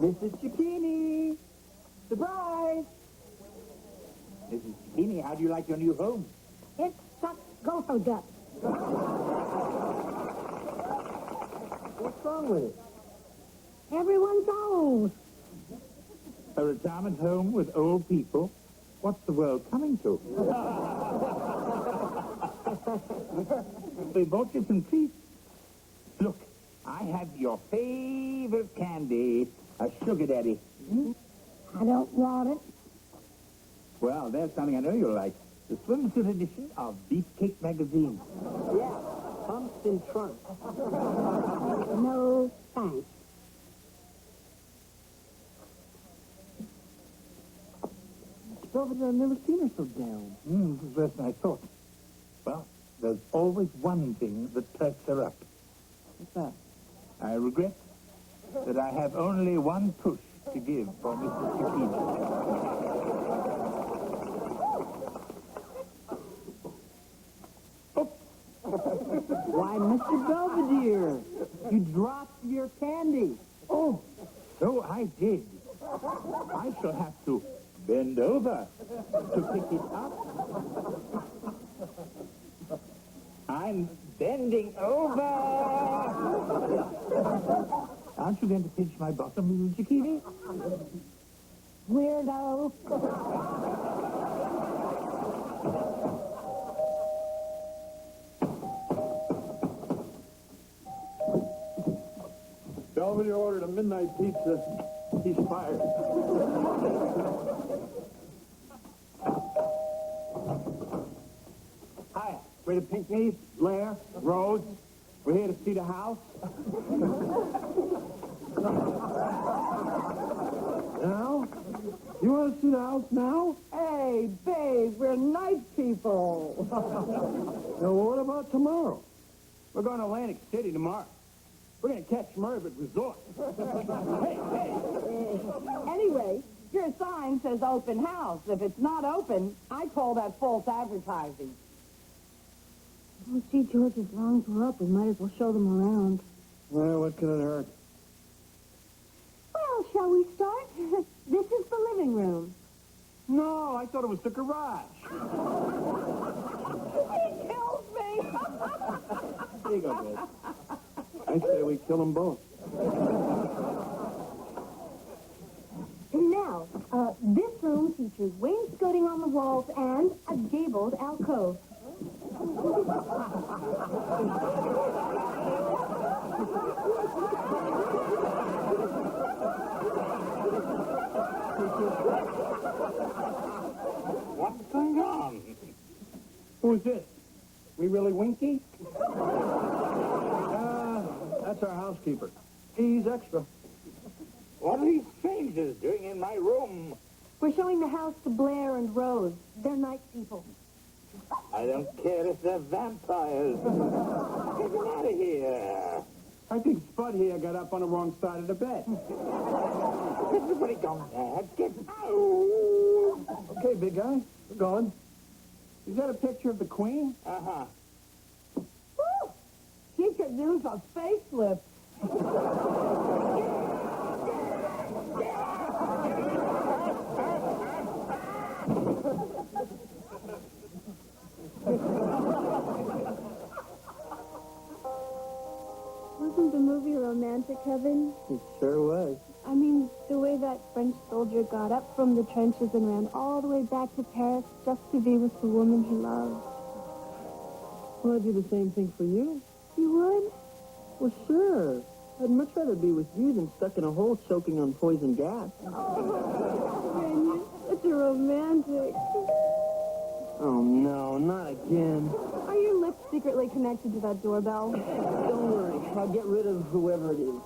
Mrs. Cicchini! Surprise! Mrs. Cicchini, how do you like your new home? It sucks gopher guts. What's wrong with it? Everyone's own. A retirement home with old people? What's the world coming to? We bought you some treats. Look, I have your favorite candy, a sugar daddy. I don't want it. Well, there's something I know you'll like. The swimsuit edition of Beefcake magazine. Yeah, pumps in trunk. No, thanks. Belvedere, I've never seen her so down. This is worse than I thought. Well, there's always one thing that perks her up. What's that? I regret that I have only one push to give for Mrs. Cicchini. Why, Mr. Belvedere, you dropped your candy. Oh, so I did. I shall have to bend over to pick it up. I'm bending over. Aren't you going to pinch my bottom, Mrs. Zucchini? Weirdo. Belvedere ordered a midnight pizza. He's fired. Hi, we're the Pinckneys, Blair, Rose. We're here to see the house. Now? You want to see the house now? Hey, babe, we're night people. Now, what about tomorrow? We're going to Atlantic City tomorrow. We're going to catch Merv at Resort. Anyway, your sign says open house. If it's not open, I call that false advertising. Oh, gee, George, as long as we're up, we might as well show them around. Well, what can it hurt? Well, shall we start? This is the living room. No, I thought it was the garage. He kills me. Here you go, babe. I say we kill them both. Now, this room features wainscoting on the walls and a gabled alcove. What's going on? Who's this? We really Winky? That's our housekeeper. He's extra. What are these strangers doing in my room? We're showing the house to Blair and Rose. They're night people. I don't care if they're vampires. Get them out of here. I think Spud here got up on the wrong side of the bed. Everybody gone mad. Get out. Okay, big guy. We're going. Is that a picture of the Queen? Uh-huh. Woo! She could use a facelift. Wasn't the movie romantic, Kevin? It sure was. I mean, the way that French soldier got up from the trenches and ran all the way back to Paris just to be with the woman he loved. Well, I'd do the same thing for you. You would? Well, sure. I'd much rather be with you than stuck in a hole choking on poison gas. Man, you're such a romantic. Oh, no, not again. Are your lips secretly connected to that doorbell? Don't worry. I'll get rid of whoever it is.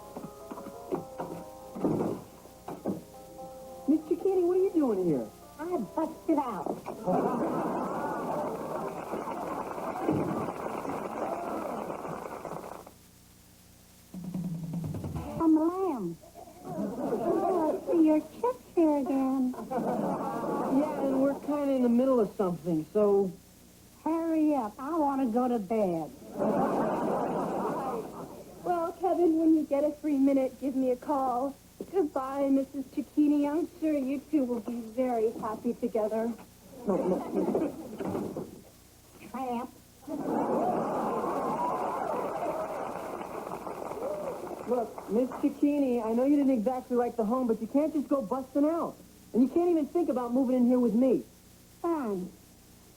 Mr. Kitty, what are you doing here? I busted out. I'm a lamb. Oh, I see your chips here again. Yeah, and we're kind of in the middle of something, so... Hurry up. I want to go to bed. Well, Kevin, when you get a free minute, give me a call. Goodbye, Mrs. Cicchini. I'm sure you two will be very happy together. Tramp. Look, Miss Cicchini, I know you didn't exactly like the home, but you can't just go busting out. And you can't even think about moving in here with me. Fine.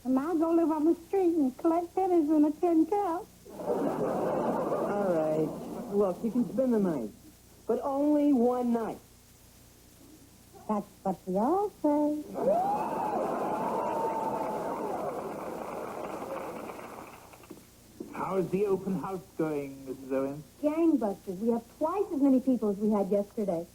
And I'll go live on the street and collect pennies in a tin cup. All right. Look, you can spend the night. But only one night. That's what we all say. How's the open house going, Mrs. Owens? Gangbusters. We have twice as many people as we had yesterday.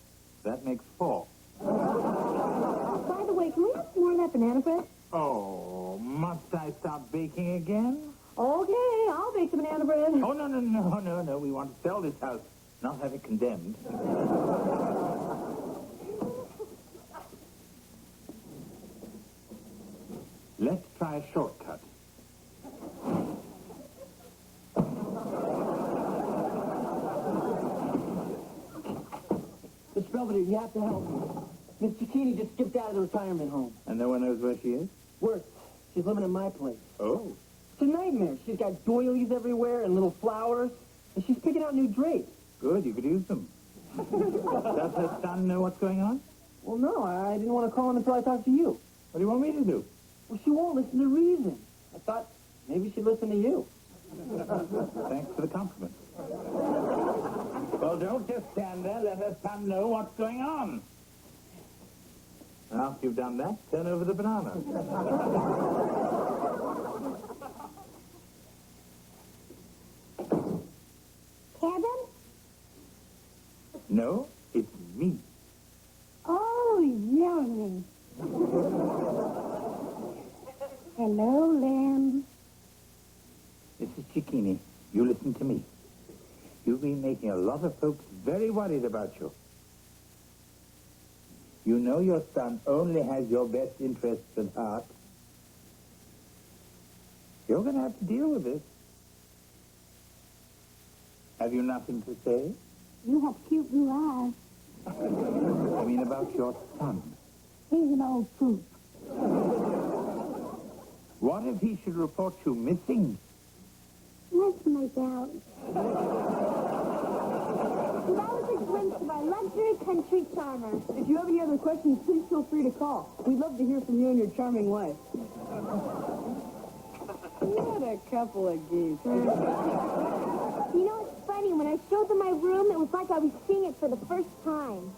That makes 4. By the way, can we have some more of that banana bread? Oh, must I stop baking again? Okay, I'll bake the banana bread. Oh, no. We want to sell this house, not have it condemned. Let's try a shortcut. Miss Belvedere, you have to help me. Miss Cicchini just skipped out of the retirement home. And no one knows where she is? Worse, she's living in my place. Oh. It's a nightmare. She's got doilies everywhere and little flowers, and she's picking out new drapes. Good, you could use them. Does her son know what's going on? Well, no, I didn't want to call him until I talked to you. What do you want me to do? Well, she won't listen to reason. I thought maybe she'd listen to you. Thanks for the compliment. Well, don't just stand there. Let her son know what's going on. And after you've done that, turn over the banana. Kevin? No, it's me. Oh, yummy. Hello, Lamb. Mrs. Cicchini, you listen to me. You've been making a lot of folks very worried about you. You know your son only has your best interests at heart. You're going to have to deal with this. Have you nothing to say? You have cute blue eyes. I mean about your son. He's an old fool. What if he should report you missing? Let's make out. That was a glimpse of our luxury country charmer. If you have any other questions, please feel free to call. We'd love to hear from you and your charming wife. What a couple of geese. You know, it's funny. When I showed them my room, it was like I was seeing it for the first time.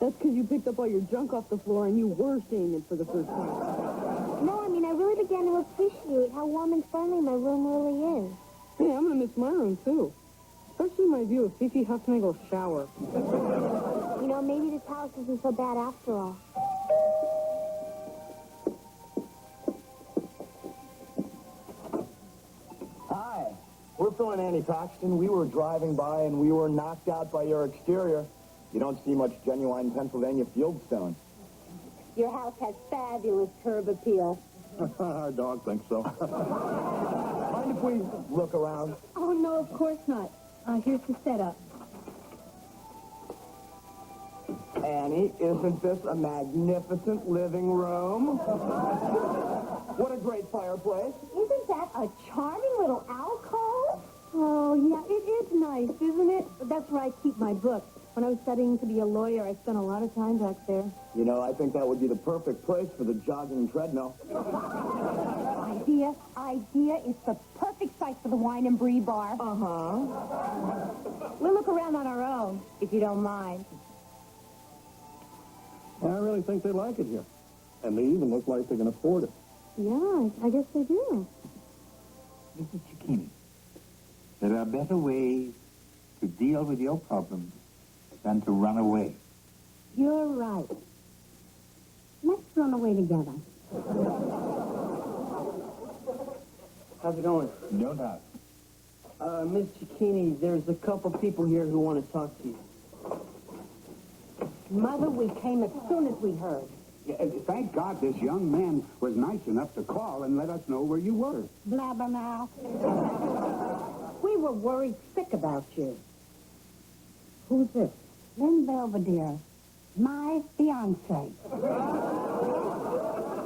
That's because you picked up all your junk off the floor and you were seeing it for the first time. No, I mean, I really began to appreciate how warm and friendly my room really is. Hey, I'm going to miss my room, too. Especially my view of Fifi Huffnagel's shower. You know, maybe this house isn't so bad after all. Hi. We're Phil and Annie Paxton. We were driving by and we were knocked out by your exterior. You don't see much genuine Pennsylvania fieldstone. Your house has fabulous curb appeal. Our dog thinks so. Mind if we look around? Oh, no, of course not. Here's the setup. Annie, isn't this a magnificent living room? What a great fireplace. Isn't that a charming little alcove? Oh, yeah, it is nice, isn't it? That's where I keep my books. When I was studying to be a lawyer, I spent a lot of time back there. You know, I think that would be the perfect place for the jogging treadmill. Idea. It's the perfect site for the wine and brie bar. Uh-huh. We'll look around on our own, if you don't mind. I really think they like it here. And they even look like they can afford it. Yeah, I guess they do. Mrs. Cicchini, there are better ways to deal with your problems than to run away. You're right. Let's run away together. How's it going? Don't ask. Miss Cicchini, there's a couple people here who want to talk to you. Mother, we came as soon as we heard. Yeah, thank God this young man was nice enough to call and let us know where you were. Blabbermouth. We were worried sick about you. Who's this? Lynn Belvedere, my fiancé.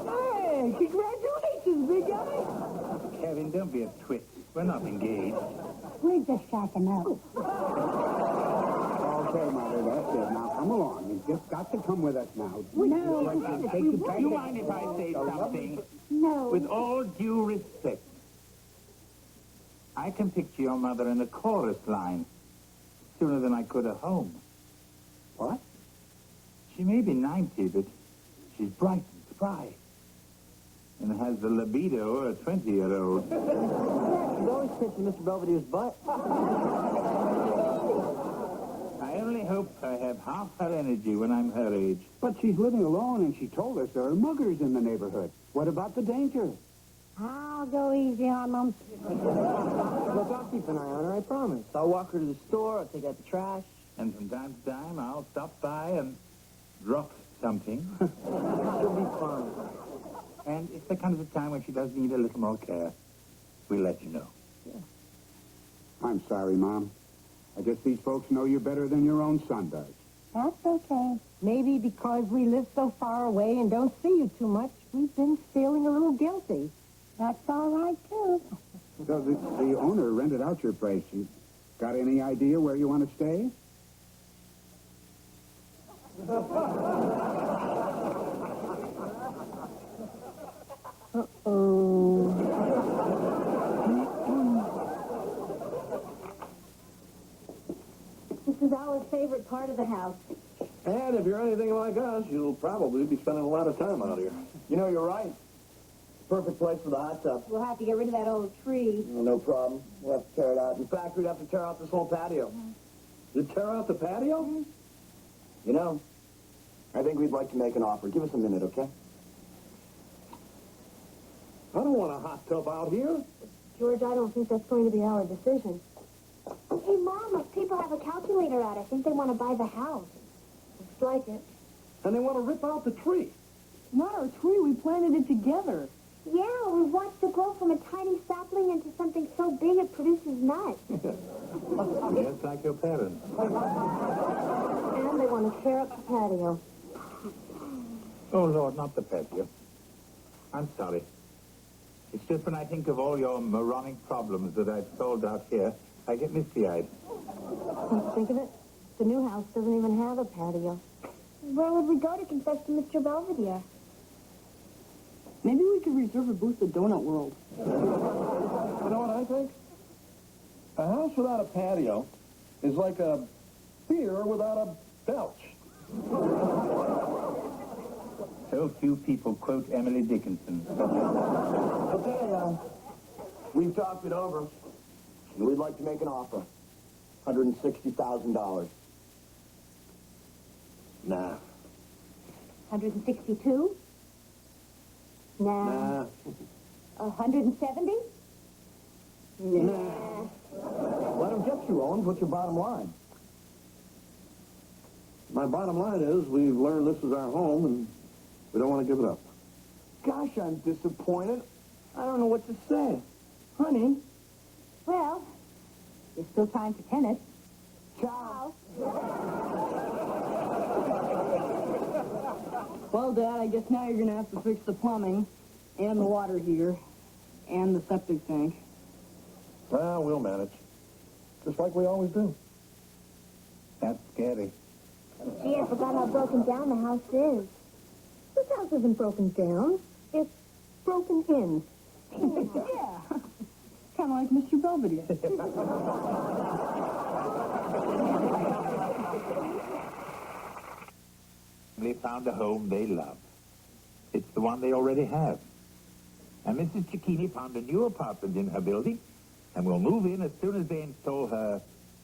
Hey, congratulations, big guy. Kevin, don't be a twit. We're not engaged. We're just shacking up. Okay, Mother, that's it. Now, come along. You've just got to come with us now. No, You mind if I say something? No. With all due respect, I can picture your mother in a chorus line sooner than I could at home. What? She may be 90, but she's bright and spry. And has the libido of a 20-year-old. She's always kissing Mr. Belvedere's butt. I only hope I have half her energy when I'm her age. But she's living alone, and she told us there are muggers in the neighborhood. What about the danger? I'll go easy on them. Look, I'll keep an eye on her, I promise. I'll walk her to the store, I'll take out the trash. And from time to time, I'll stop by and drop something. She'll be fine. And if there comes a time when she does need a little more care, we'll let you know. Yeah. I'm sorry, Mom. I guess these folks know you better than your own son does. That's okay. Maybe because we live so far away and don't see you too much, we've been feeling a little guilty. That's all right, too. So the owner rented out your place. You got any idea where you want to stay? This is our favorite part of the house. And if you're anything like us, you'll probably be spending a lot of time out here. You know, you're right. Perfect place for the hot tub. We'll have to get rid of that old tree. No problem. We'll have to tear it out. In fact, we'd have to tear out this whole patio. You tear out the patio? You know, I think we'd like to make an offer. Give us a minute, okay? I don't want a hot tub out here. George, I don't think that's going to be our decision. Hey, Mom, if people have a calculator out, I think they want to buy the house. Looks like it. And they want to rip out the tree. Not our tree. We planted it together. Yeah, we watched it grow from a tiny sapling into something so big it produces nuts. Yes, like your parents. And they want to tear up the patio. Oh, Lord, not the patio. I'm sorry. It's just when I think of all your moronic problems that I've solved out here, I get misty-eyed. Come to think of it, the new house doesn't even have a patio. Where would we go to confess to Mr. Belvedere? Maybe we could reserve a booth at Donut World. You know what I think? A house without a patio is like a beer without a belch. So few people quote Emily Dickinson. Okay, we've talked it over. And we'd like to make an offer. $160,000. Nah. 162? Nah. 170? Nah. Let him get you, Owen. What's your bottom line? My bottom line is we've learned this is our home and we don't want to give it up. Gosh, I'm disappointed. I don't know what to say. Honey. Well, there's still time for tennis. Ciao. Well, Dad, I guess now you're going to have to fix the plumbing and the water heater and the septic tank. Well, we'll manage. Just like we always do. That's scary. Gee, I forgot how broken down the house is. This house isn't broken down. It's broken in. Yeah. Kind of like Mr. Belvedere. They found a home they love. It's the one they already have. And Mrs. Cicchini found a new apartment in her building, and will move in as soon as they install her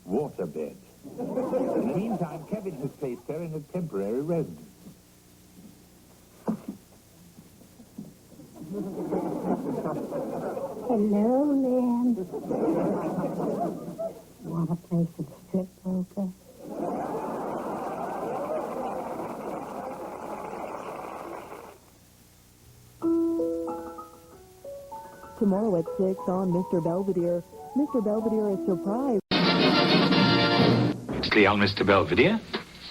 waterbed. In the meantime, Kevin has placed her in a temporary residence. Hello, Nan. Want to play some strip poker? Tomorrow at 6 on Mr. Belvedere. Mr. Belvedere is surprised. It's Leon, Mr. Belvedere.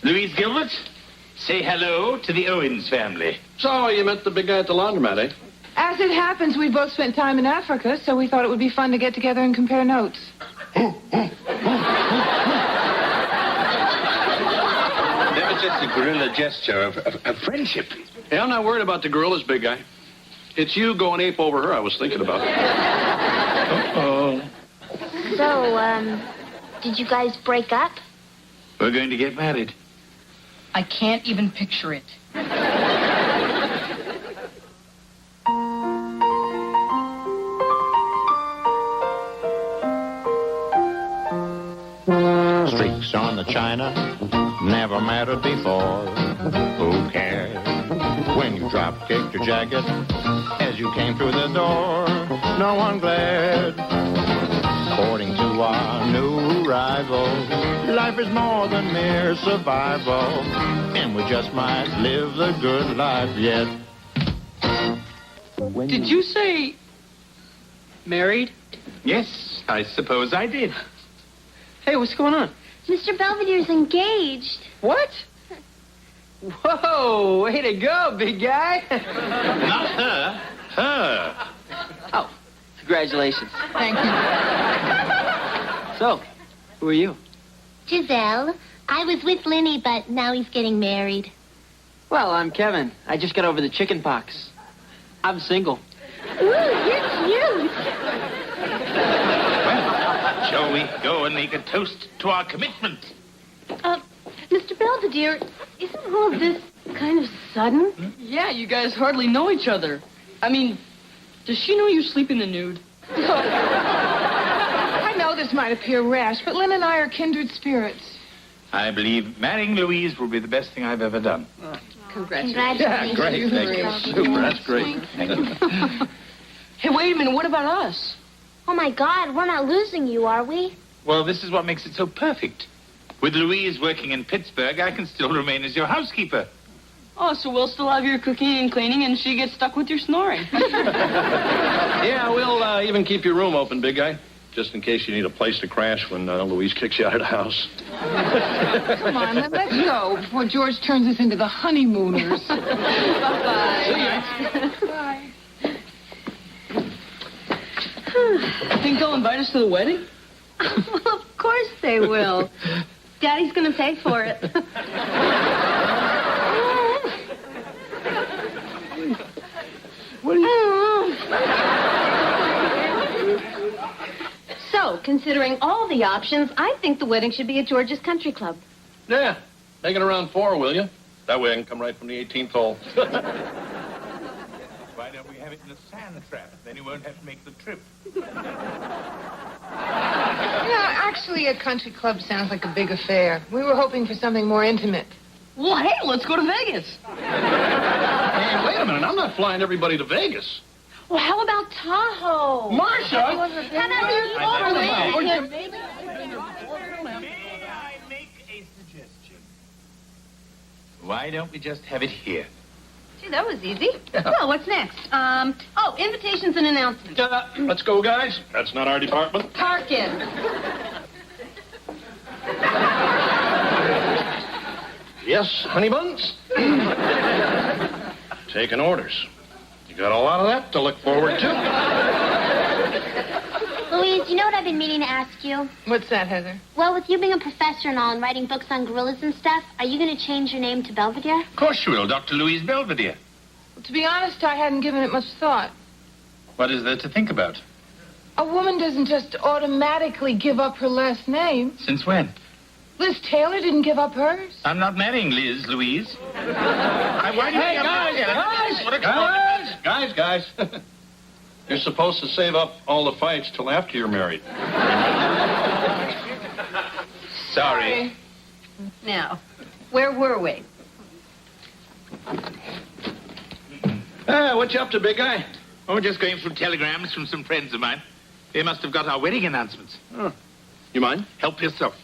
Louise Gilbert, say hello to the Owens family. So, you met the big guy at the laundromat, eh? As it happens, we both spent time in Africa, so we thought it would be fun to get together and compare notes. That was just a guerrilla gesture of friendship. Hey, I'm not worried about the gorillas, big guy. It's you going ape over her I was thinking about. Uh-oh. So, did you guys break up? We're going to get married. I can't even picture it. Streaks on the china never mattered before. Who cares when you drop-kicked your jacket as you came through the door? No one glared. According to our new rival, life is more than mere survival, and we just might live the good life yet. Did you say married? Yes, I suppose I did. Hey, what's going on? Mr. Belvedere's engaged. What? Whoa, way to go, big guy. Not her. Her. Congratulations. Thank you. So, who are you? Giselle. I was with Lenny, but now he's getting married. Well, I'm Kevin. I just got over the chicken pox. I'm single. Ooh, you're cute. Shall we go and make a toast to our commitment? Mr. Belvedere, isn't all of this kind of sudden? Yeah, you guys hardly know each other. I mean, does she know you sleep in the nude? I know this might appear rash, but Lynn and I are kindred spirits. I believe marrying Louise will be the best thing I've ever done. Congratulations. Yeah, great. Thank you. Super. That's great. Thank you. Hey, wait a minute. What about us? Oh, my God, we're not losing you, are we? Well, this is what makes it so perfect. With Louise working in Pittsburgh, I can still remain as your housekeeper. Oh, so we'll still have your cooking and cleaning, and she gets stuck with your snoring. Yeah, we'll even keep your room open, big guy. Just in case you need a place to crash when Louise kicks you out of the house. Come on, let's go before George turns us into the honeymooners. Bye-bye. Think they'll invite us to the wedding? Well, of course they will. Daddy's going to pay for it. So, considering all the options, I think the wedding should be at George's Country Club. Yeah. Make it around 4, will you? That way I can come right from the 18th hole. Why don't we have it in a sand trap? Then you won't have to make the trip. Actually, a country club sounds like a big affair. We were hoping for something more intimate. Well, hey, let's go to Vegas. Hey, wait a minute. I'm not flying everybody to Vegas. Well, how about Tahoe? Marcia! How about May I make a suggestion? Why don't we just have it here? Gee, that was easy. Well, what's next? Invitations and announcements. Let's go, guys. That's not our department. Parkin. Yes, honey buns? Taking orders. You got a lot of that to look forward to. Louise, you know what I've been meaning to ask you? What's that, Heather? Well, with you being a professor and all and writing books on gorillas and stuff, are you going to change your name to Belvedere? Of course you will, Dr. Louise Belvedere. Well, to be honest, I hadn't given it much thought. What is there to think about? A woman doesn't just automatically give up her last name. Since when? Liz Taylor didn't give up hers. I'm not marrying Liz, Louise. Why do you Hey, think I'm guys! You're supposed to save up all the fights till after you're married. Sorry. Now, where were we? What you up to, big guy? Oh, we're just going through telegrams from some friends of mine. They must have got our wedding announcements. Oh. You mind? Help yourself.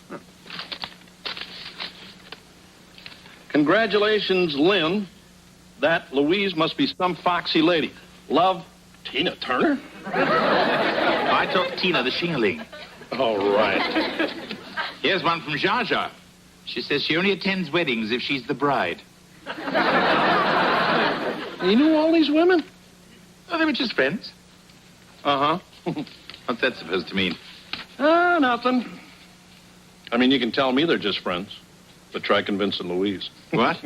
Congratulations, Lynn. That Louise must be some foxy lady. Love, Tina Turner? I talked Tina the shingling. All right. Here's one from Zsa Zsa. She says she only attends weddings if she's the bride. You knew all these women? Oh, they were just friends. Uh-huh. What's that supposed to mean? Nothing. I mean, you can tell me they're just friends, but try convincing Louise. What?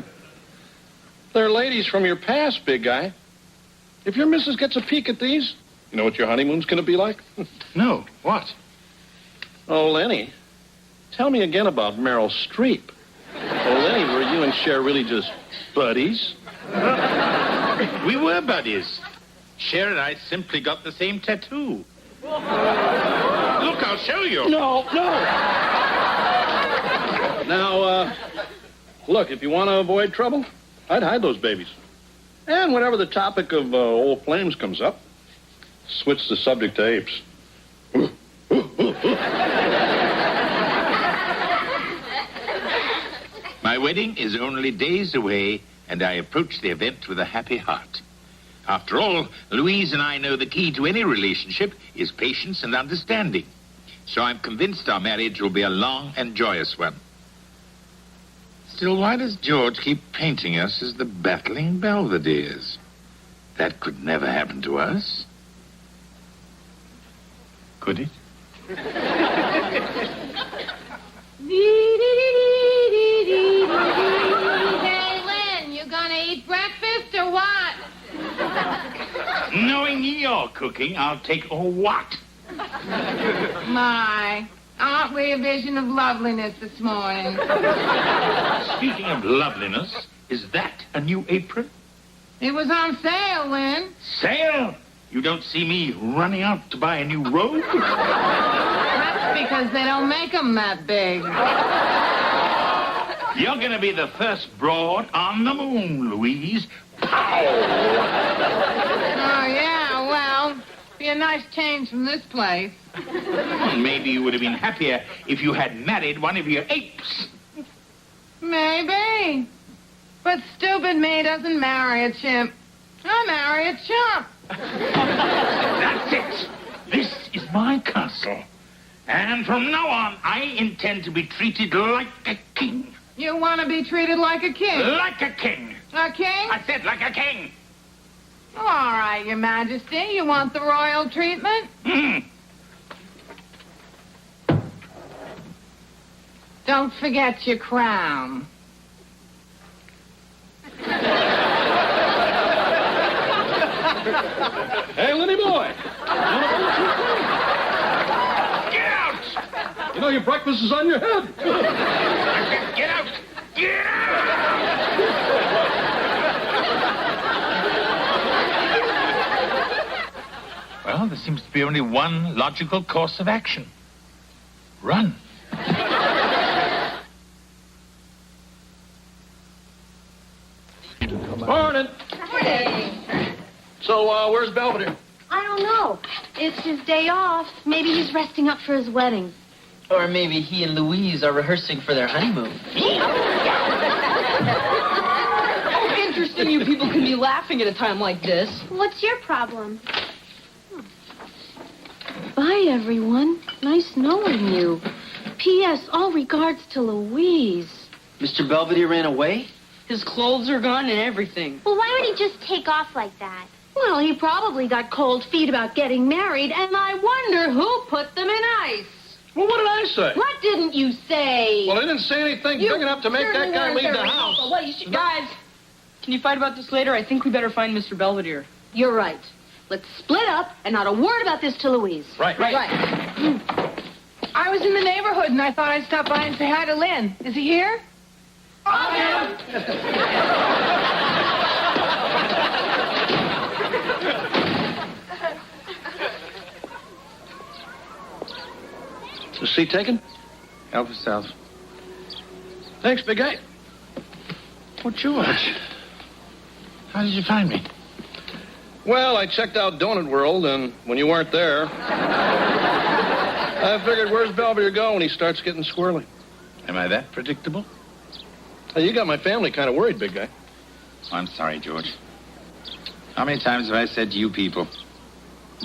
They're ladies from your past, big guy. If your missus gets a peek at these, you know what your honeymoon's going to be like? No. What? Oh, Lenny, tell me again about Meryl Streep. Oh, Lenny, were you and Cher really just buddies? We were buddies. Cher and I simply got the same tattoo. Look, I'll show you. No. Now, look, if you want to avoid trouble, I'd hide those babies. And whenever the topic of old flames comes up, switch the subject to apes. My wedding is only days away, and I approach the event with a happy heart. After all, Louise and I know the key to any relationship is patience and understanding. So I'm convinced our marriage will be a long and joyous one. Still, why does George keep painting us as the battling Belvederes? That could never happen to us. Could it? Hey, Lynn, you gonna eat breakfast or what? Knowing your cooking, I'll take a what? My, aren't we a vision of loveliness this morning? Speaking of loveliness, is that a new apron? It was on sale, Lynn. Sale? You don't see me running out to buy a new robe? That's because they don't make them that big. You're going to be the first broad on the moon, Louise. Pow! Oh, yeah, well, be a nice change from this place. Maybe you would have been happier if you had married one of your apes. Maybe. But stupid me doesn't marry a chimp. I marry a chump. That's it. This is my castle. And from now on, I intend to be treated like a king. You want to be treated like a king? Like a king. A king? I said like a king. All right, Your Majesty. You want the royal treatment? Don't forget your crown. Hey, Lenny boy. Get out! You know your breakfast is on your head. Get out! Get out! Well, there seems to be only one logical course of action. Run. Morning. So, where's Belvedere? I don't know. It's his day off. Maybe he's resting up for his wedding. Or maybe he and Louise are rehearsing for their honeymoon. Oh, interesting you people can be laughing at a time like this. What's your problem? Bye, everyone. Nice knowing you. P.S. All regards to Louise. Mr. Belvedere ran away? His clothes are gone and everything. Well, why would he just take off like that? Well, he probably got cold feet about getting married, and I wonder who put them in ice. Well, what did I say? What didn't you say? Well, I didn't say anything big enough to make that guy leave the house. Guys, can you fight about this later? I think we better find Mr. Belvedere. You're right. Let's split up and not a word about this to Louise. Right. I was in the neighborhood, and I thought I'd stop by and say hi to Lynn. Is he here? Is the seat taken? Help yourself. Thanks, big guy. Well, George, how did you find me? Well, I checked out Donut World, and when you weren't there, I figured, where's Belvedere go when he starts getting squirrely? Am I that predictable? Hey, you got my family kind of worried, big guy. Oh, I'm sorry, George. How many times have I said to you people,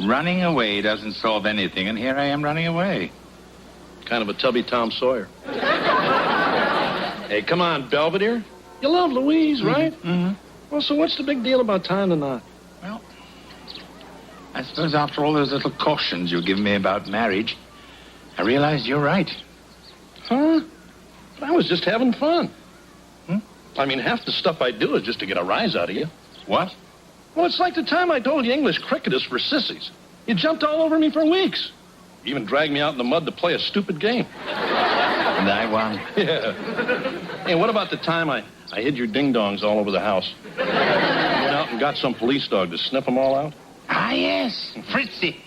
running away doesn't solve anything, and here I am running away. Kind of a tubby Tom Sawyer. Hey, come on, Belvedere. You love Louise, right? Mm-hmm. Well, so what's the big deal about tying the knot? Well, I suppose after all those little cautions you've given me about marriage, I realized you're right. Huh? I was just having fun. I mean, half the stuff I do is just to get a rise out of you. What? Well, it's like the time I told you English cricket is for sissies. You jumped all over me for weeks. You even dragged me out in the mud to play a stupid game. And I won. Yeah. Hey, what about the time I hid your ding-dongs all over the house? Went out and got some police dog to sniff them all out? Ah, yes, Fritzy.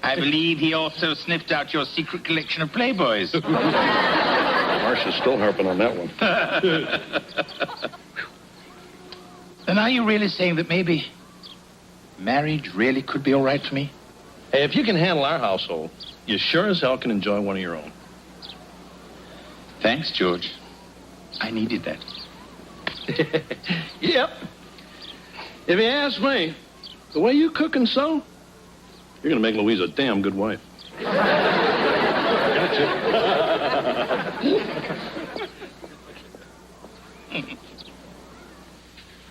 I believe he also sniffed out your secret collection of Playboys. Marcia's still harping on that one. Then are you really saying that maybe marriage really could be all right for me? Hey, if you can handle our household, you sure as hell can enjoy one of your own. Thanks, George. I needed that. Yep. If you ask me, the way you cook and sew, you're going to make Louise a damn good wife. Gotcha.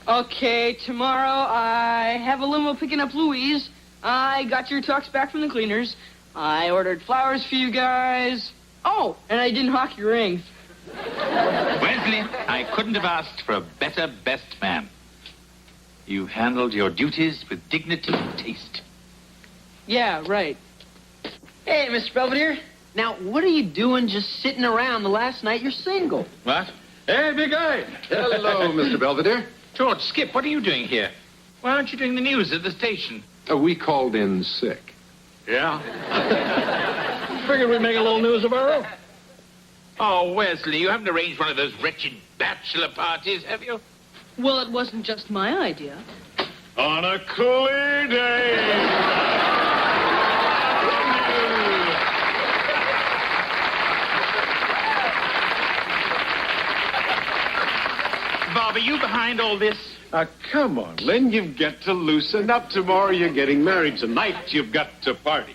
Okay, tomorrow I have a limo picking up Louise. I got your tux back from the cleaners. I ordered flowers for you guys. Oh, and I didn't hawk your rings. Wesley, I couldn't have asked for a better best man. You handled your duties with dignity and taste. Yeah, right. Hey, Mr. Belvedere. Now, what are you doing just sitting around the last night you're single? What? Hey, big guy. Hello, Mr. Belvedere. George, Skip, what are you doing here? Why aren't you doing the news at the station? We called in sick. Yeah? Figured we'd make a little news of our own. Oh, Wesley, you haven't arranged one of those wretched bachelor parties, have you? Well, it wasn't just my idea. On a clear day. Bob, are you behind all this? Come on, Lynn, you've got to loosen up. Tomorrow you're getting married. Tonight you've got to party.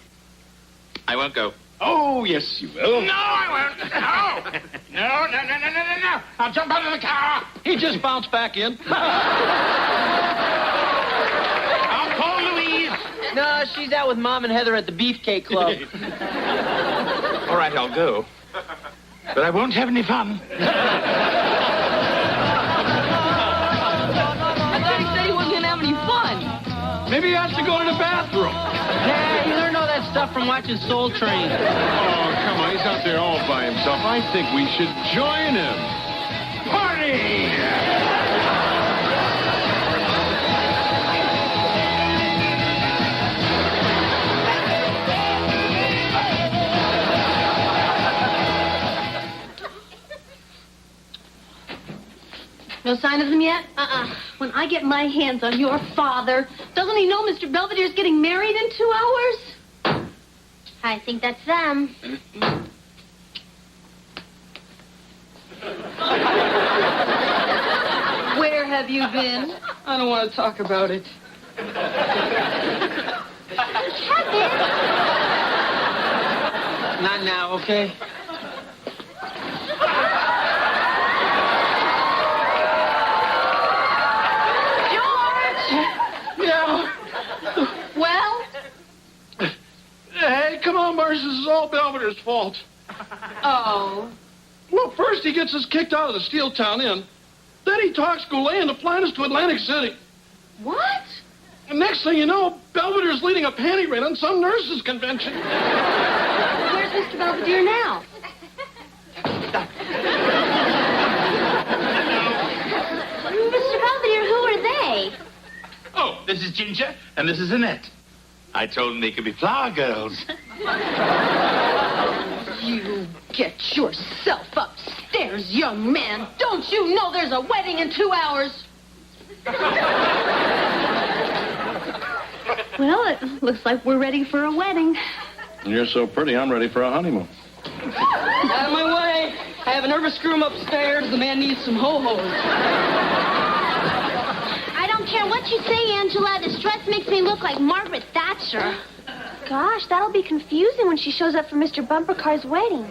I won't go. Oh, yes, you will. No, I won't. No. No. I'll jump out of the car. He just bounced back in. I'll call Louise. No, she's out with Mom and Heather at the Beefcake Club. All right, I'll go. But I won't have any fun. Maybe he has to go to the bathroom. Yeah, you learned all that stuff from watching Soul Train. Oh, come on. He's out there all by himself. I think we should join him. Party! No sign of them yet? When I get my hands on your father, doesn't he know Mr. Belvedere's getting married in 2 hours? I think that's them. Where have you been? I don't want to talk about it. Kevin! Not now, okay? Well? Hey, come on, Marsh. This is all Belvedere's fault. Oh. Well, first he gets us kicked out of the Steel Town Inn. Then he talks Goulet into flying us to Atlantic City. What? And next thing you know, Belvedere's leading a panty raid on some nurses' convention. Where's Mr. Belvedere now? Mr. Belvedere, who are they? Oh, this is Ginger, and this is Annette. I told them they could be flower girls. You get yourself upstairs, young man. Don't you know there's a wedding in 2 hours? Well, it looks like we're ready for a wedding. You're so pretty, I'm ready for a honeymoon. Out of my way. I have a nervous groom upstairs. The man needs some ho-hos. I don't care what you say, Angela. This dress makes me look like Margaret Thatcher. Gosh, that'll be confusing when she shows up for Mr. Bumpercar's wedding.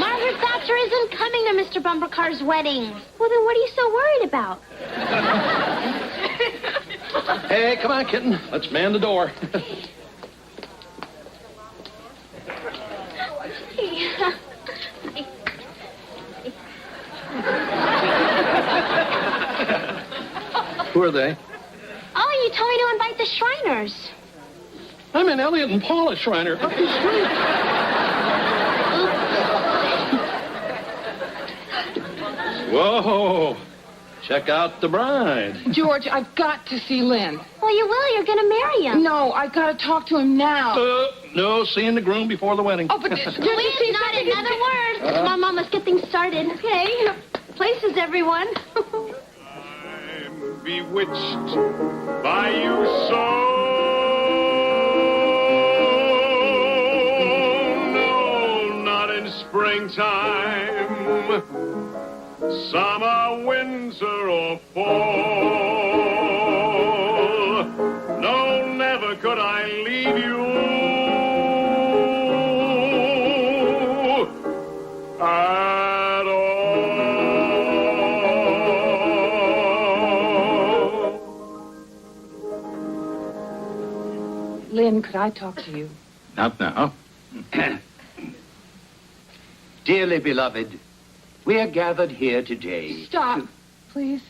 Margaret Thatcher isn't coming to Mr. Bumpercar's wedding. Well, then what are you so worried about? Hey, come on, kitten. Let's man the door. Who are they? Oh, you told me to invite the Shriners. I'm in Elliot and Paula Shriner up the street. Whoa. Check out the bride. George, I've got to see Lynn. Well, you will. You're going to marry him. No, I've got to talk to him now. No, seeing the groom before the wedding. Oh, but Please, not another word. Come on, Mom, let's get things started. Okay, places, everyone. I'm bewitched by you so. No, not in springtime, summer, winter, or fall. No, never could I leave you at all. Lynn, could I talk to you? Not now. Dearly beloved, we are gathered here today. Stop, please.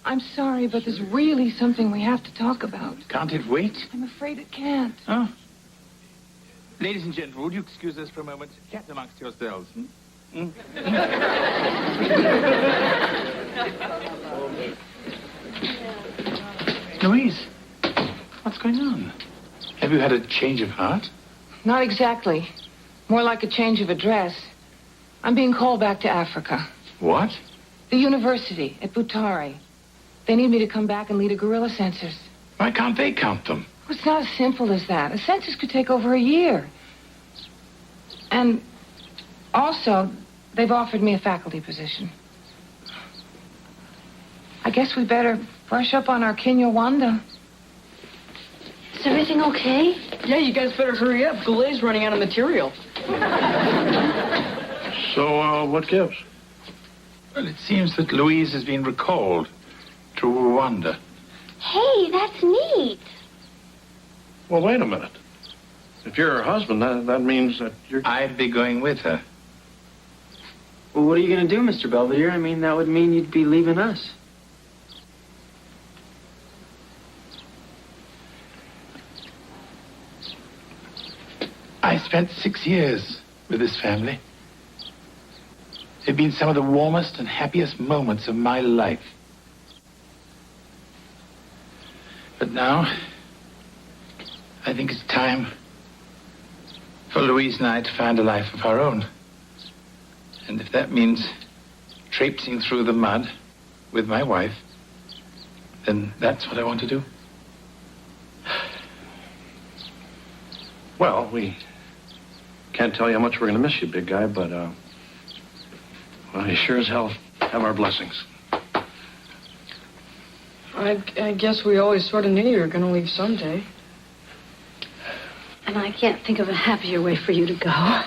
I'm sorry, but there's really something we have to talk about. Can't it wait? I'm afraid it can't. Oh. Ladies and gentlemen, would you excuse us for a moment? Chat amongst yourselves. Louise, what's going on? Have you had a change of heart? Not exactly. More like a change of address. I'm being called back to Africa. What? The university at Butare. They need me to come back and lead a guerrilla census. Why can't they count them? Well, it's not as simple as that. A census could take over a year. And also, they've offered me a faculty position. I guess we better brush up on our Kinyarwanda. Is everything okay? Yeah, you guys better hurry up. Goulet's running out of material. So, what gives? Well, it seems that Louise has been recalled to Rwanda. Hey, that's neat. Well, wait a minute. If you're her husband, that means that you're... I'd be going with her. Well, what are you going to do, Mr. Belvedere? I mean, that would mean you'd be leaving us. I spent 6 years with this family. They've been some of the warmest and happiest moments of my life. But now, I think it's time for Louise and I to find a life of our own. And if that means traipsing through the mud with my wife, then that's what I want to do. Well, we can't tell you how much we're going to miss you, big guy, but, well, you sure as hell have our blessings. I guess we always sort of knew you were going to leave someday. And I can't think of a happier way for you to go.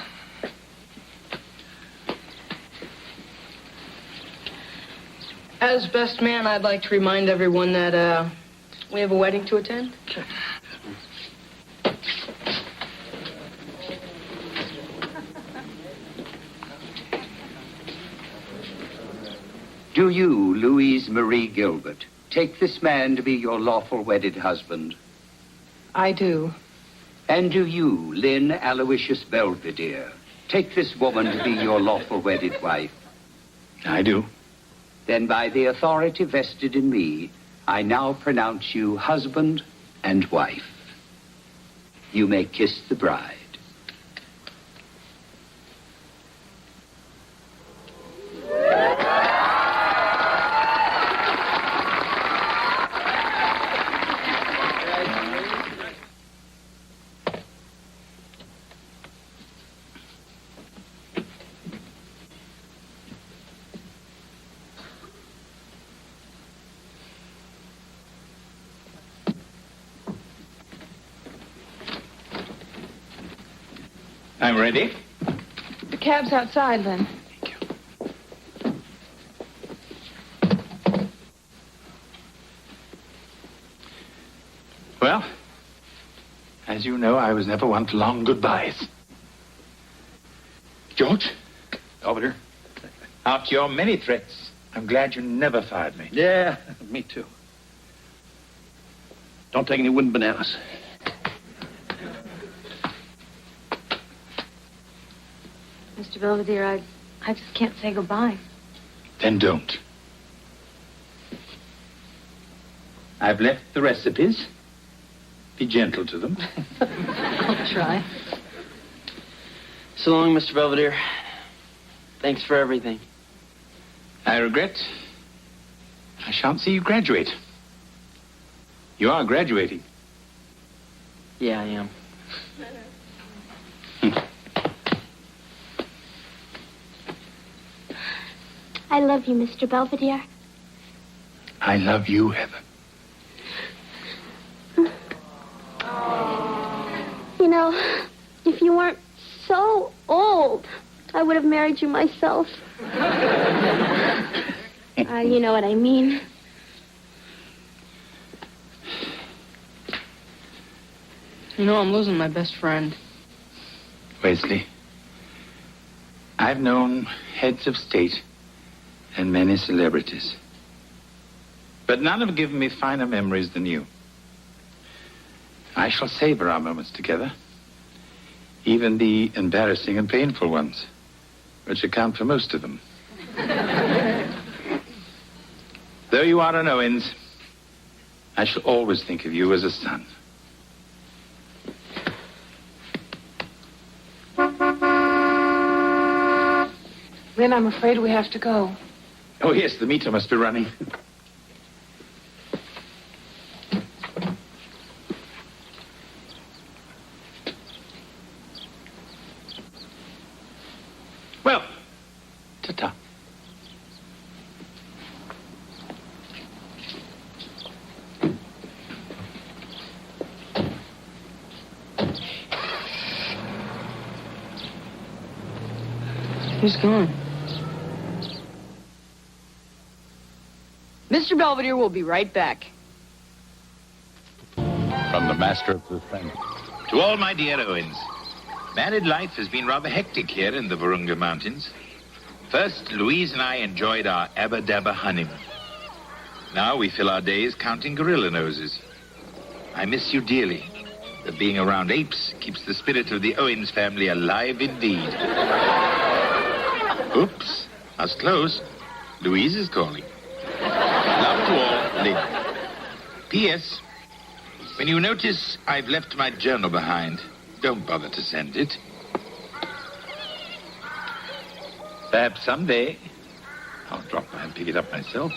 As best man, I'd like to remind everyone that we have a wedding to attend. Do you, Louise Marie Gilbert, take this man to be your lawful wedded husband? I do. And do you, Lynn Aloysius Belvedere, take this woman to be your lawful wedded wife? I do. Then by the authority vested in me, I now pronounce you husband and wife. You may kiss the bride. I'm ready. The cab's outside, Lynn. Well, as you know, I was never one for long goodbyes. George? Belvedere? After your many threats, I'm glad you never fired me. Yeah, me too. Don't take any wooden bananas. Mr. Belvedere, I just can't say goodbye. Then don't. I've left the recipes. Be gentle to them. I'll try. So long, Mr. Belvedere. Thanks for everything. I regret I shan't see you graduate. You are graduating. Yeah, I am. I love you, Mr. Belvedere. I love you, Heather. You know, if you weren't so old, I would have married you myself. You know what I mean. You know, I'm losing my best friend. Wesley, I've known heads of state and many celebrities, but none have given me finer memories than you. I shall savor our moments together, even the embarrassing and painful ones, which account for most of them. Though you are an Owens, I shall always think of you as a son. Lynn, I'm afraid we have to go. Oh, yes, the meter must be running. Well, ta-ta. He's gone. Mr. Belvedere will be right back. From the master of suspense. To all my dear Owens, married life has been rather hectic here in the Virunga Mountains. First, Louise and I enjoyed our abba-dabba honeymoon. Now we fill our days counting gorilla noses. I miss you dearly. But being around apes keeps the spirit of the Owens family alive indeed. Oops, that's close. Louise is calling. Love to all, Lynn. P.S. When you notice I've left my journal behind, don't bother to send it. Perhaps someday I'll drop by and pick it up myself.